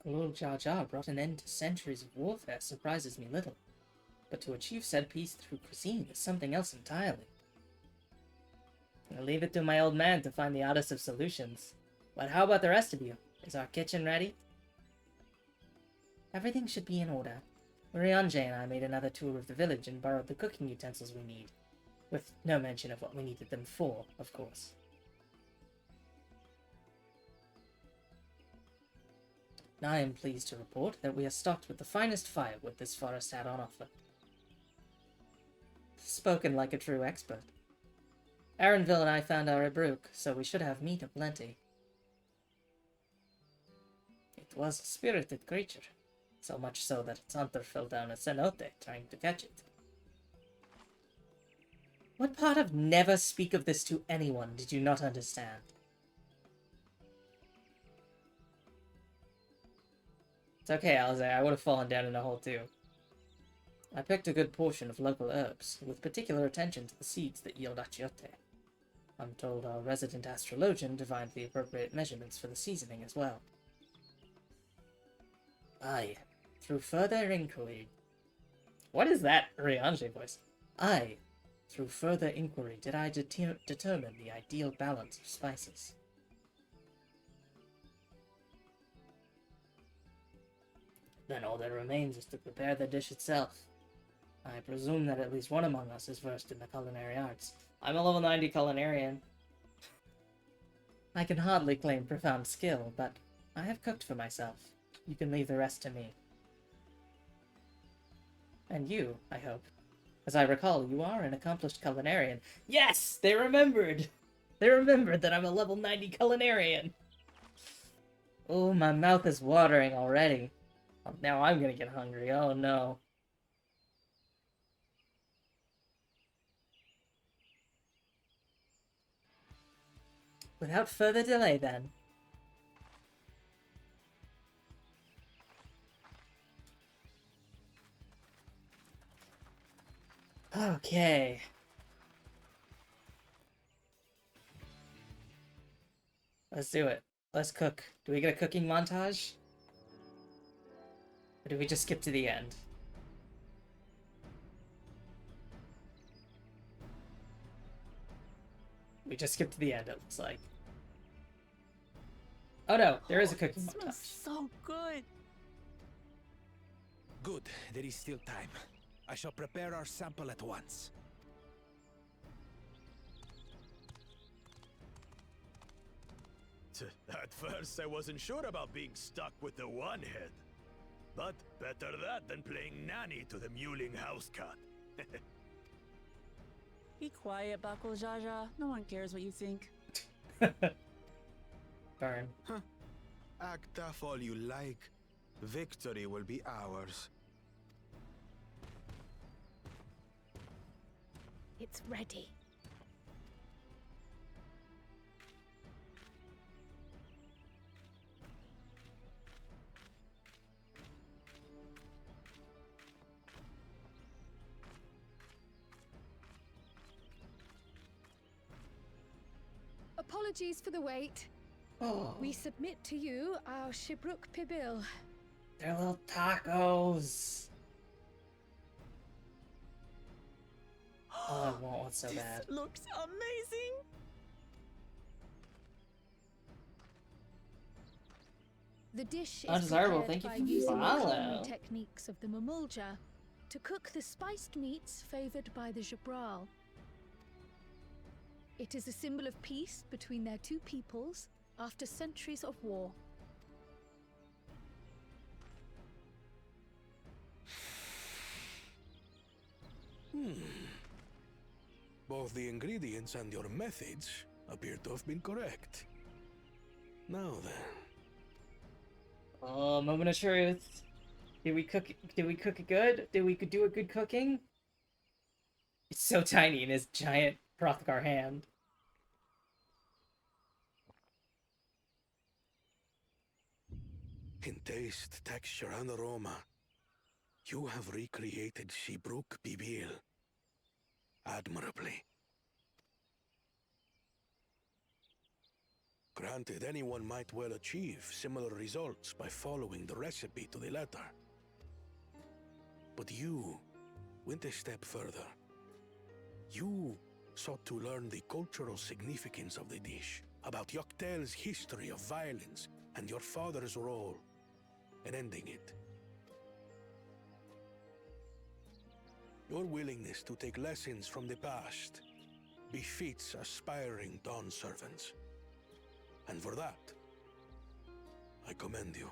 Lord Jar Jar brought an end to centuries of warfare surprises me little, but to achieve said peace through cuisine is something else entirely. I'll leave it to my old man to find the oddest of solutions. But how about the rest of you? Is our kitchen ready? Everything should be in order. Urianje and I made another tour of the village and borrowed the cooking utensils we need, with no mention of what we needed them for, of course. I am pleased to report that we are stocked with the finest firewood this forest had on offer. Spoken like a true expert. Arenville and I found our Ibrook, so we should have meat aplenty. It was a spirited creature, so much so that its hunter fell down a cenote trying to catch it. What part of never speak of this to anyone did you not understand? It's okay, Alizair, I would have fallen down in a hole too. I picked a good portion of local herbs, with particular attention to the seeds that yield achiote. I'm told our resident astrologian divined the appropriate measurements for the seasoning as well. Aye, through further inquiry... What is that Riange voice? Aye, through further inquiry did I determine the ideal balance of spices. Then all that remains is to prepare the dish itself. I presume that at least one among us is versed in the culinary arts. I'm a level 90 culinarian. I can hardly claim profound skill, but I have cooked for myself. You can leave the rest to me. And you, I hope. As I recall, you are an accomplished culinarian. Yes! They remembered! They remembered that I'm a level 90 culinarian! Oh, my mouth is watering already. Oh, now I'm gonna get hungry, oh no. Without further delay, then. Okay. Let's do it. Let's cook. Do we get a cooking montage? Or do we just skip to the end? We just skipped to the end, it looks like. Oh no, there is a cooking montage. Smells so good. Good, there is still time. I shall prepare our sample at once. At first, I wasn't sure about being stuck with the one head. But better that than playing nanny to the mewling house cat. Be quiet, Buckle Jaja. No one cares what you think. Burn. Huh. Act tough all you like. Victory will be ours. It's ready. Apologies for the wait. Oh. We submit to you our Shibruk Pibil. They're little tacos. Oh, I want one so bad. This looks amazing. The dish is Undesirable, prepared thank you by for using the follow. culinary techniques of the Mamulja to cook the spiced meats favored by the Jabral. It is a symbol of peace between their two peoples after centuries of war. Both the ingredients and your methods appear to have been correct. Now then. Oh, moment of truth. Did we cook it good? Did we do a good cooking? It's so tiny in his giant Hrothgar hand. In taste, texture, and aroma, you have recreated Shibruk Bibil admirably. Granted, anyone might well achieve similar results by following the recipe to the letter. But you went a step further. You sought to learn the cultural significance of the dish, about Yoctel's history of violence and your father's role in ending it. Your willingness to take lessons from the past befits aspiring Dawn servants. And for that, I commend you.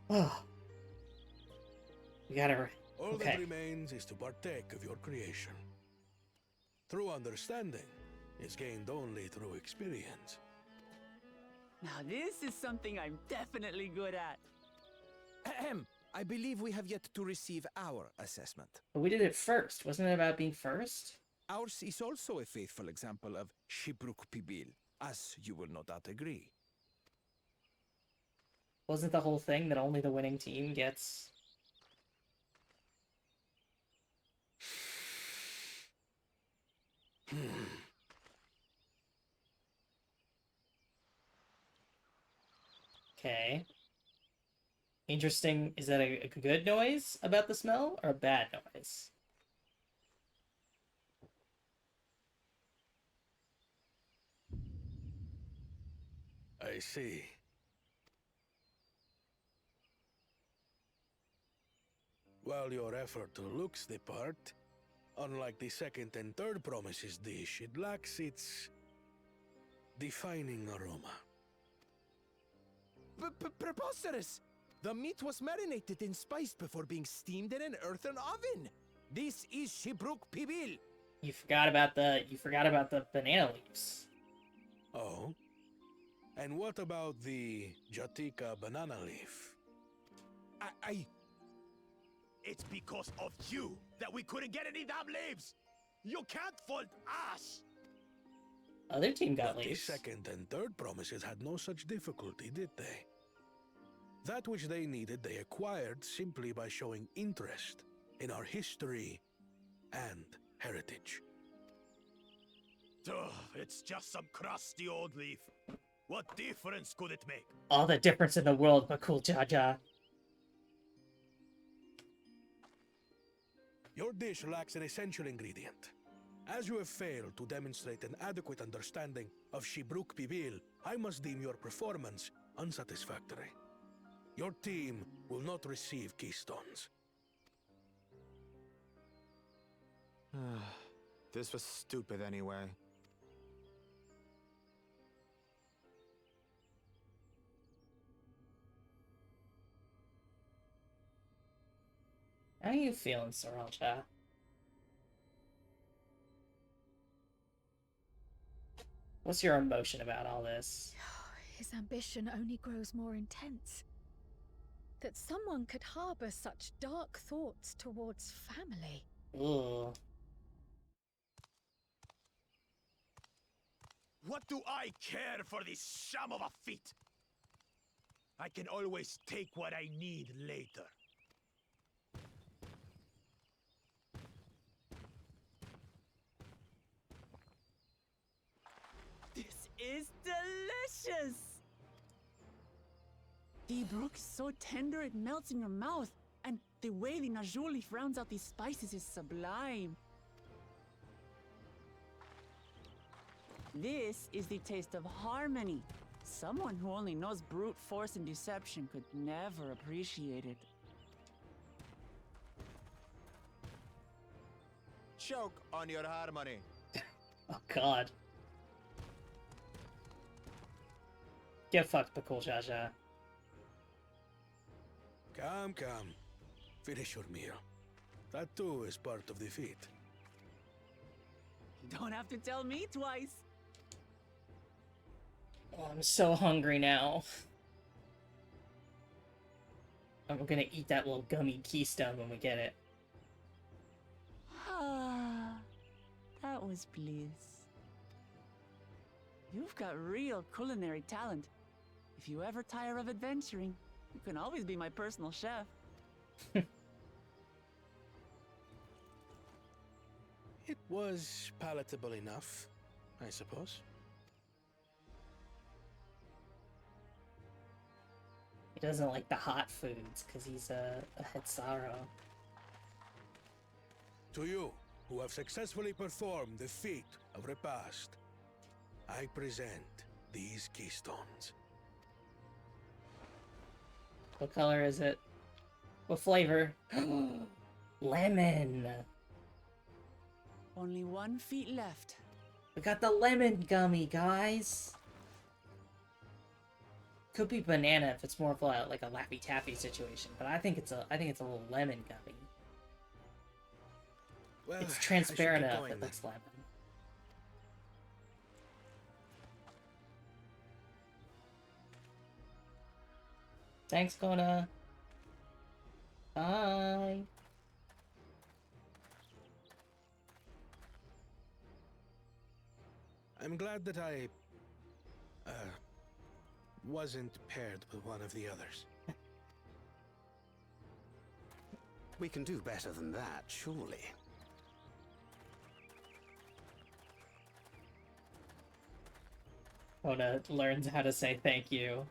Oh. We got it right. All Okay. that remains is to partake of your creation. True understanding is gained only through experience. Now this is something I'm definitely good at. Ahem. I believe we have yet to receive our assessment. But we did it first. Wasn't it about being first? Ours is also a faithful example of Shibruk Pibil, as you will no doubt agree. Wasn't the whole thing that only the winning team gets? Okay. Interesting. Is that a good noise about the smell or a bad noise? I see. While your effort looks the part, unlike the second and third promises dish, it lacks its defining aroma. Preposterous! The meat was marinated and spiced before being steamed in an earthen oven. This is Shibruk Pibil. You forgot about the banana leaves. Oh? And what about the Jatika banana leaf? It's because of you that we couldn't get any damn leaves! You can't fault us! Other team got But leaves. the second and third promises had no such difficulty, did they? That which they needed, they acquired simply by showing interest in our history and heritage. Ugh, it's just some crusty old leaf. What difference could it make? All the difference in the world, Bakul Jaja. Your dish lacks an essential ingredient. As you have failed to demonstrate an adequate understanding of Shibruk Pibil, I must deem your performance unsatisfactory. Your team will not receive keystones. This was stupid anyway. How are you feeling, Sriracha? What's your emotion about all this? His ambition only grows more intense. That someone could harbor such dark thoughts towards family. Ugh. What do I care for this sham of a feat? I can always take what I need later. This is delicious! The brook is so tender it melts in your mouth, and the way the najou leaf rounds out these spices is sublime. This is the taste of harmony. Someone who only knows brute force and deception could never appreciate it. Choke on your harmony. Oh god. Get fucked, Bakul Jaja. Come. Finish your meal. That too is part of the feat. You don't have to tell me twice. Oh, I'm so hungry now. I'm gonna eat that little gummy keystone when we get it. Ah, that was bliss. You've got real culinary talent. If you ever tire of adventuring, you can always be my personal chef. It was palatable enough, I suppose. He doesn't like the hot foods because he's a Hetsaro. To you, who have successfully performed the feat of repast, I present these keystones. What color is it? What flavor? Lemon. Only 1 feet left. We got the lemon gummy, guys. Could be banana if it's more of like a Laffy Taffy situation, but I think it's a little lemon gummy. Well, It's transparent I should get enough. going It looks lemon. Thanks, Kona. Bye. I'm glad that I wasn't paired with one of the others. We can do better than that, surely. Kona learns how to say thank you.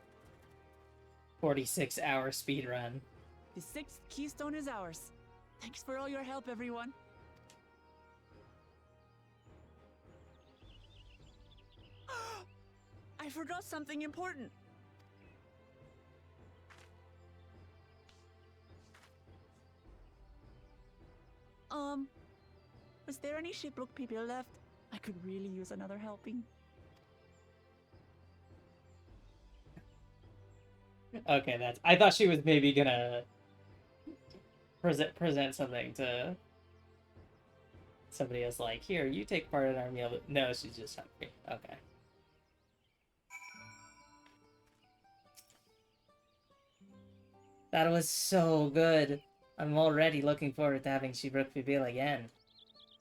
46-hour speedrun. The 6th keystone is ours. Thanks for all your help, everyone. I forgot something important. Was there any Shipbrook people left? I could really use another helping. Okay, that's. I thought she was maybe gonna present something to somebody as like, here, you take part in our meal. But no, she's just hungry. Okay. That was so good. I'm already looking forward to having Shibrook Pibil again.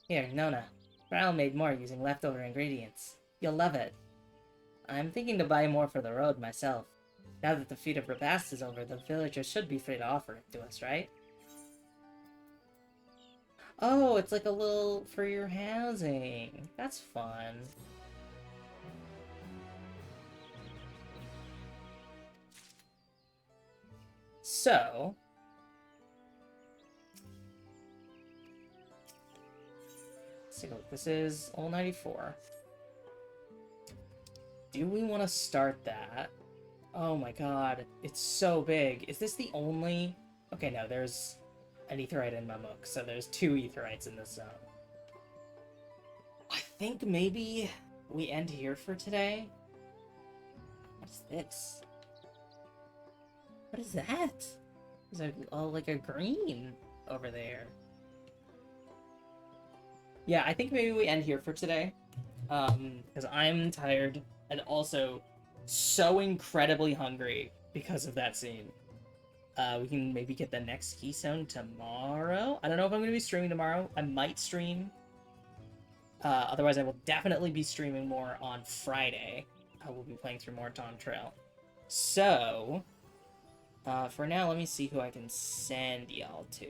Here, Nona. Brown made more using leftover ingredients. You'll love it. I'm thinking to buy more for the road myself. Now that the feat of repast is over, the villagers should be free to offer it to us, right? Oh, it's like a little for your housing. That's fun. So... let's see what this is. All 94. Do we want to start that? Oh my god, it's so big. Is this the only... Okay, no, there's an Aetheryte in Mamuk, so there's 2 Aetherytes in this zone. I think maybe we end here for today. What's this? What is that? There's like a green over there. Yeah, I think maybe we end here for today. Because I'm tired and also so incredibly hungry because of that scene. We can maybe get the next keystone tomorrow. I don't know if I'm going to be streaming tomorrow. I might stream. Otherwise, I will definitely be streaming more on Friday. I will be playing through more Dawntrail. So, for now, let me see who I can send y'all to.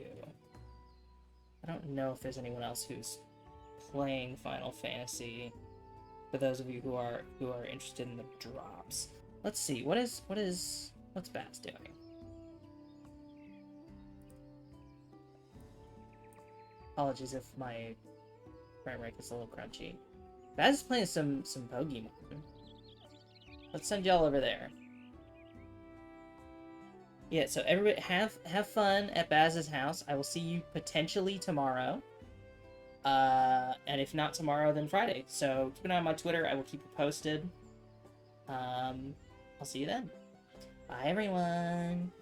I don't know if there's anyone else who's playing Final Fantasy. For those of you who are interested in the drops. Let's see, what's Baz doing? Apologies if my frame rate is a little crunchy. Baz is playing some Pokemon. Let's send y'all over there. Yeah, so everybody have fun at Baz's house. I will see you potentially tomorrow. And if not tomorrow, then Friday. So keep an eye on my Twitter. I will keep you posted. I'll see you then. Bye, everyone.